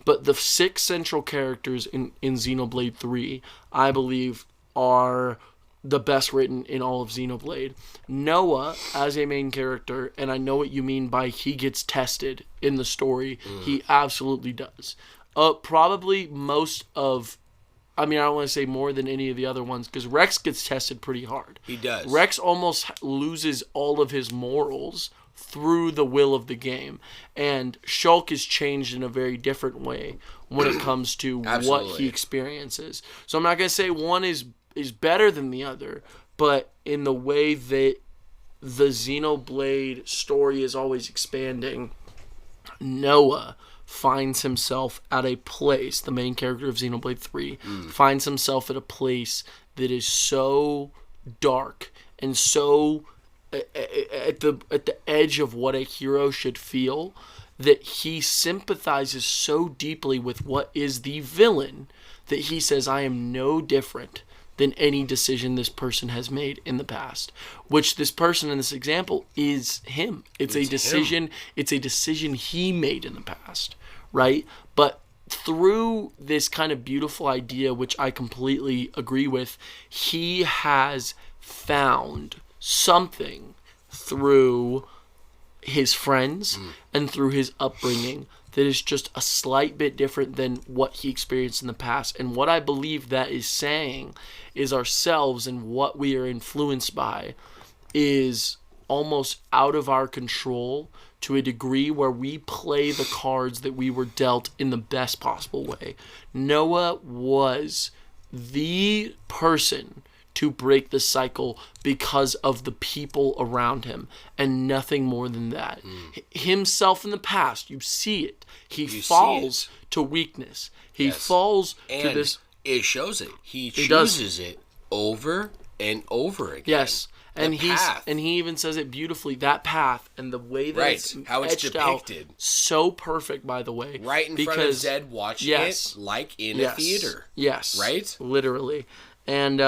But the 6 central characters in Xenoblade 3, I believe, are the best written in all of Xenoblade. Noah, as a main character, and I know what you mean by he gets tested in the story. He absolutely does. Probably most of... I mean, I don't want to say more than any of the other ones, because Rex gets tested pretty hard. He does. Rex almost loses all of his morals through the will of the game. And Shulk is changed in a very different way when it comes to what he experiences. So I'm not going to say one is better than the other, but in the way that the Xenoblade story is always expanding, Noah finds himself at a place, the main character of Xenoblade 3, finds himself at a place that is so dark and so at the edge of what a hero should feel, that he sympathizes so deeply with what is the villain that he says, I am no different than any decision this person has made in the past. Which this person in this example is him. It's a decision. It's a decision he made in the past, right? But through this kind of beautiful idea, which I completely agree with, he has found something through his friends and through his upbringing that is just a slight bit different than what he experienced in the past. And what I believe that is saying is ourselves and what we are influenced by is almost out of our control to a degree where we play the cards that we were dealt in the best possible way. Noah was the person to break the cycle because of the people around him and nothing more than that. Himself in the past, you see it. He falls to weakness. He falls to this. It shows it. He chooses it over and over again. Yes. And he even says it beautifully, that path and the way that it's how it's depicted. So perfect, by the way. Right in front of Zed watching it like in a theater. Yes. Right? Literally. And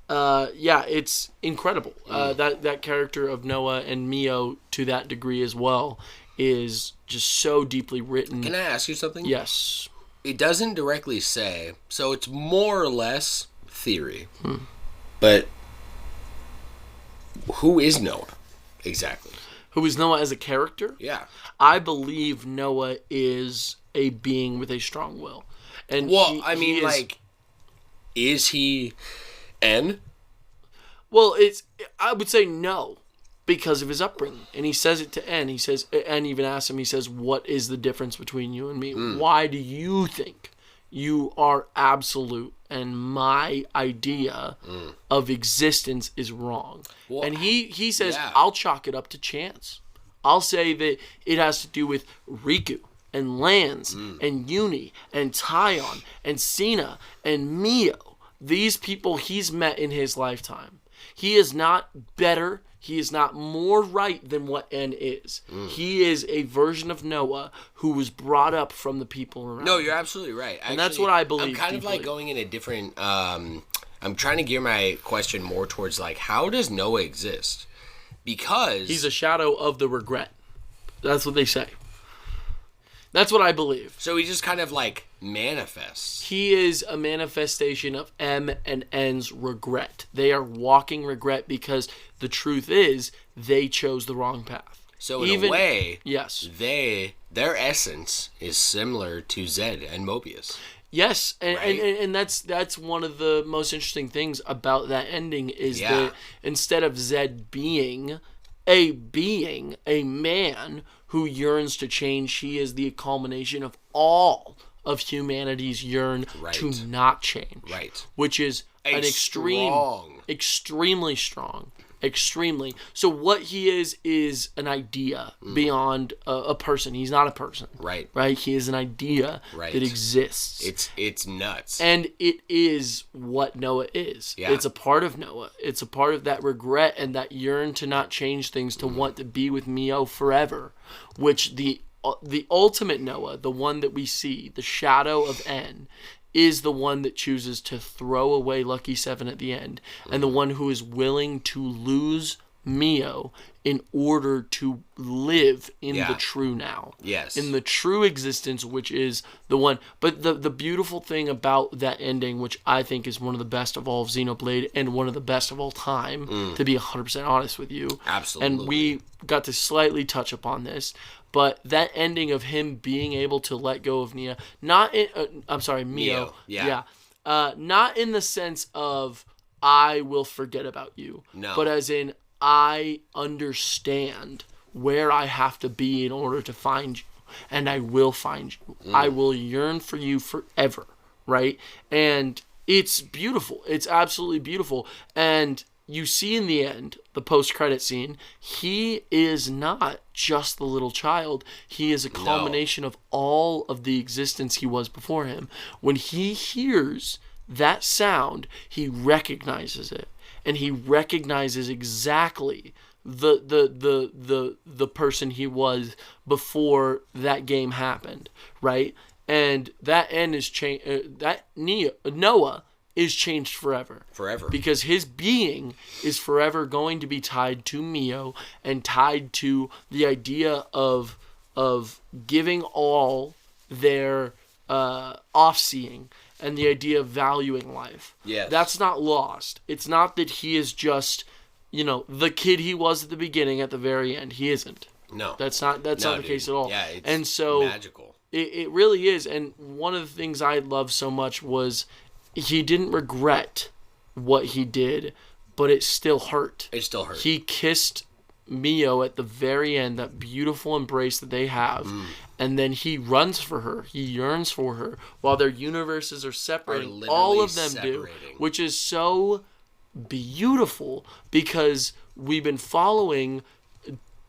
it's incredible. That character of Noah and Mio to that degree as well is just so deeply written. Can I ask you something? Yes. It doesn't directly say, so it's more or less theory. But who is Noah exactly? Who is Noah as a character? Yeah. I believe Noah is a being with a strong will. And is he N? Well, I would say no, because of his upbringing. And he says it to N. He says, N even asks him, he says, what is the difference between you and me? Why do you think you are absolute and my idea of existence is wrong? Well, and he says, I'll chalk it up to chance. I'll say that it has to do with Riku and Lance and Uni and Tyon and Sina and Mio. These people he's met in his lifetime. He is not better. He is not more right than what N is. He is a version of Noah who was brought up from the people around. No, you're absolutely right. Actually, and that's what I believe. I'm kind of like going in a different... I'm trying to gear my question more towards like, how does Noah exist? Because... he's a shadow of the regret. That's what they say. That's what I believe. So he just kind of like manifests. He is a manifestation of M and N's regret. They are walking regret because the truth is they chose the wrong path. So in a way, yes, their essence is similar to Zed and Mobius. Yes, and that's one of the most interesting things about that ending is that instead of Zed being a man who yearns to change, he is the culmination of all of humanity's yearn to not change. Right. Which is extremely strong. Extremely. So what he is an idea beyond a person. He's not a person. Right. Right? He is an idea that exists. It's nuts. And it is what Noah is. Yeah. It's a part of Noah. It's a part of that regret and that yearn to not change things, to want to be with Mio forever. Which the ultimate Noah, the one that we see, the shadow of N, is the one that chooses to throw away Lucky 7 at the end, and the one who is willing to lose Mio in order to live in the true now. Yes. In the true existence, which is the one. But the beautiful thing about that ending, which I think is one of the best of all of Xenoblade and one of the best of all time, to be 100% honest with you. Absolutely. And we got to slightly touch upon this, but that ending of him being able to let go of Mio, not in, Mio. Yeah. Not in the sense of I will forget about you. No. But as in I understand where I have to be in order to find you, and I will find you. I will yearn for you forever, right? And it's beautiful. It's absolutely beautiful. And you see in the end, the post-credit scene, he is not just the little child. He is a culmination of all of the existence he was before him. When he hears that sound, he recognizes it. And he recognizes exactly the person he was before that game happened, right? And that end is changed. Noah is changed forever. Forever. Because his being is forever going to be tied to Mio and tied to the idea of giving all their off-seeing and the idea of valuing life. Yes. That's not lost. It's not that he is just, the kid he was at the beginning at the very end. He isn't. No. That's not the case at all. Yeah, it's and so magical. It really is. And one of the things I loved so much was he didn't regret what he did, but it still hurt. It still hurt. He kissed Mio at the very end, that beautiful embrace that they have, and then he runs for her. He yearns for her while their universes are separating. All of them do, which is so beautiful because we've been following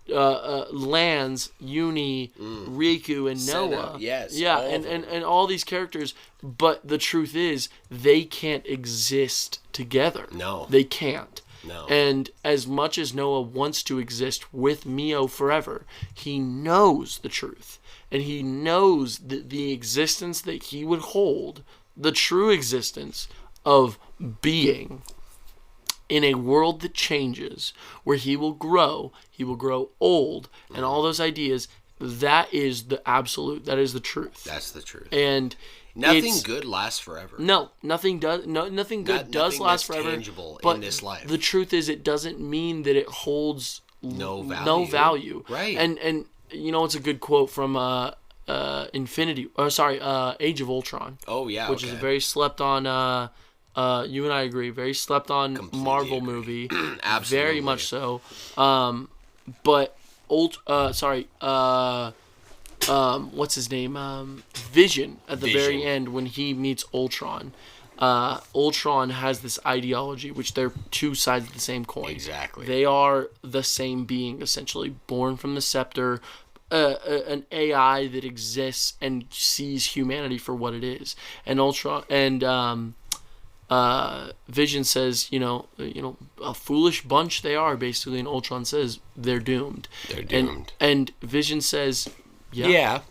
Lance, Uni, Riku, and Noah. Yes. Yeah, and all these characters, but the truth is they can't exist together. No. They can't. No. And as much as Noah wants to exist with Mio forever, he knows the truth. And he knows that the existence that he would hold, the true existence of being in a world that changes, where he will grow old, and all those ideas, that is the absolute, that is the truth. That's the truth. And nothing good lasts forever. No, nothing does. Nothing good does last forever. Tangible but in this life. The truth is, it doesn't mean that it holds no value. Right. And it's a good quote from Age of Ultron. Oh yeah. Which is a very slept on. You and I agree. Very slept on Completely Marvel agree. movie. Absolutely. Very much so. But what's his name? Vision at the very end when he meets Ultron. Ultron has this ideology, which they're two sides of the same coin. Exactly. They are the same being, essentially, born from the scepter, an AI that exists and sees humanity for what it is. And Ultron and Vision says, a foolish bunch they are, basically, and Ultron says they're doomed. They're doomed. And Vision says, yeah.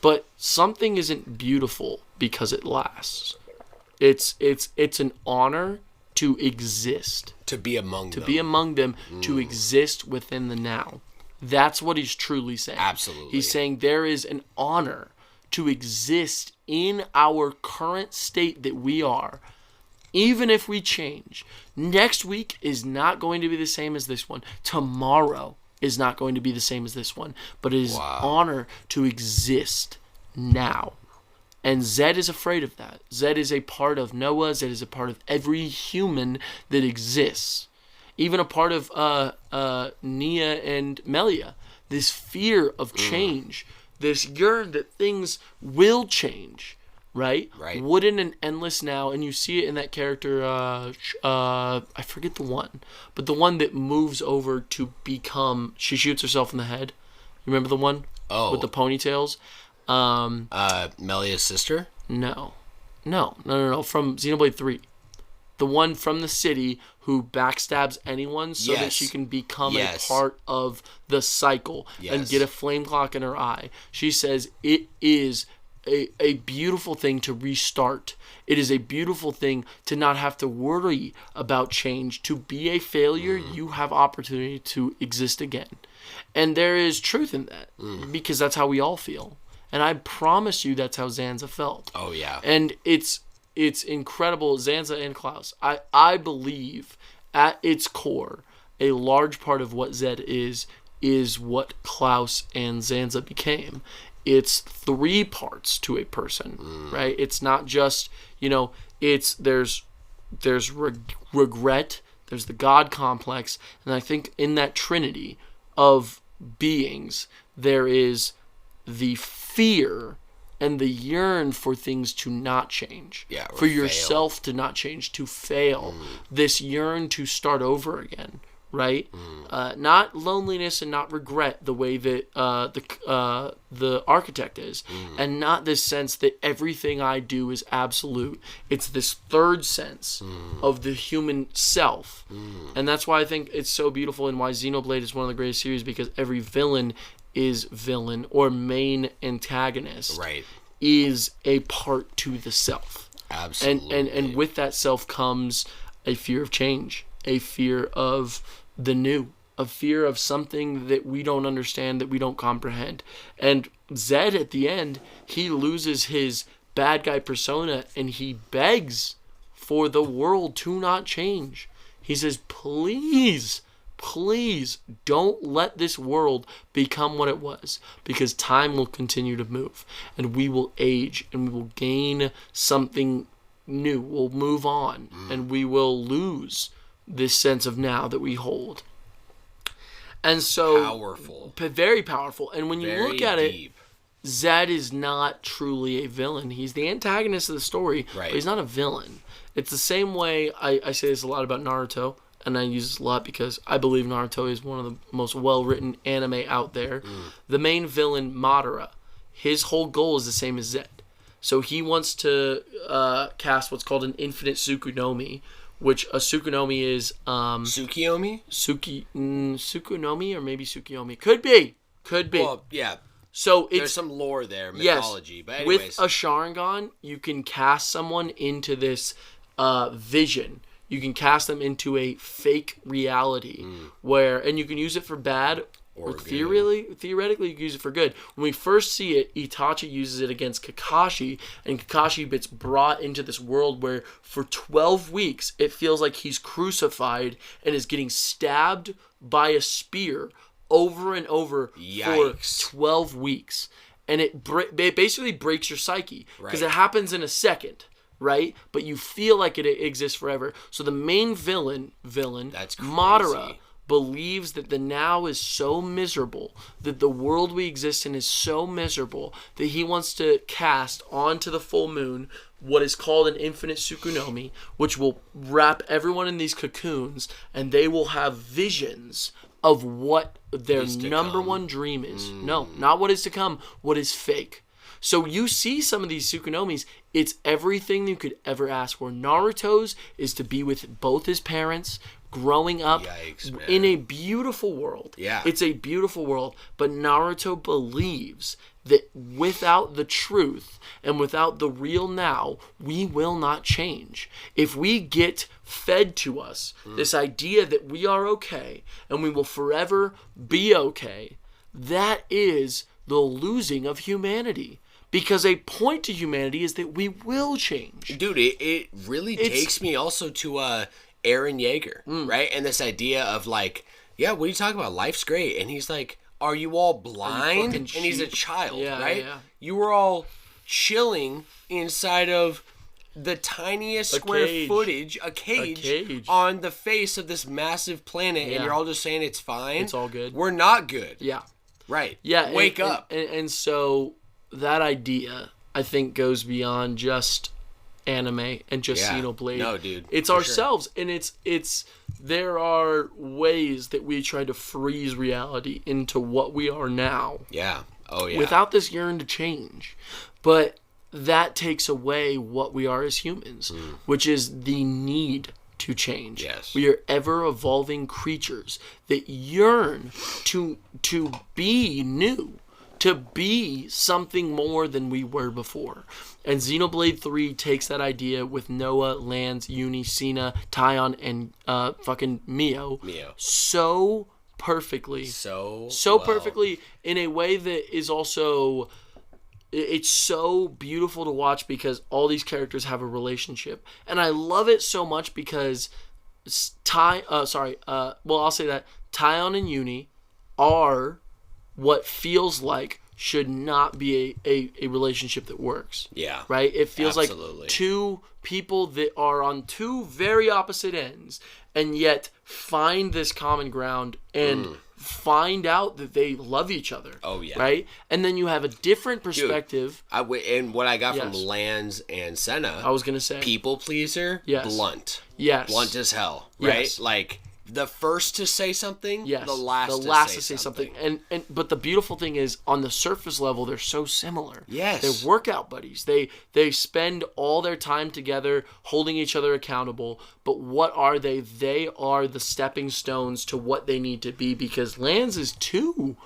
But something isn't beautiful because it lasts. It's an honor to exist. To be among them. To exist within the now. That's what he's truly saying. Absolutely. He's saying there is an honor to exist in our current state that we are, even if we change. Next week is not going to be the same as this one. Tomorrow is not going to be the same as this one. But it is honor to exist now. And Zed is afraid of that. Zed is a part of Noah. Zed is a part of every human that exists. Even a part of Nia and Melia. This fear of change. This yearn that things will change. Right? Wooden and endless now. And you see it in that character, I forget the one. But the one that moves over to become, she shoots herself in the head. You remember the one? Oh. With the ponytails? Melia's sister? No. From Xenoblade 3. The one from the city who backstabs anyone so that she can become a part of the cycle and get a flame clock in her eye. She says, it is a beautiful thing to restart. It is a beautiful thing to not have to worry about change. To be a failure, you have opportunity to exist again. And there is truth in that because that's how we all feel. And I promise you that's how Zanza felt. Oh, yeah. And it's incredible, Zanza and Klaus. I believe at its core, a large part of what Zed is what Klaus and Zanza became. It's 3 parts to a person, right? It's not just, there's regret, there's the God complex, and I think in that trinity of beings, there is the fear and the yearn for things to not change. Yeah, for yourself to not change, to fail. This yearn to start over again, right? Not loneliness and not regret the way that the architect is, and not this sense that everything I do is absolute. It's this third sense of the human self, and that's why I think it's so beautiful and why Xenoblade is one of the greatest series, because every villain is villain or main antagonist is a part to the self. Absolutely. And with that self comes a fear of change, a fear of the new, a fear of something that we don't understand, that we don't comprehend. And Zed at the end, he loses his bad guy persona and he begs for the world to not change. He says, please don't let this world become what it was, because time will continue to move and we will age and we will gain something new. We'll move on and we will lose this sense of now that we hold. And so powerful. Very powerful. And when you look at deep. it, Zed is not truly a villain. He's the antagonist of the story, but he's not a villain. It's the same way I say this a lot about Naruto. And I use this a lot because I believe Naruto is one of the most well-written anime out there. The main villain, Madara, his whole goal is the same as Zed. So he wants to cast what's called an infinite Tsukunomi, which a Tsukunomi is... Tsukiyomi? Tsukunomi or maybe Tsukiyomi. Could be. Well, yeah. So there's some lore there, mythology. Yes, but anyways. with a Sharingan, you can cast someone into this vision. You can cast them into a fake reality and you can use it for bad or theoretically you can use it for good. When we first see it, Itachi uses it against Kakashi, and Kakashi gets brought into this world where for 12 weeks it feels like he's crucified and is getting stabbed by a spear over and over for 12 weeks. And it basically breaks your psyche because it happens in a second. Right? But you feel like it exists forever. So the main villain, that's Madara, believes that the now is so miserable, that the world we exist in is so miserable, that he wants to cast onto the full moon what is called an infinite Tsukunomi, which will wrap everyone in these cocoons, and they will have visions of what their number one dream is. No, not what is to come, what is fake. So you see some of these Tsukunomis, it's everything you could ever ask for. Naruto's is to be with both his parents, growing up in a beautiful world. Yeah. It's a beautiful world, but Naruto believes that without the truth and without the real now, we will not change. If we get fed to us this idea that we are okay and we will forever be okay, that is the losing of humanity. Because a point to humanity is that we will change. Dude, it really takes me also to Eren Yeager, right? And this idea of like, yeah, what are you talking about? Life's great. And he's like, are you all blind? And he's a child, right? Yeah. You were all chilling inside of the tiniest square footage, a cage on the face of this massive planet, and you're all just saying it's fine. It's all good. We're not good. Yeah. Right. Yeah. Wake up. And so that idea, I think, goes beyond just anime and just Xenoblade. No, dude. It's ourselves, and it's there are ways that we try to freeze reality into what we are now. Yeah. Oh, yeah. Without this yearn to change. But that takes away what we are as humans, which is the need to change. Yes. We are ever evolving creatures that yearn to be new, to be something more than we were before. And Xenoblade 3 takes that idea with Noah, Lance, Uni, Cena, Tyon, and fucking Mio so perfectly. So well. Perfectly in a way that is also... It's so beautiful to watch because all these characters have a relationship. And I love it so much because I'll say that Tyon and Uni are what feels like should not be a relationship that works. Yeah. Right? It feels absolutely. Like two people that are on two very opposite ends and yet find this common ground and find out that they love each other. Oh, yeah. Right? And then you have a different perspective. Dude, and what I got from Lance and Senna. I was going to say. People pleaser, blunt. Yes. Blunt as hell, right? Yes. Like, the first to say something, the last to say something. But the beautiful thing is, on the surface level, they're so similar. Yes. They're workout buddies. They spend all their time together, holding each other accountable. But what are they? They are the stepping stones to what they need to be, because Lance is too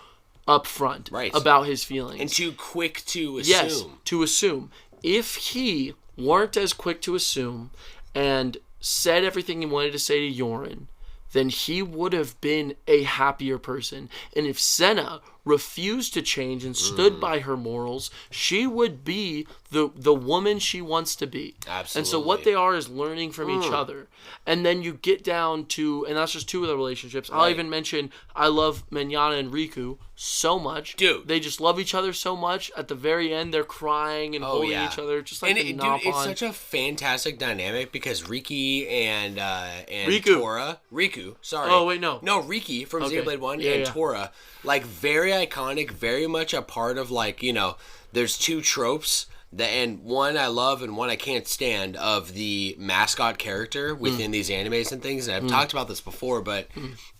upfront about his feelings. And too quick to assume. Yes, to assume. If he weren't as quick to assume and said everything he wanted to say to Yorin, then he would have been a happier person. And if Senna refused to change and stood by her morals, she would be the woman she wants to be. Absolutely. And so what they are is learning from each other. And then you get down to, and that's just two of the relationships. I'll even mention, I love Manana and Riku so much. Dude. They just love each other so much. At the very end, they're crying and holding each other. Just like it's such a fantastic dynamic because Riki and Riku. Tora. Riku, sorry. Oh, wait, no. No, Riki from Xenoblade 1 and Tora. Like, very iconic, very much a part of, like, you know, there's two tropes, and one I love and one I can't stand, of the mascot character within these animes and things. And I've talked about this before, but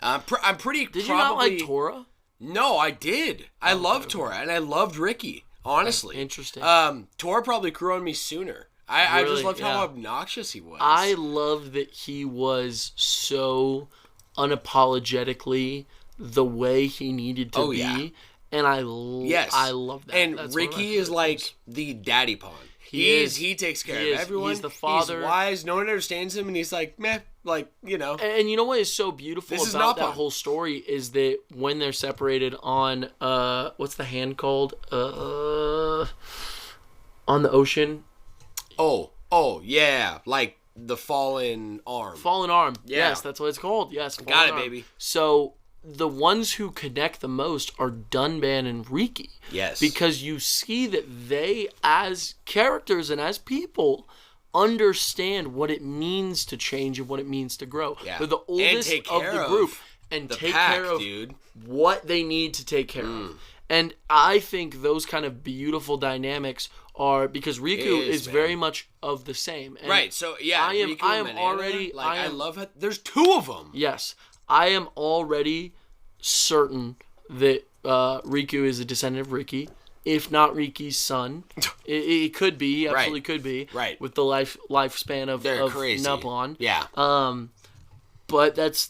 I'm pretty Did you not like Tora? No, I did. I loved Tora, and I loved Riki, honestly. Interesting. Tora probably grew on me sooner. I just loved how obnoxious he was. I loved that he was so unapologetically the way he needed to be. And I love that. And Riki is like the daddy pawn. He takes care of everyone. He's the father. He's wise. No one understands him, and he's like, meh, like, you know. And you know what is so beautiful about that whole story is that when they're separated on, what's the hand called? On the ocean. Oh, yeah. Like the fallen arm. Fallen arm. Yeah. Yes, that's what it's called. Yes. Got it, baby. So the ones who connect the most are Dunban and Riki. Yes. Because you see that they, as characters and as people, understand what it means to change and what it means to grow. Yeah. They're the oldest of the group. And take care of what they need to take care of. And I think those kind of beautiful dynamics are because Riku is very much of the same. And right. So yeah, I am already. I love it. There's two of them. Yes, I am already certain that Riku is a descendant of Riki, if not Riki's son. It could be, absolutely could be. Right. With the lifespan of Nublon. Yeah. But that's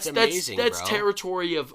amazing, that's bro. Territory of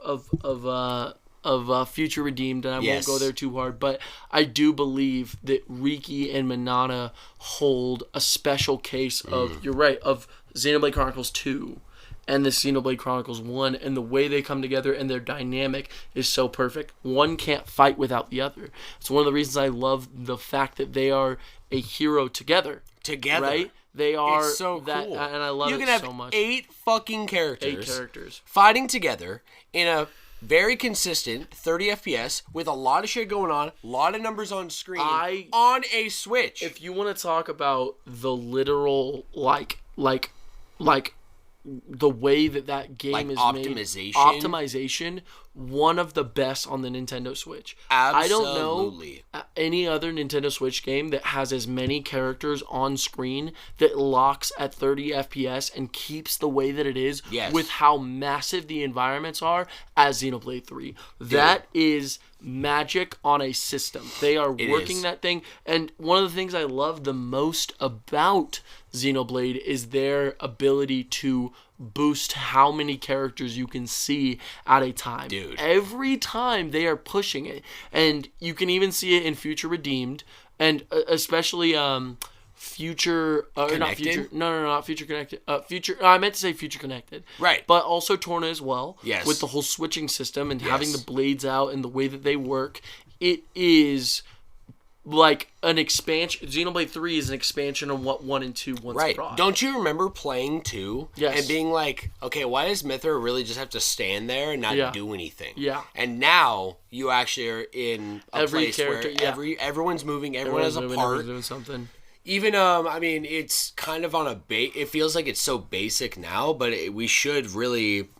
Future Redeemed, and I won't go there too hard, but I do believe that Riki and Manana hold a special case of, you're right, of Xenoblade Chronicles 2 and the Xenoblade Chronicles 1, and the way they come together and their dynamic is so perfect. One can't fight without the other. It's one of the reasons I love the fact that they are a hero together. Right? They are so that, cool. And I love it so much. You can have 8 fucking characters fighting together in a very consistent 30 FPS with a lot of shit going on, a lot of numbers on screen on a Switch. If you want to talk about the literal like the way that game is optimization. Made, optimization, one of the best on the Nintendo Switch. Absolutely. I don't know any other Nintendo Switch game that has as many characters on screen that locks at 30 FPS and keeps the way that it is with how massive the environments are as Xenoblade 3. That is magic on a system. They are working that thing. And one of the things I love the most about Xenoblade is their ability to boost how many characters you can see at a time. Dude. Every time they are pushing it. And you can even see it in Future Redeemed. And especially Future not Future not Future Connected I meant to say Future Connected, right, but also Torna as well, yes, with the whole switching system and having the blades out and the way that they work. It is like an expansion. Xenoblade 3 is an expansion on what 1 and 2 once brought. Don't you remember playing 2 and being like, okay, why does Mythra really just have to stand there and not do anything? Yeah. And now you actually are in a place where everyone's moving, everyone has a part. Everyone's doing something. Even, I mean, it's kind of on a it feels like it's so basic now, but we should really,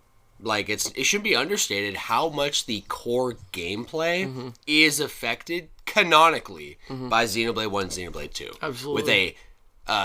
like, it should be understated how much the core gameplay is affected canonically by Xenoblade 1 and Xenoblade 2. Absolutely. With a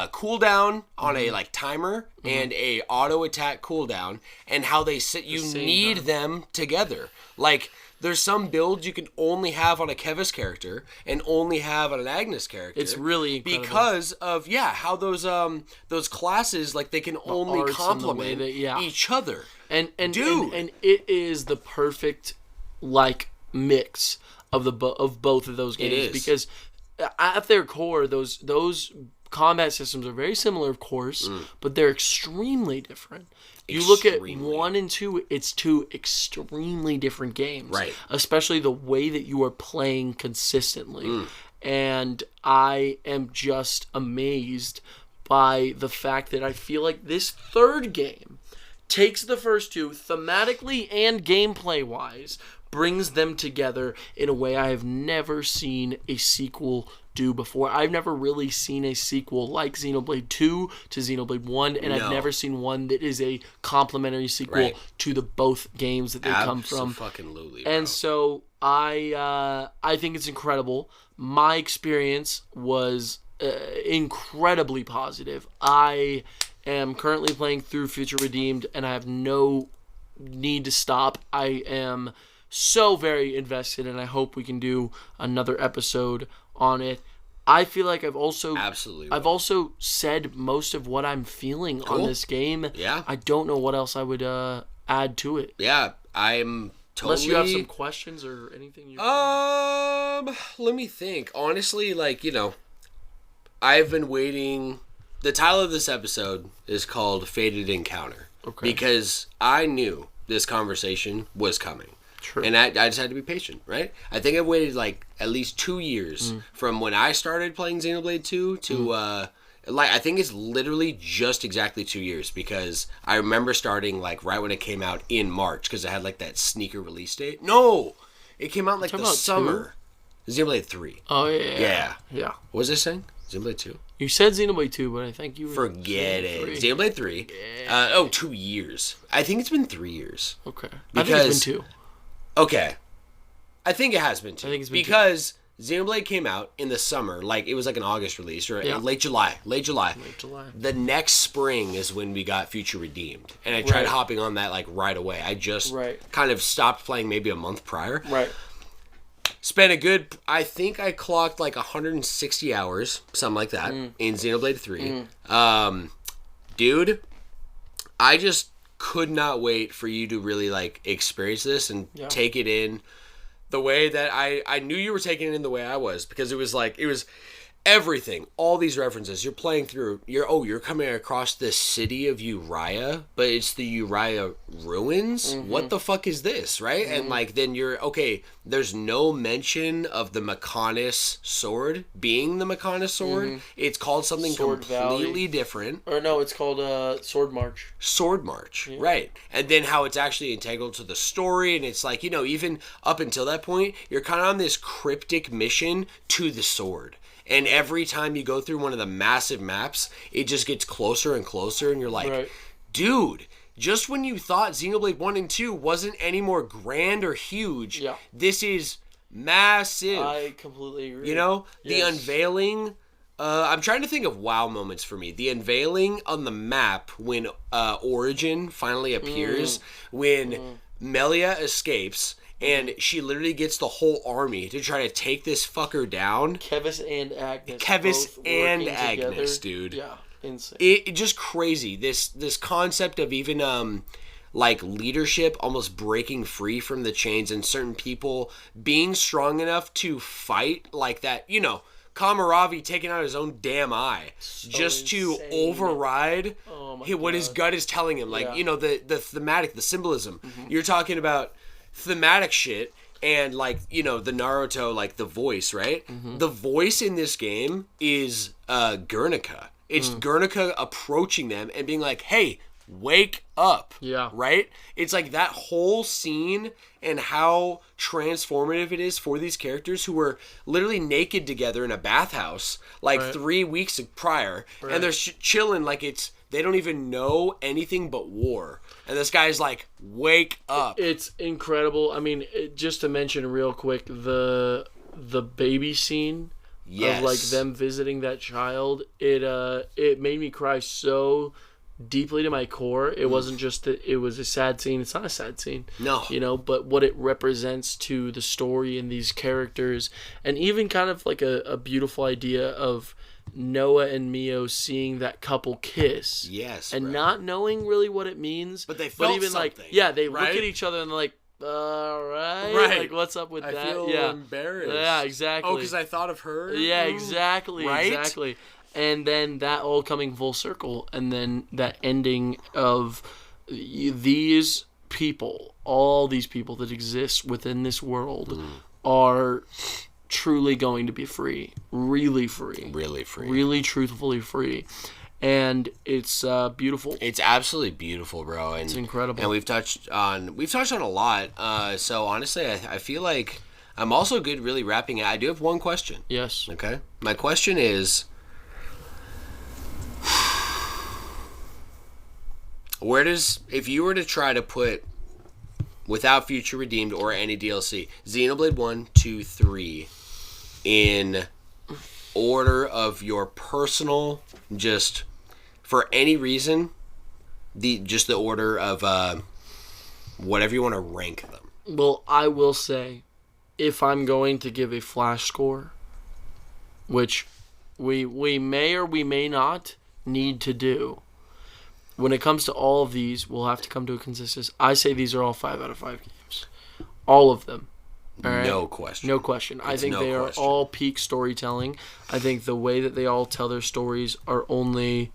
cooldown on a, like, timer and a auto attack cooldown, and how they sit, you need them together. Like, there's some builds you can only have on a Kevis character and only have on an Agnes character. It's really incredible. Because of how those classes, like, they can only complement each other. And it is the perfect, like, mix of both of those games. It is. Because at their core, those combat systems are very similar, of course, but they're extremely different. You look at 1 and 2, it's 2 extremely different games. Right. Especially the way that you are playing consistently. And I am just amazed by the fact that I feel like this third game takes the first 2 thematically and gameplay-wise, brings them together in a way I have never seen a sequel do before. I've never really seen a sequel like Xenoblade 2 to Xenoblade 1, and I've never seen one that is a complementary sequel to the both games that they come from. Absolutely. And so I think it's incredible. My experience was incredibly positive. I am currently playing through Future Redeemed, and I have no need to stop. I am so very invested, and I hope we can do another episode on it. I feel like I've also said most of what I'm feeling on this game. Yeah. I don't know what else I would add to it. Yeah, I'm totally... Unless you have some questions or anything you let me think. Honestly, like, I've been waiting. The title of this episode is called Fated Encounter. Okay. Because I knew this conversation was coming. True. And I just had to be patient, right? I think I've waited like at least 2 years from when I started playing Xenoblade 2 to I think it's literally just exactly 2 years, because I remember starting like right when it came out in March, because it had like that sneaker release date. No, it came out like the summer. Xenoblade 3. Oh yeah. What was I saying? Xenoblade 2. You said Xenoblade 2, but I think you were... Forget it. 3. Xenoblade 3. Yeah. 2 years. I think it's been 3 years. Okay. Because, I think it's been 2. Okay. I think it has been 2. I think it's been because 2. Xenoblade came out in the summer, like it was like an August release, or late July. The next spring is when we got Future Redeemed. And I tried hopping on that like right away. I just kind of stopped playing maybe a month prior. Right. Spent a good, I think I clocked like 160 hours, something like that, in Xenoblade 3. Dude, I just could not wait for you to really like experience this and take it in the way that I knew you were taking it in the way I was, because it was everything, all these references. You're playing through, you're coming across the city of Uriah, but it's the Uriah ruins. What the fuck is this, right? And like then there's no mention of the Mechonis sword being the Mechonis sword. It's called something completely different. Or no, it's called Sword March. Sword March, right. And then how it's actually integral to the story, and it's like, even up until that point, you're kind of on this cryptic mission to the sword. And every time you go through one of the massive maps, it just gets closer and closer, and you're like, dude, just when you thought Xenoblade 1 and 2 wasn't any more grand or huge, this is massive. I completely agree. The unveiling, I'm trying to think of wow moments for me. The unveiling on the map when Origin finally appears, when Melia escapes, and she literally gets the whole army to try to take this fucker down. Kevis and Agnes. Kevis and Agnes, dude. Yeah, insane. It just crazy. This concept of even like leadership almost breaking free from the chains and certain people being strong enough to fight like that, you know, Kamaravi taking out his own damn eye just to override what his gut is telling him. Like, you know, the thematic, the symbolism. You're talking about thematic shit and, like, you know, the Naruto, like, the voice, right? The voice in this game is Guernica. It's Guernica approaching them and being like, hey, wake up. Yeah. Right? It's like that whole scene and how transformative it is for these characters who were literally naked together in a bathhouse like 3 weeks prior. And they're chilling like they don't even know anything but war. And this guy's like, wake up. It's incredible. I mean, just to mention real quick, the baby scene of like them visiting that child, it made me cry so deeply to my core. It wasn't just that it was a sad scene. It's not a sad scene. No. You know, but what it represents to the story and these characters, and even kind of like a beautiful idea of Noah and Mio seeing that couple kiss. Yes. And not knowing really what it means. But they felt even something. Like, they look at each other and they're like, all right. Like, what's up with that? I feel embarrassed. Yeah, exactly. Oh, because I thought of her? Yeah, exactly. Right? Exactly. And then that all coming full circle, and then that ending of these people, all these people that exist within this world are truly going to be free. Really free. Really free. Really truthfully free. And it's beautiful. It's absolutely beautiful, bro. And, it's incredible. And we've touched on a lot. So honestly, I feel like I'm also good really wrapping it. I do have one question. Yes. Okay. My question is, if you were to try to put, without Future Redeemed or any DLC, Xenoblade 1, 2, 3 in order of your personal, just for any reason, the order of whatever you want to rank them. Well, I will say, if I'm going to give a flash score, which we may or we may not need to do, when it comes to all of these, we'll have to come to a consensus. I say these are all 5 out of 5 games. All of them. All right? No question. No question. I think they are all peak storytelling. I think the way that they all tell their stories are only,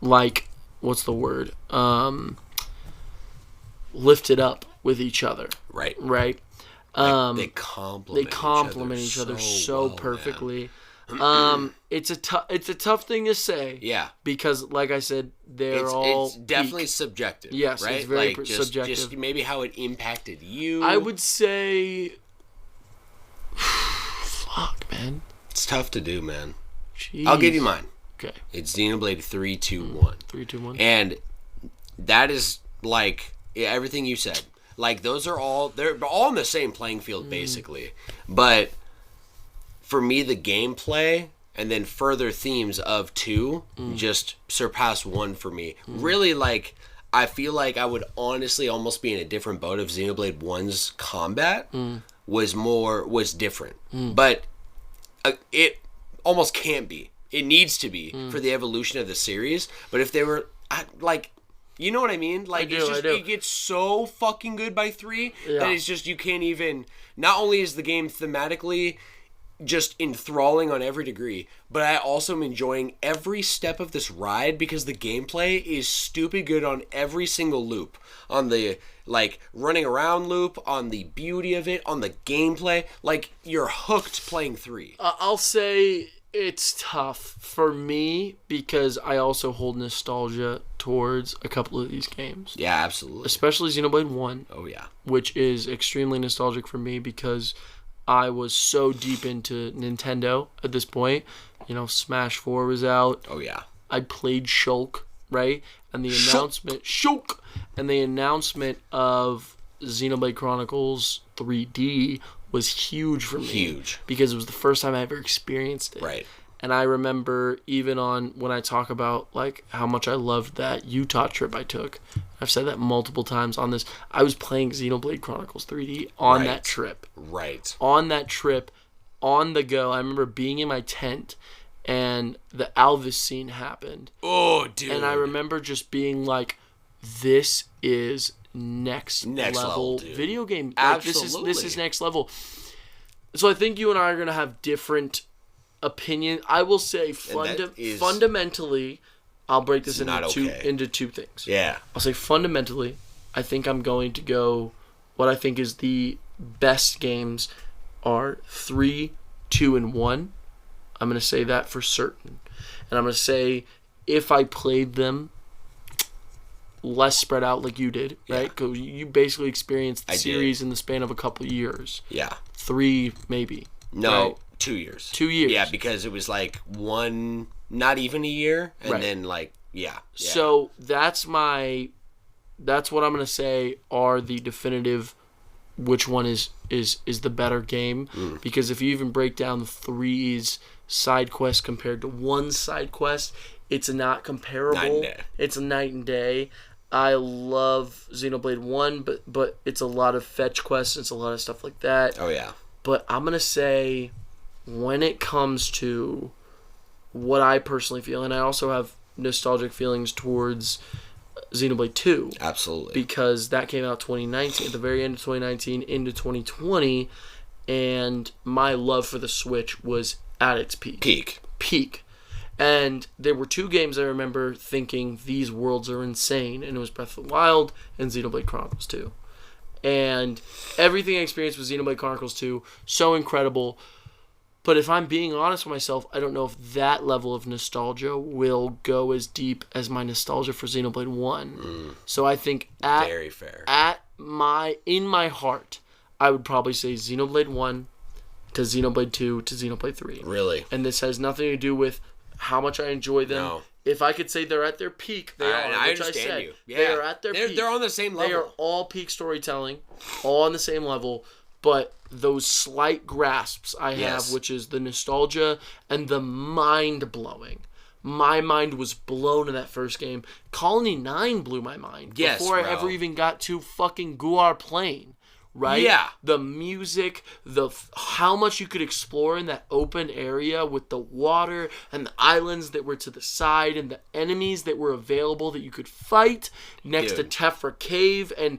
like, what's the word? Lifted up with each other. Right. Right? They complement each other so well, perfectly. It's a tough thing to say. Yeah. Because, like I said, it's definitly subjective. Yes, right? It's very subjective. Just maybe how it impacted you. I would say, fuck, man. It's tough to do, man. Jeez. I'll give you mine. Okay. It's Xenoblade 3, 2, 1. 3, 2, 1. And that is like everything you said. Like they're all in the same playing field basically, but for me, the gameplay and then further themes of 2 just surpass 1 for me. Really, like, I feel like I would honestly almost be in a different boat if Xenoblade 1's combat was different. But it almost can't be. It needs to be for the evolution of the series. But if they were, like... You know what I mean? Like, it gets so fucking good by 3 that it's just, you can't even... Not only is the game thematically just enthralling on every degree, but I also am enjoying every step of this ride because the gameplay is stupid good on every single loop. On the, like, running around loop, on the beauty of it, on the gameplay. Like, you're hooked playing 3. I'll say... It's tough for me because I also hold nostalgia towards a couple of these games. Yeah, absolutely. Especially Xenoblade 1. Oh, yeah. Which is extremely nostalgic for me because I was so deep into Nintendo at this point. You know, Smash 4 was out. Oh, yeah. I played Shulk, right? And the announcement... Shulk! And the announcement of Xenoblade Chronicles 3D... was huge for me. Huge. Because it was the first time I ever experienced it. Right. And I remember even on when I talk about like how much I loved that Utah trip I took. I've said that multiple times on this. I was playing Xenoblade Chronicles 3D on that trip. Right. On that trip, on the go. I remember being in my tent and the Alvis scene happened. Oh, dude. And I remember just being like, this is next level video game. Like, Absolutely. This is next level. So I think you and I are going to have different opinion. I will say fundamentally, I'll break this into two things. Yeah. I'll say fundamentally, I think I'm going to go, what I think is the best games are 3, 2, and 1. I'm going to say that for certain. And I'm going to say if I played them less spread out like you did, right? Because you basically experienced the series in the span of a couple of years. Yeah. 3, maybe. No. Right? 2 years. 2 years. Yeah, because it was like one, not even a year, and then like, yeah. So that's what I'm going to say are the definitive which one is the better game. Because if you even break down the 3's side quest compared to 1's side quest, it's not comparable. Night and day. It's a night and day. I love Xenoblade 1, but it's a lot of fetch quests, it's a lot of stuff like that. Oh, yeah. But I'm going to say when it comes to what I personally feel, and I also have nostalgic feelings towards Xenoblade 2. Absolutely. Because that came out 2019, at the very end of 2019 into 2020, and my love for the Switch was at its peak. And there were 2 games I remember thinking, these worlds are insane, and it was Breath of the Wild and Xenoblade Chronicles 2. And everything I experienced with Xenoblade Chronicles 2, so incredible. But if I'm being honest with myself, I don't know if that level of nostalgia will go as deep as my nostalgia for Xenoblade 1. So I think very fair. In my heart, I would probably say Xenoblade 1 to Xenoblade 2 to Xenoblade 3. Really? And this has nothing to do with how much I enjoy them. No. If I could say they're at their peak, they are. I understand you. Yeah. They are at their peak. They're on the same level. They are all peak storytelling, all on the same level. But those slight grasps I have, which is the nostalgia and the mind-blowing. My mind was blown in that first game. Colony 9 blew my mind. Before I ever even got to fucking Guar Plain. Right? Yeah. The music, how much you could explore in that open area with the water and the islands that were to the side and the enemies that were available that you could fight next to Tephra Cave, and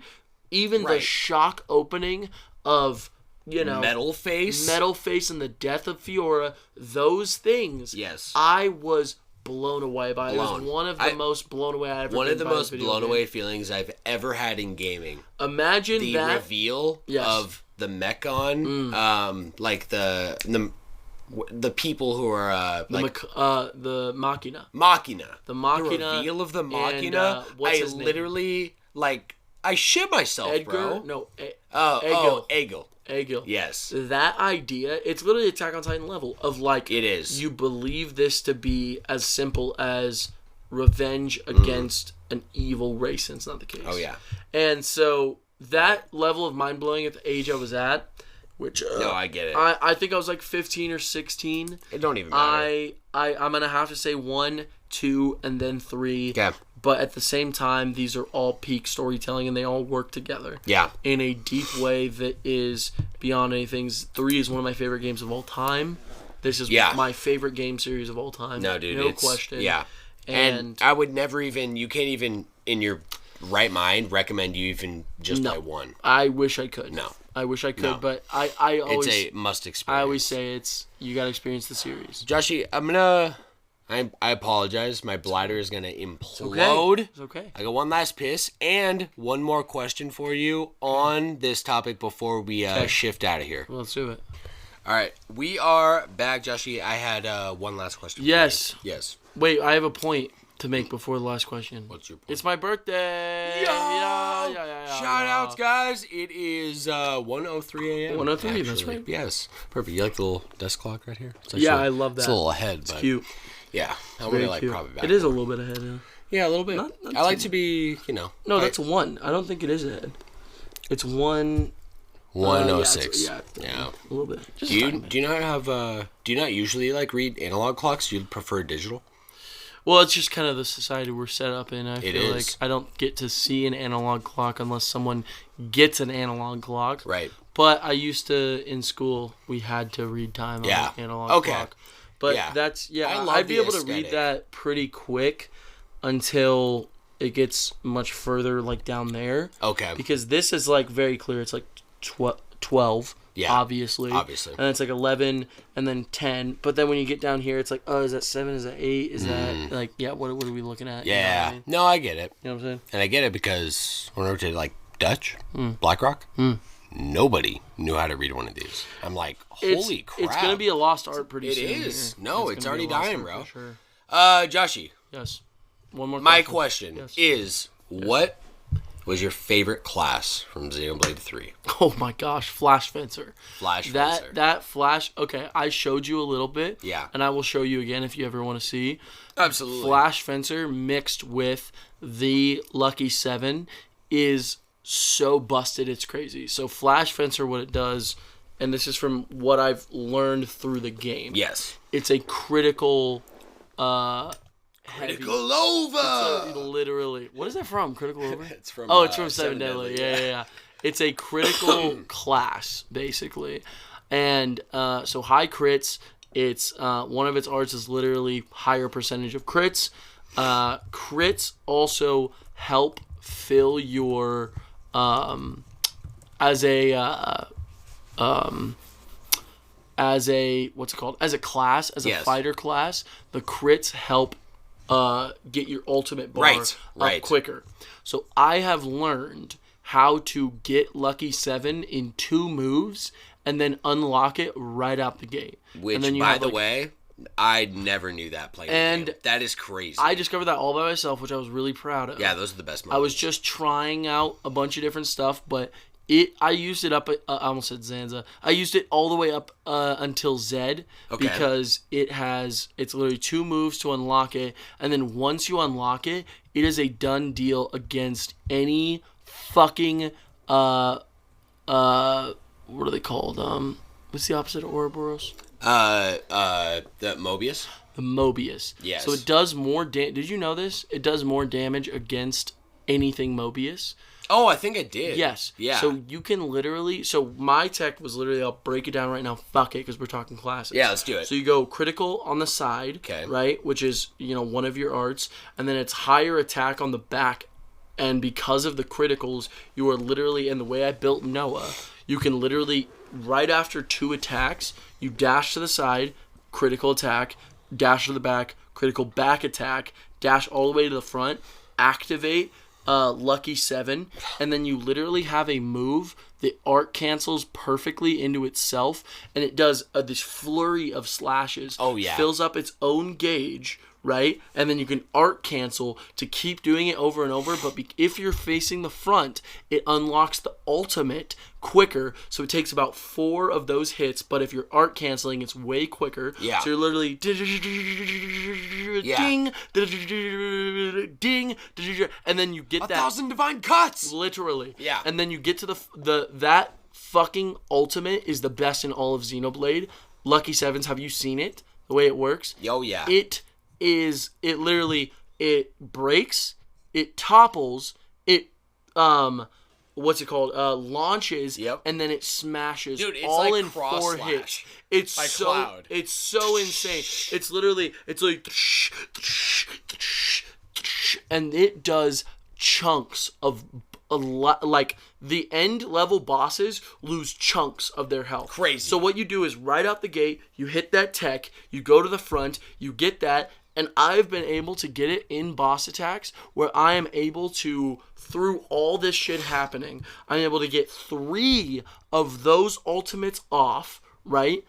even the shock opening of, Metal Face and the death of Fiora. Those things, I was blown away by. It was one of the most blown away I've ever been. One of the most blown away feelings I've ever had in gaming. Imagine the reveal of the Mechon, like the people who are the Machina. The Machina. The reveal of the Machina. I literally I shit myself, bro. No, Egil. Yes. That idea, it's literally Attack on Titan level of it is. You believe this to be as simple as revenge against an evil race, and it's not the case. Oh, yeah. And so that level of mind-blowing at the age I was at, which... no, I get it. I think I was 15 or 16. It don't even matter. I'm going to have to say 1, 2, and then 3. Yeah. But at the same time, these are all peak storytelling, and they all work together. Yeah. In a deep way that is beyond anything. 3 is one of my favorite games of all time. This is my favorite game series of all time. No, dude. No question. Yeah. And I would never even... You can't even, in your right mind, recommend you even just play 1. I wish I could. No. I wish I could, but I always... It's a must experience. I always say you got to experience the series. Joshi, I'm going to... I apologize. My bladder is going to implode. It's okay. I got one last piss and one more question for you on this topic before we shift out of here. Well, let's do it. All right. We are back, Joshi. I had one last question Yes. for you. Yes. Wait, I have a point to make before the last question. What's your point? It's my birthday. Yeah. Shout outs, guys. It is 1:03 a.m. 1:03, that's right. Yes. Perfect. You like the little desk clock right here? I love that. It's a little ahead, It's cute. Yeah, I'm very gonna cute. probably back. It is a little bit ahead. Yeah, yeah, a little bit. Not I like to be, No, that's 1. I don't think it is ahead. It's 1. 106. Yeah, Yeah. a little bit. Just Do you not have do you not usually like read analog clocks? Do you prefer digital? Well, it's just kind of the society we're set up in. I feel is. like I don't get to see an analog clock unless someone gets an analog clock. Right. But I used to, in school, we had to read time on an analog clock. But that's, I'd be able to read that pretty quick until it gets much further, like, down there. Okay. Because this is, like, very clear. It's, like, 12. Yeah, obviously. And it's like 11 and then 10. But then when you get down here, it's like, oh, is that 7? Is that 8? Is that, like, what are we looking at? Yeah. You know what I mean? No, I get it. You know what I'm saying? And I get it because when I went to, like, Dutch, BlackRock, nobody knew how to read one of these. I'm like, holy crap. It's going to be a lost art pretty soon. It is. No, it's already dying, bro. Sure. Joshi. Yes. One more question. My question is, what was your favorite class from Xenoblade 3? Oh my gosh, Flash Fencer. Fencer. That Flash, okay, I showed you a little bit. Yeah. And I will show you again if you ever want to see. Absolutely. Flash Fencer mixed with the Lucky 7 is so busted, it's crazy. So Flash Fencer, what it does, and this is from what I've learned through the game. Yes. It's a critical Critical over! Literally. What is that from? Critical over? It's from it's from Seven Deadly. Yeah. It's a critical class, basically. And so high crits, it's one of its arts is literally higher percentage of crits. Crits also help fill your as a what's it called? As a class, as a fighter class, the crits help get your ultimate bar up quicker. So I have learned how to get Lucky 7 in 2 moves and then unlock it right out the gate. Which, by the way, I never knew that playing the game. That is crazy. I discovered that all by myself, which I was really proud of. Yeah, those are the best moves. I was just trying out a bunch of different stuff, but I used it up. I almost said Zanza. I used it all the way up until Zed because it's literally 2 moves to unlock it, and then once you unlock it, it is a done deal against any fucking what are they called? What's the opposite of Ouroboros? The Mobius. The Mobius. Yes. So it does more. Did you know this? It does more damage against anything Mobius. Oh, I think it did. Yes. Yeah. So you can literally... So my tech was literally... I'll break it down right now. Fuck it, because we're talking classes. Yeah, let's do it. So you go critical on the side, right? Which is, one of your arts. And then it's higher attack on the back. And because of the criticals, you are literally... And the way I built Noah, you can literally... Right after 2 attacks, you dash to the side, critical attack, dash to the back, critical back attack, dash all the way to the front, activate... Lucky 7, and then you literally have a move that art cancels perfectly into itself, and it does this flurry of slashes. Oh, yeah. Fills up its own gauge, right? And then you can art cancel to keep doing it over and over, but if you're facing the front, it unlocks the ultimate quicker, so it takes about 4 of those hits, but if you're art canceling, it's way quicker. Yeah. So you're literally ding, ding, and then you get 1,000 divine cuts! Literally. Yeah. And then you get to that fucking ultimate is the best in all of Xenoblade. Lucky 7s, have you seen it? The way it works? Oh, yeah. It breaks, it topples, it what's it called? Launches, and then it smashes. Dude, it's all like in 4 hits. It's like so Cloud. It's so insane. It's like and it does chunks of like the end level bosses lose chunks of their health. Crazy. So what you do is right out the gate, you hit that tech, you go to the front, you get that. And I've been able to get it in boss attacks where I am able to, through all this shit happening, I'm able to get 3 of those ultimates off, right?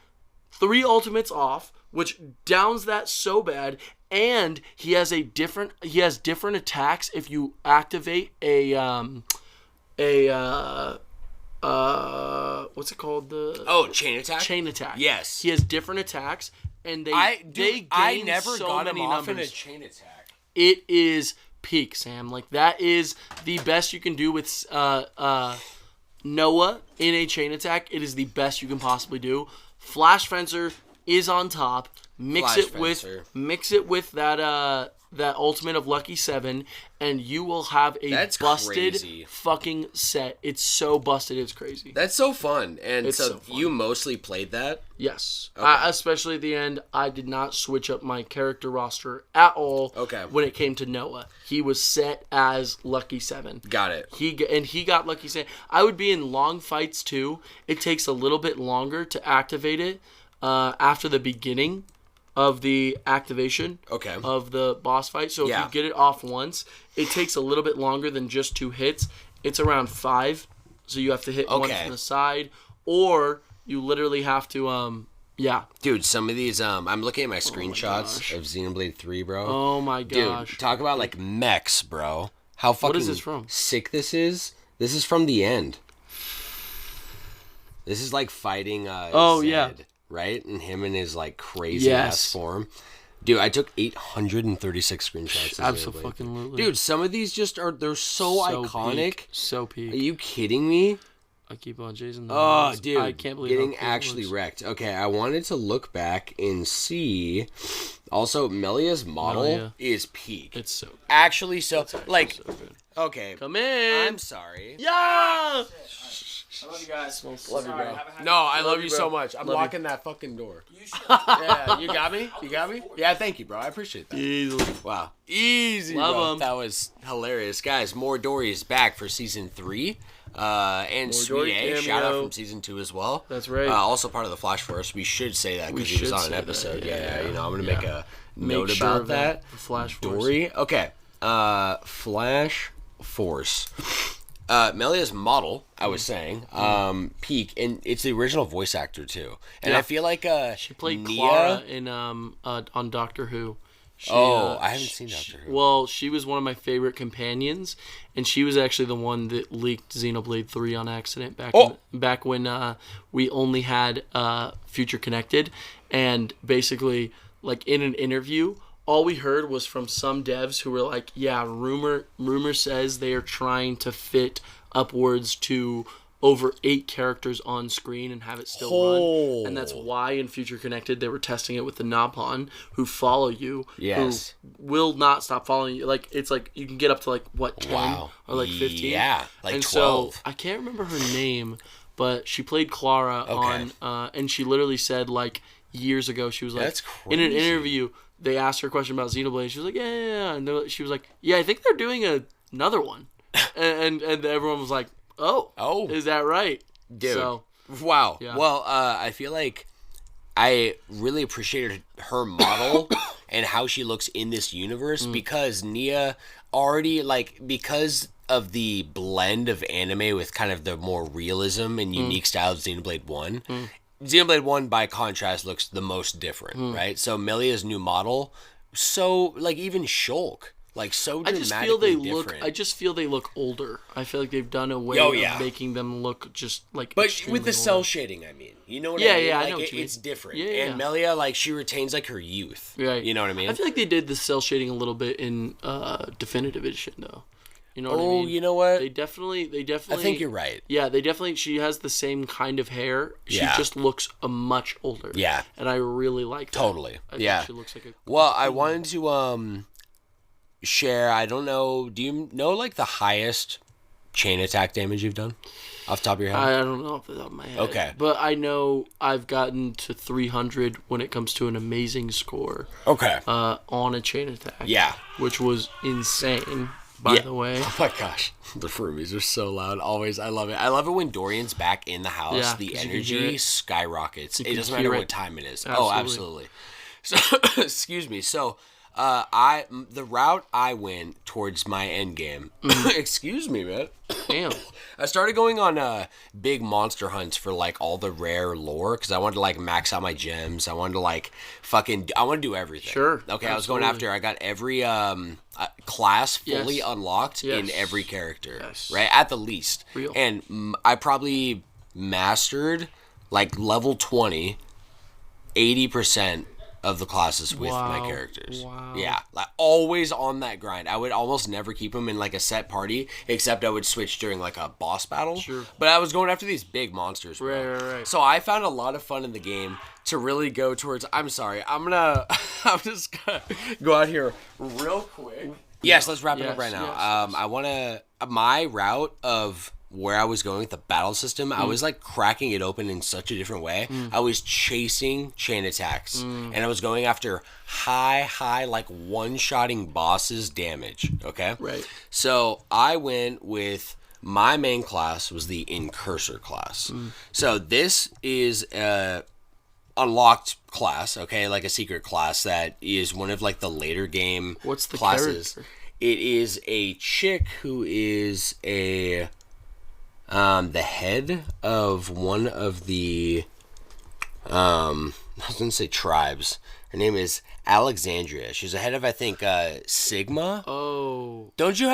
3 ultimates off, which downs that so bad. And he has different attacks if you activate a what's it called? Chain attack? Chain attack. Yes. He has different attacks. And I never got him off in a chain attack. It is peak, Sam. Like, that is the best you can do with Noah in a chain attack, it is the best you can possibly do. Flash Fencer is on top. Mix it with that ultimate of Lucky 7, and you will have a busted fucking set. It's so busted, it's crazy. That's so fun. And so fun. You mostly played that? Yes. Okay. Especially at the end, I did not switch up my character roster at all when it came to Noah. He was set as Lucky 7. Got it. He got Lucky 7. I would be in long fights too. It takes a little bit longer to activate it after the beginning of the activation of the boss fight. So if you get it off once, it takes a little bit longer than just 2 hits. It's around 5. So you have to hit one from the side, or you literally have to Dude, some of these I'm looking at my screenshots of Xenoblade 3, bro. Oh my gosh. Dude, talk about like mechs, bro. How fucking what is this from? Sick this is. This is from the end. This is like fighting Zed. Right? And him in his, like, crazy-ass form. Dude, I took 836 screenshots. Absolutely. Dude, some of these they're so iconic. Peak. So peak. Are you kidding me? I keep on chasing them. Oh, dude. I can't believe getting actually wrecked. Okay, I wanted to look back and see. Also, Melia's model is peak. It's so actually so, like, so good. Okay. Come in. I'm sorry. Yeah! I love you guys. Love you, bro. No, I love you so much. I'm locking that fucking door. Yeah, you got me? You got me? Yeah, thank you, bro. I appreciate that. Easily. Wow. Easy, love bro. him. That was hilarious. Guys, more Dory is back for Season 3. And Sweet A, shout out from Season 2 as well. That's right. Also part of the Flash Force. We should say that because he was on an episode. Yeah, you know, I'm going to make a note about that. Flash Force. Dory. Okay. Flash Force. Melia's model, I was saying, peak, and it's the original voice actor too. And I feel like she played Clara in on Doctor Who. I haven't seen Doctor Who. Well, she was one of my favorite companions, and she was actually the one that leaked Xenoblade 3 on accident back when we only had Future Connected, and basically, like in an interview, all we heard was from some devs who were like, yeah, rumor says they are trying to fit upwards to over 8 characters on screen and have it still run. And that's why in Future Connected they were testing it with the Nopon, who follow you, who will not stop following you. Like, it's like you can get up to like, what, 10 or like 15? Yeah, like and 12. So, I can't remember her name, but she played Clara on, and she literally said like years ago, she was like, that's crazy. In an interview, they asked her a question about Xenoblade, and she was like, yeah. And she was like, yeah, I think they're doing another one. and everyone was like, oh, is that right? Dude. So, wow. Yeah. Well, I feel like I really appreciated her model and how she looks in this universe because Nia already, like, because of the blend of anime with kind of the more realism and unique style of Xenoblade 1, Xenoblade 1, by contrast, looks the most different, right? So Melia's new model, so, like, even Shulk, like, so dramatically different. I just feel they look older. I feel like they've done a way of making them look just, like, but with the cell shading, I mean. You know what I mean? Yeah, like, I know what you mean. It's different. Yeah, and Melia, like, she retains, like, her youth. Right. You know what I mean? I feel like they did the cell shading a little bit in Definitive Edition, though. You know what I mean? You know what? They definitely. I think you're right. Yeah, they definitely. She has the same kind of hair. She just looks much older. Yeah, and I really like that. Totally. I think she looks like a. Well, I wanted to share. I don't know. Do you know like the highest chain attack damage you've done off the top of your head? I don't know off the top of my head. Okay, but I know I've gotten to 300 when it comes to an amazing score. Okay. On a chain attack. Yeah, which was insane. By the way. Oh my gosh. The Frumies are so loud. Always. I love it. I love it when Dorian's back in the house. Yeah, the energy skyrockets. It doesn't matter what time it is. Absolutely. Oh, absolutely. So, excuse me. So, the route I went towards my end game. Excuse me, man. Damn. I started going on big monster hunts for like all the rare lore because I wanted to like max out my gems. I wanted to like I want to do everything. Sure. Okay, absolutely. I was going after. I got every class fully unlocked in every character. Yes. Right at the least. Real. And I probably mastered like level 20, 80% of the classes with my Wow. characters. Wow. Yeah, like always on that grind. I would almost never keep them in like a set party, except I would switch during like a boss battle. Sure. But I was going after these big monsters, bro. Right. So I found a lot of fun in the game to really go towards. I'm sorry. I'm just gonna go out here real quick. Yes, let's wrap it up right now. Yes. I want to. My route of where I was going with the battle system, I was like cracking it open in such a different way. I was chasing chain attacks, and I was going after high, like one-shotting bosses damage. Okay? Right. So I went with my main class was the Incursor class. So this is a unlocked class, okay? Like a secret class that is one of like the later game What's the classes. character? It is a chick who is a the head of one of the I was gonna say tribes. Her name is Alexandria. She's the head of, I think, Sigma. Oh. Don't you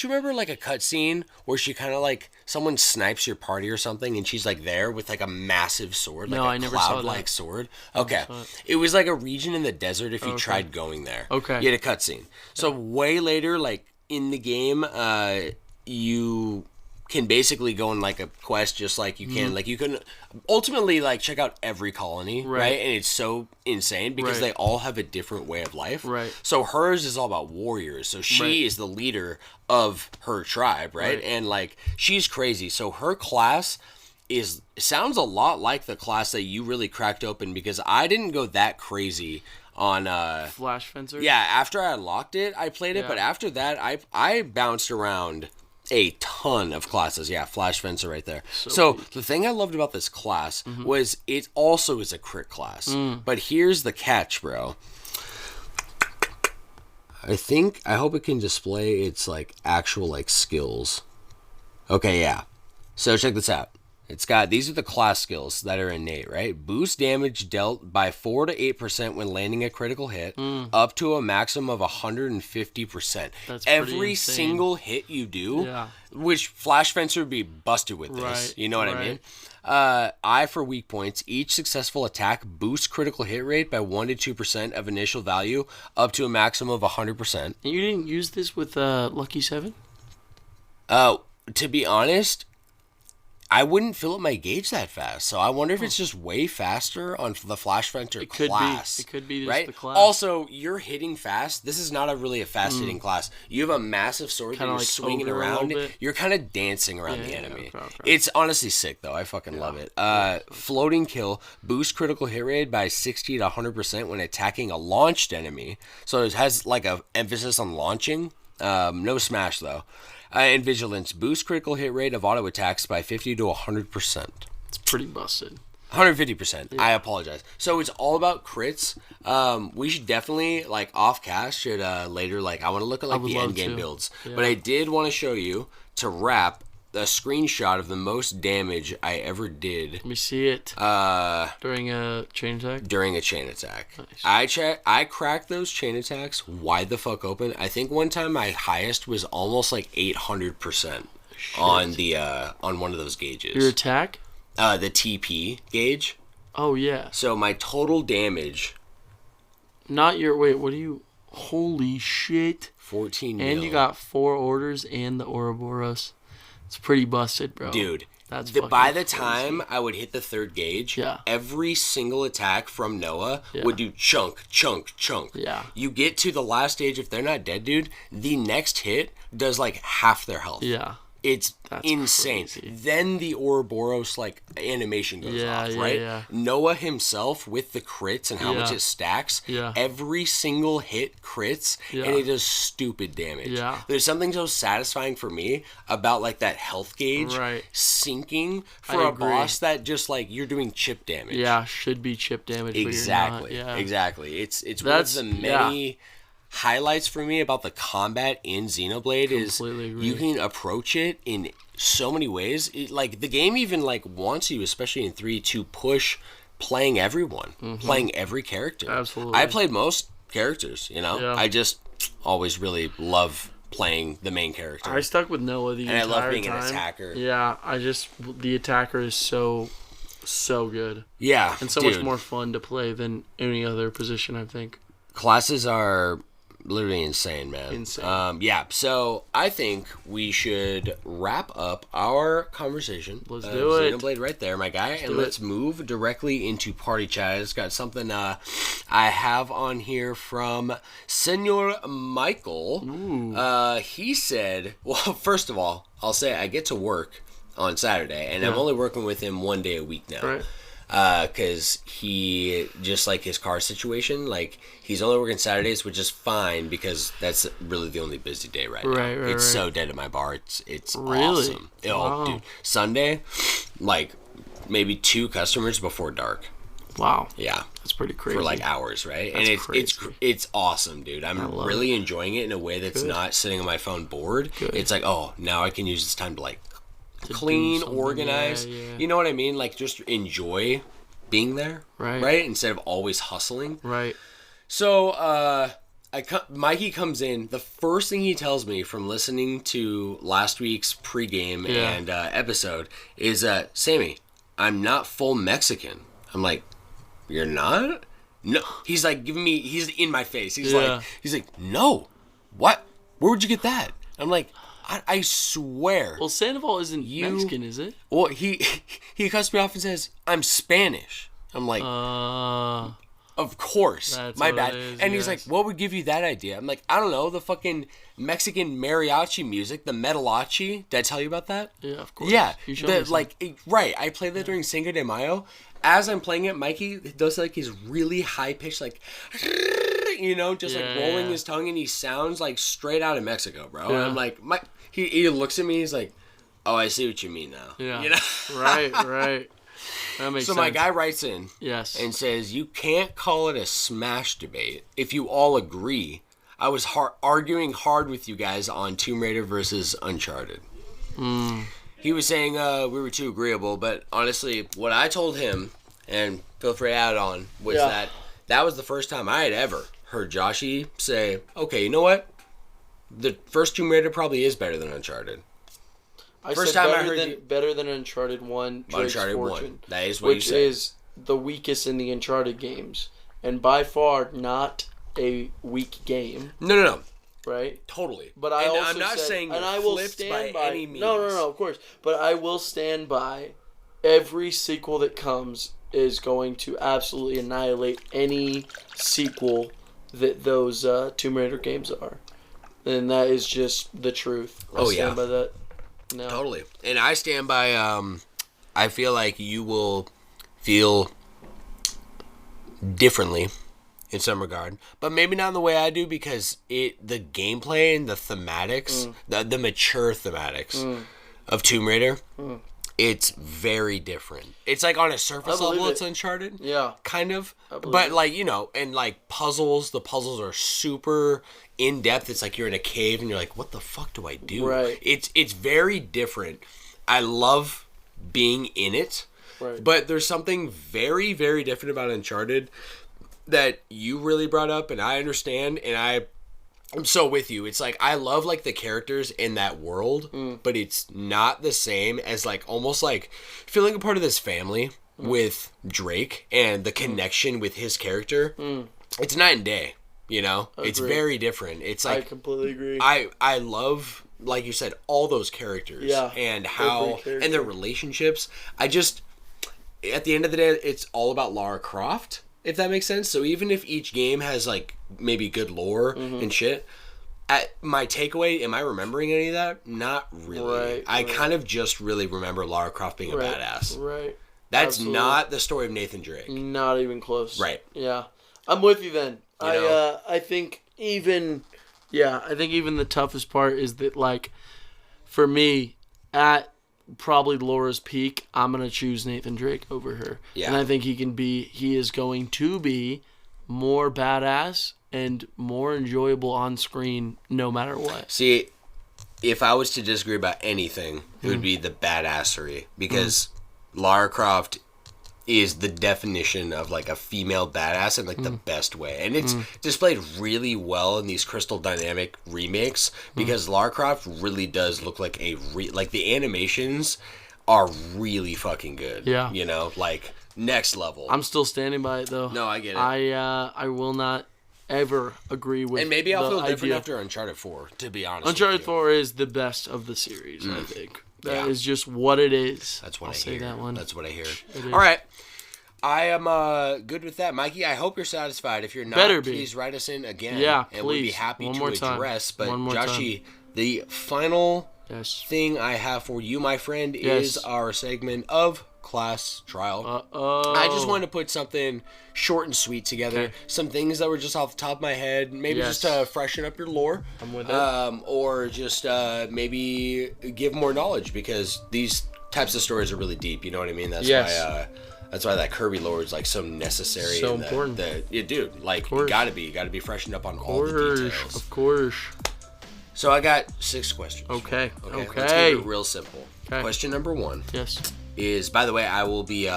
remember like a cutscene where she kind of like someone snipes your party or something and she's like there with like a massive sword, like No, a I never saw cloud-like that. sword? Okay. It was like a region in the desert if you tried going there. Okay. You had a cutscene. So way later, like in the game, you can basically go on like a quest just like you can like you can ultimately like check out every colony, right? And it's so insane because they all have a different way of life. Right. So hers is all about warriors. So she is the leader of her tribe, right? And like she's crazy. So her class sounds a lot like the class that you really cracked open because I didn't go that crazy on Flash Fencer? yeah, after I unlocked it, I played it, but after that I bounced around a ton of classes. Yeah, Flash Fencer right there. So the thing I loved about this class was it also is a crit class. But here's the catch, bro. I hope it can display its like actual like skills. Okay, yeah. So check this out. These are the class skills that are innate, right? Boost damage dealt by 4 to 8% when landing a critical hit, up to a maximum of 150%. That's pretty Every insane. single hit you do, Yeah. which Flash Fencer would be busted with this. Right, You know what I mean? I for weak points. Each successful attack boosts critical hit rate by 1 to 2% of initial value, up to a maximum of 100%. And you didn't use this with Lucky 7? To be honest, I wouldn't fill up my gauge that fast, so I wonder if it's just way faster on the Flash Fencer class. It could be just right? the class. Also, you're hitting fast. This is not really a fast hitting class. You have a massive sword that Kinda you're like swinging ogre a around. little bit. You're kind of dancing around the Yeah, enemy. okay. It's honestly sick, though. I fucking love it. Floating kill boosts critical hit rate by 60 to 100% when attacking a launched enemy. So it has like a emphasis on launching. No smash though. And vigilance boosts critical hit rate of auto attacks by 50 to 100%. It's pretty busted. 150%. I apologize. So it's all about crits. We should definitely like off cast should later like I want to look at like would the love end game to. builds. Yeah. But I did want to show you to wrap a screenshot of the most damage I ever did Let me see it. During a chain attack? during a chain attack. Nice. I cracked those chain attacks wide the fuck open. I think one time my highest was almost like 800% on the on one of those gauges. Your attack? The TP gauge. Oh, yeah. So my total damage Not your... Wait, what do you... Holy shit. 14 And mil. you got 4 orders and the Ouroboros. It's pretty busted, bro. Dude, That's by the fucking time I would hit the third gauge, Yeah. every single attack from Noah would do chunk, chunk, chunk. Yeah. You get to the last stage, if they're not dead, dude, the next hit does like half their health. Yeah. It's That's insane. crazy. Then the Ouroboros like animation goes off, right? Yeah. Noah himself with the crits and how much Yeah. it stacks. Yeah. Every single hit crits Yeah. and it does stupid damage. Yeah. There's something so satisfying for me about like that health gauge Right. sinking for I a agree. boss that just like you're doing chip damage. Yeah, should be chip damage, Exactly. but you're not. Yeah. Exactly. It's one of That's- the many highlights for me about the combat in Xenoblade is Completely agree. you can approach it in so many ways. Like the game even like wants you, especially in 3, to push playing everyone, playing every character. Absolutely. I played most characters, you know. Yeah. I just always really love playing the main character. I stuck with Noah the And I entire love being time. an attacker. Yeah, the attacker is so so good. Yeah, And so much more fun to play than any other position, I think. Classes are literally insane, man. Insane. Yeah, so I think we should wrap up our conversation. Let's do it. Xenoblade right there, my guy. Let's move directly into party chat. It's got something I have on here from Senor Michael. Ooh. He said, well, first of all, I'll say I get to work on Saturday, and I'm only working with him 1 day a week now. Right. Because he, just like his car situation, like, he's only working Saturdays, which is fine because that's really the only busy day right now. Right, it's so dead at my bar. It's really awesome. Oh, dude. Sunday, like, maybe 2 customers before dark. Wow. Yeah. That's pretty crazy. For like hours, right? That's and crazy. it's awesome, dude. I'm really enjoying it in a way that's not sitting on my phone bored. Good. It's like, oh, now I can use this time to like clean, organize. Yeah. You know what I mean? Like, just enjoy being there, right? Instead of always hustling, right? So, Mikey comes in. The first thing he tells me from listening to last week's pregame and episode is, "Sammy, I'm not full Mexican." I'm like, "You're not?" No. He's like giving me. He's in my face. He's like, "No, what? Where would you get that?" I'm like, I swear. Well, Sandoval isn't Mexican, is it? Well, he cuts me off and says, "I'm Spanish." I'm like, of course. My bad. And he's like, "What would give you that idea?" I'm like, "I don't know, the fucking Mexican mariachi music, the metalachi." Did I tell you about that? Yeah, of course. Yeah. You showed me Right. I played that during Cinco de Mayo. As I'm playing it, Mikey does like his really high pitched, like, just like rolling his tongue, and he sounds like straight out of Mexico, bro. And I'm like, he looks at me, he's like, "Oh, I see what you mean now." Yeah. You know? Right. That makes sense. So my guy writes in and says, "You can't call it a smash debate if you all agree. I was arguing hard with you guys on Tomb Raider versus Uncharted." He was saying we were too agreeable, but honestly, what I told him, and feel free to add on, was that was the first time I had ever heard Joshi say, "Okay, you know what? The first Tomb Raider probably is better than Uncharted." First time I heard better than Uncharted 1, Uncharted Fortune, 1. That is what you said. Which is the weakest in the Uncharted games, and by far not a weak game. No. Right? Totally. But I'm not saying and I will stand by any means. No, of course. But I will stand by every sequel that comes is going to absolutely annihilate any sequel that those Tomb Raider games are. And that is just the truth. I stand by that. No. Totally. And I stand by, I feel like you will feel differently in some regard, but maybe not in the way I do, because the gameplay and the thematics, the mature thematics of Tomb Raider, it's very different. It's like on a surface level, it's Uncharted. Yeah. Kind of. But like, and like puzzles, the puzzles are super in depth. It's like you're in a cave and you're like, what the fuck do I do? Right. It's very different. I love being in it. Right. But there's something very, very different about Uncharted that you really brought up, and I understand, and I'm so with you. It's like, I love like the characters in that world, but it's not the same as like almost like feeling a part of this family with Drake and the connection with his character. It's night and day, It's very different. It's like, I completely agree. I love, like you said, all those characters and how and their relationships. I just, at the end of the day, it's all about Lara Croft, if that makes sense. So even if each game has like maybe good lore and shit, my takeaway, am I remembering any of that? Not really. I kind of just really remember Lara Croft being a badass. Right. That's not the story of Nathan Drake. Not even close. Right. Yeah. I'm with you then. I think even the toughest part is that, like, for me, at probably Laura's peak, I'm going to choose Nathan Drake over her. Yeah. And I think he is going to be more badass and more enjoyable on screen no matter what. See, if I was to disagree about anything, it would be the badassery, because Lara Croft is the definition of like a female badass in like the best way, and it's displayed really well in these Crystal Dynamic remakes, because Lara Croft really does look like like the animations are really fucking good. Yeah. You know, like next level. I'm still standing by it though. No, I get it. I will not ever agree with. And maybe I'll feel idea. different after Uncharted 4, to be honest. Uncharted 4 is the best of the series, I think. That is Yeah. just what it is. That's what I'll I say hear. that one. That's what I hear. It is. All right. I am good with that. Mikey, I hope you're satisfied. If you're not, Better be. please write us in again. Yeah, and we'd be please. happy One to more time. address. But One more Joshi, the final Yes. thing I have for you, my friend, Yes. is our segment of Class Trial. Uh-oh. I just wanted to put something short and sweet together. Okay. Some things that were just off the top of my head. Maybe Yes. just to freshen up your lore. I'm with it. Or just maybe give more knowledge, because these types of stories are really deep. You know what I mean? That's Yes. why. That's why that Kirby lore is like so necessary. So and important. Yeah, dude, like you gotta be freshened up on all the details. Of course. So I got 6 questions. Okay. Let's keep it real simple. Okay. Question number 1 Yes. is, by the way, I will be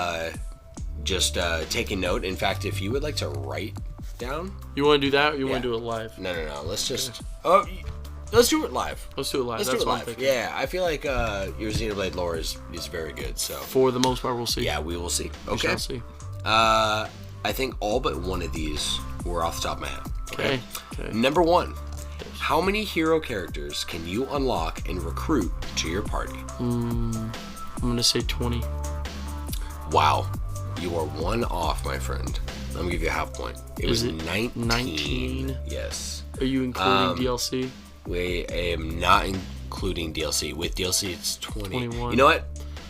just taking note. In fact, if you would like to write down. You want to do that, or you want Yeah. to do it live? No. Let's just. Let's do it live. Let's do it live. Let's That's do it what I'm live. thinking. Yeah, I feel like your Xenoblade lore is very good. So For the most part, we'll see. yeah, we will see. We Okay. shall see. I think all but one of these were off the top of my head. Okay. Number 1. How many hero characters can you unlock and recruit to your party? I'm gonna say 20. Wow. You are 1 off, my friend. I'm gonna give you a half point. It was it 19. 19? Yes. Are you including DLC? I am not including DLC. With DLC, it's 20. 21. You know what?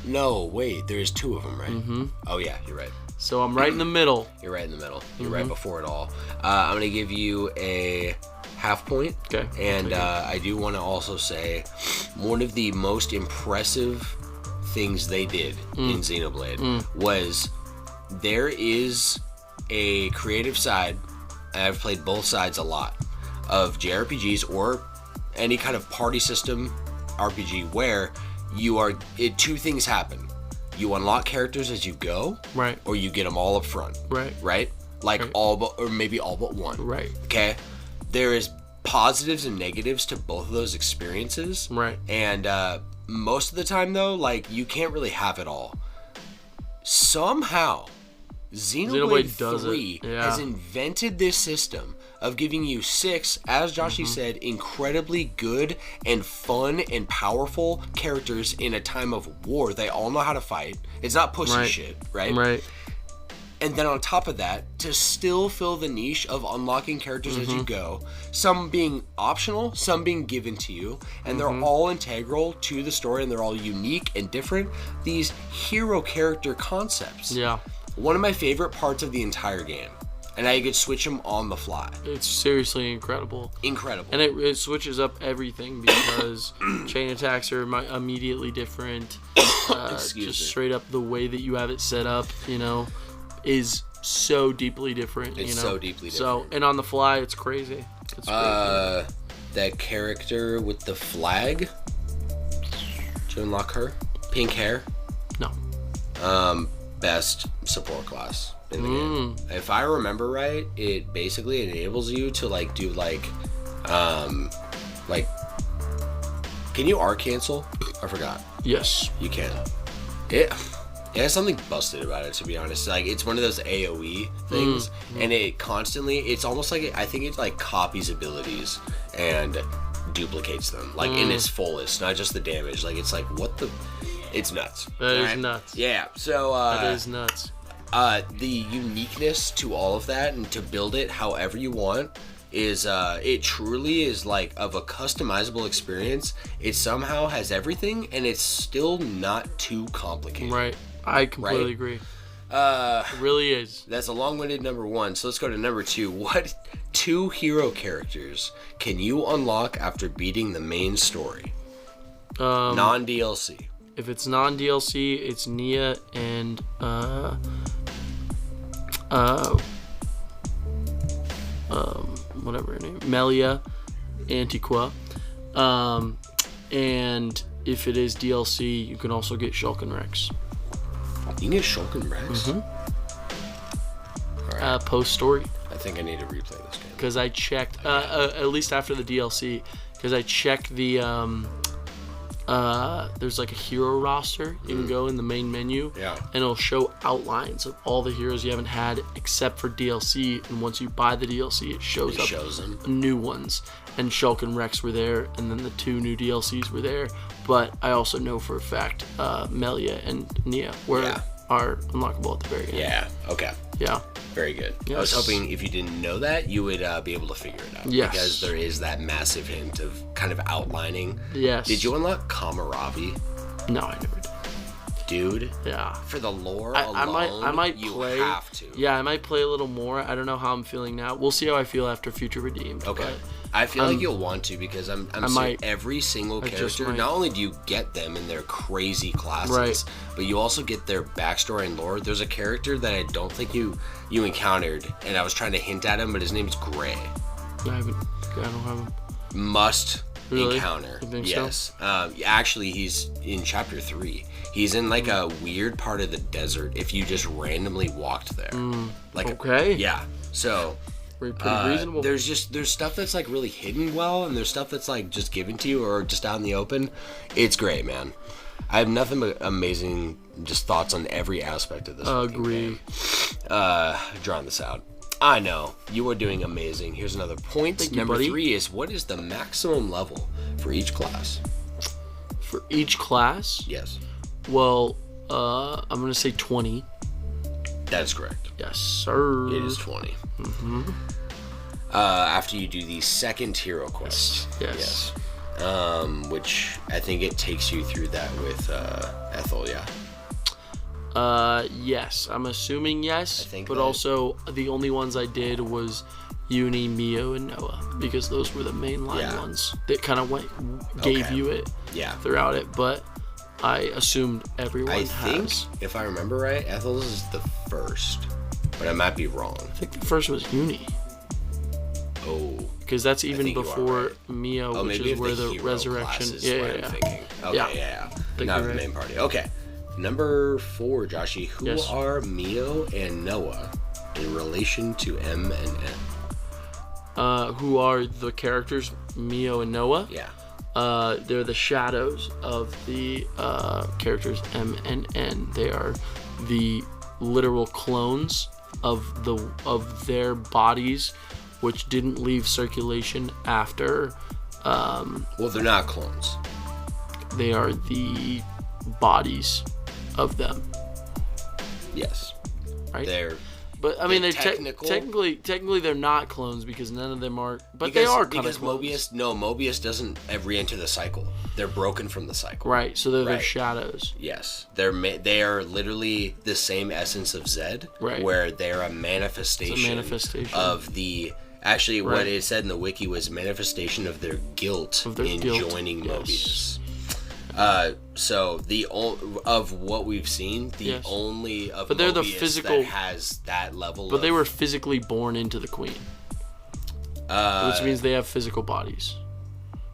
No, wait. There's 2 of them, right? Mm-hmm. Oh, yeah. You're right. So I'm right in the middle. You're right in the middle. You're right before it all. I'm going to give you a half point. Okay. And I do want to also say one of the most impressive things they did in Xenoblade was there is a creative side, and I've played both sides a lot, of JRPGs or any kind of party system RPG where two things happen. You unlock characters as you go, Right. or you get them all up front, Right. Like Right. or maybe all but one. Right. Okay? There is positives and negatives to both of those experiences. Right. And most of the time, though, like, you can't really have it all. Somehow, Xenoblade does 3 it. Yeah. has invented this system of giving you 6, as Joshi said, incredibly good and fun and powerful characters in a time of war. They all know how to fight. It's not pussy shit, right? Right. And then on top of that, to still fill the niche of unlocking characters as you go, some being optional, some being given to you, and they're all integral to the story, and they're all unique and different. These hero character concepts. Yeah. One of my favorite parts of the entire game. And now you could switch them on the fly. It's seriously incredible. Incredible. And it switches up everything because chain attacks are immediately different. Excuse me. Just straight up the way that you have it set up, is so deeply different. It's so deeply So, different. and on the fly, it's crazy. It's crazy. That character with the flag. Did you unlock her? Pink hair. No. Best support class in the game. If I remember right, it basically enables you to do can you art cancel? I forgot. Yes. You can. It has something busted about it, to be honest. Like, it's one of those AoE things, and it's almost like I think it copies abilities and duplicates them in its fullest, not just the damage. It's what the. It's nuts. That is nuts. Yeah. So That is nuts. the uniqueness to all of that, and to build it however you want, is it truly is of a customizable experience. It somehow has everything, and it's still not too complicated. Right. I completely agree. It really is. That's a long-winded number 1. So let's go to number 2. What 2 hero characters can you unlock after beating the main story? Non-DLC. If it's non-DLC, it's Nia and whatever her name, Melia Antiqua. And if it is DLC, you can also get Shulk and Rex. You can get Shulk and Rex? Post story. I think I need to replay this game. Because I checked, at least after the DLC, because I checked the there's like a hero roster. You can go in the main menu, and it'll show outlines of all the heroes you haven't had except for DLC. And once you buy the DLC, it shows up new ones. And Shulk and Rex were there, and then the 2 new DLCs were there. But I also know for a fact Melia and Nia are unlockable at the very end. Yeah. Okay. Yeah. Very good. Yes. I was hoping if you didn't know that, you would be able to figure it out. Yes. Because there is that massive hint of kind of outlining. Yes. Did you unlock Kamaravi? No, I never did. Dude. Yeah. For the lore alone, I might you play, have to. Yeah, I might play a little more. I don't know how I'm feeling now. We'll see how I feel after Future Redeemed. Okay. But, I feel like you'll want to because I'm seeing every single character. Not only do you get them in their crazy classes, but you also get their backstory and lore. There's a character that I don't think you encountered, and I was trying to hint at him, but his name's Gray. I don't have him. Must really? Encounter. You think yes. So? Actually, he's in chapter 3. He's in like a weird part of the desert. If you just randomly walked there, okay. Yeah. So. Pretty reasonable. There's stuff that's like really hidden well, and there's stuff that's like just given to you or just out in the open. It's great, man. I have nothing but amazing just thoughts on every aspect of this. Agree. Drawing this out. I know you are doing amazing. Here's another point. Thank Number you, 3 is what is the maximum level for each class? For each class? Yes. Well, I'm gonna say 20. That is correct. Yes, sir. It is 20. Mm-hmm. After you do the second hero quest. Yes. Which I think it takes you through that with Ethel, yeah? Yes. I'm assuming yes. I think but also, the only ones I did was Uni, Mio, and Noah. Because those were the mainline ones that kind of gave you it throughout it. But I assumed everyone has. I think, if I remember right, Ethel's is the first. But I might be wrong. I think the first was Uni. Oh. Because that's even before Mio, which is where the resurrection. I'm thinking. Okay, yeah. Not the main party. Okay. Number 4, Joshi. Who are Mio and Noah in relation to M and N? Who are the characters Mio and Noah? Yeah. They're the shadows of the characters M and N. They are the literal clones of their bodies, which didn't leave circulation after. Well, they're not clones. They are the bodies of them. Yes. Right. But I mean, they're technically they're not clones because none of them are. But they are kind of clones. Mobius doesn't re-enter the cycle. They're broken from the cycle. Right. So they're their shadows. Yes, they are literally the same essence of Zed. Right. Where they're a manifestation of the. Actually, what it said in the wiki was manifestation of their guilt joining Mobius. So of what we've seen, only of they're Mobius the physical that has that level. But they were physically born into the Queen, which means they have physical bodies.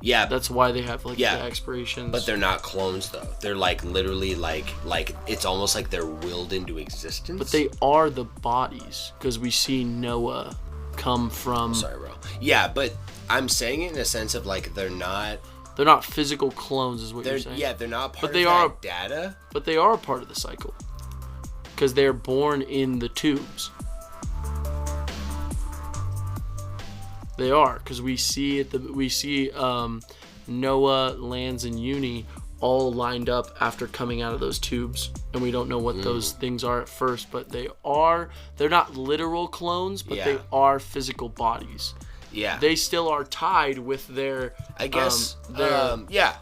Yeah, that's why they have the expirations. But they're not clones though. They're like literally like it's almost like they're willed into existence. But they are the bodies because we see Noah come from. Sorry, bro. Yeah, but I'm saying it in a sense of like they're not physical clones, is what you're saying. Yeah, they're not part of that data. But they are a part of the cycle. Because they're born in the tubes. They are, because we see Noah, Lance, and Uni all lined up after coming out of those tubes, and we don't know what those things are at first, but they're not literal clones, but they are physical bodies. Yeah. They still are tied with their. I guess. Yeah.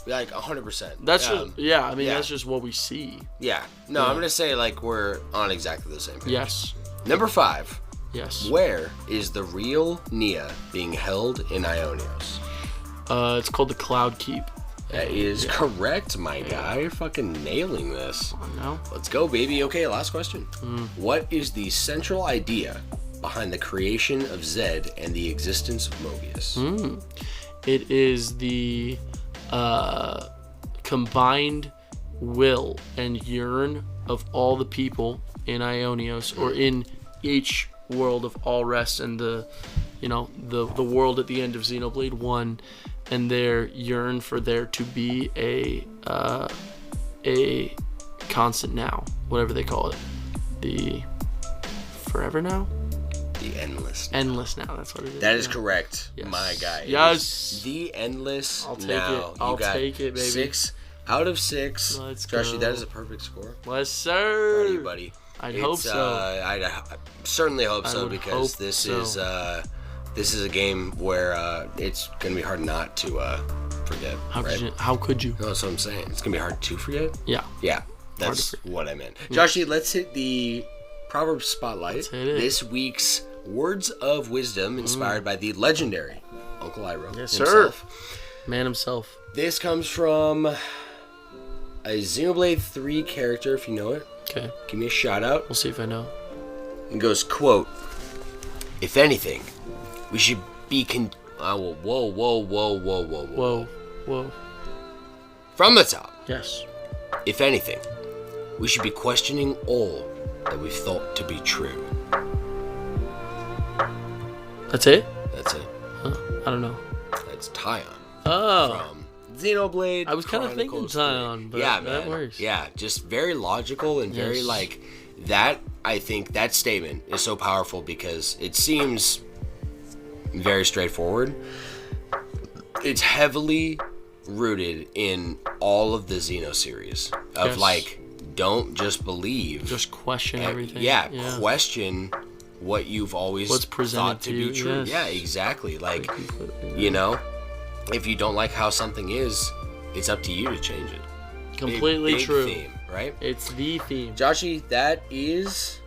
Like 100%. That's that's just what we see. Yeah. No, I'm gonna say like we're on exactly the same page. Yes. Number 5. Yes. Where is the real Nia being held in Ionios? It's called the Cloud Keep. That is correct, my guy. You're fucking nailing this. Come on now. Let's go, baby. Okay, last question. What is the central idea behind the creation of Zed and the existence of Mobius? It is the combined will and yearn of all the people in Ionios, or in each world of all rest, and the world at the end of Xenoblade 1, and they yearn for there to be a constant now, whatever they call it, the forever now. The endless. Endless now. That's what it is. That is correct, Yes. my guy. It Yes. is the endless. I'll take now. it. I'll You got take it, baby. 6 out of 6. Let's Joshi, go. that is a perfect score. Yes, Proud sir. of you, buddy. I'd hope so. I certainly hope I so would because hope this so. is a game where it's gonna be hard not to forget. How right? could you? How could you? No, that's what I'm saying. It's gonna be hard to forget. Yeah. Yeah, that's what I meant. Joshi, let's hit the Proverb Spotlight. Let's hit it. This week's words of wisdom inspired by the legendary Uncle Iroh Yes, himself. sir. Man himself. This comes from a Xenoblade 3 character, if you know it. Okay. Give me a shout out. We'll see if I know. It goes, quote, if anything, we should be whoa. Whoa. From the top. Yes. If anything, we should be questioning all that we've thought to be true. That's it? That's it. Huh. I don't know. That's Tyon Oh. from Xenoblade I was kind of thinking Chronicles 3. Tyon, but Yeah, that man. works. Yeah, just very logical and very Yes. like that. I think that statement is so powerful because it seems very straightforward. It's heavily rooted in all of the Xeno series of Yes. like, don't just believe. Just question everything. Yeah, question what you've always What's presented thought to to be you, true. yes. Yeah, exactly. Like, Completely. you know, if you don't like how something is, it's up to you to change it. Completely Big true. theme, right? It's the theme. Joshi, that is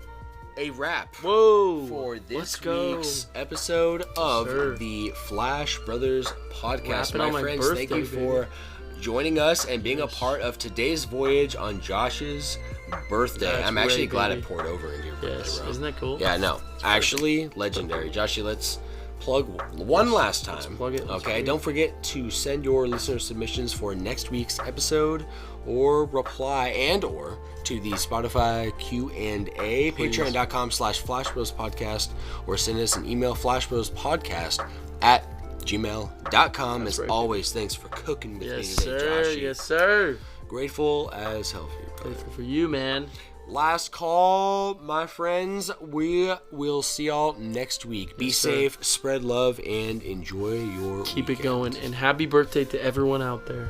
a wrap Whoa. for Let's this go. week's episode of Sir. the Flash Brothers podcast. Wrapping My on my friends, thank you birthday, for joining us and being a part of today's voyage on Josh's birthday. That's I'm actually right, glad baby. it poured over into your birthday, Yes. bro. Isn't that cool? Yeah, no. Actually, legendary. Joshi, let's plug one last time. plug it. Let's Okay, plug it. don't forget to send your listener submissions for next week's episode or reply or to the Spotify Q&A, patreon.com/flashbrospodcast, or send us an email, flashbrospodcast@gmail.com. As right, always, thanks for cooking with me Yes, today, sir. Joshi. Yes, sir. Grateful as hell for you, brother. Grateful for you, man. Last call, my friends. We will see y'all next week. Be Yes, sir. safe, spread love, and enjoy your Keep weekend. it going. And happy birthday to everyone out there.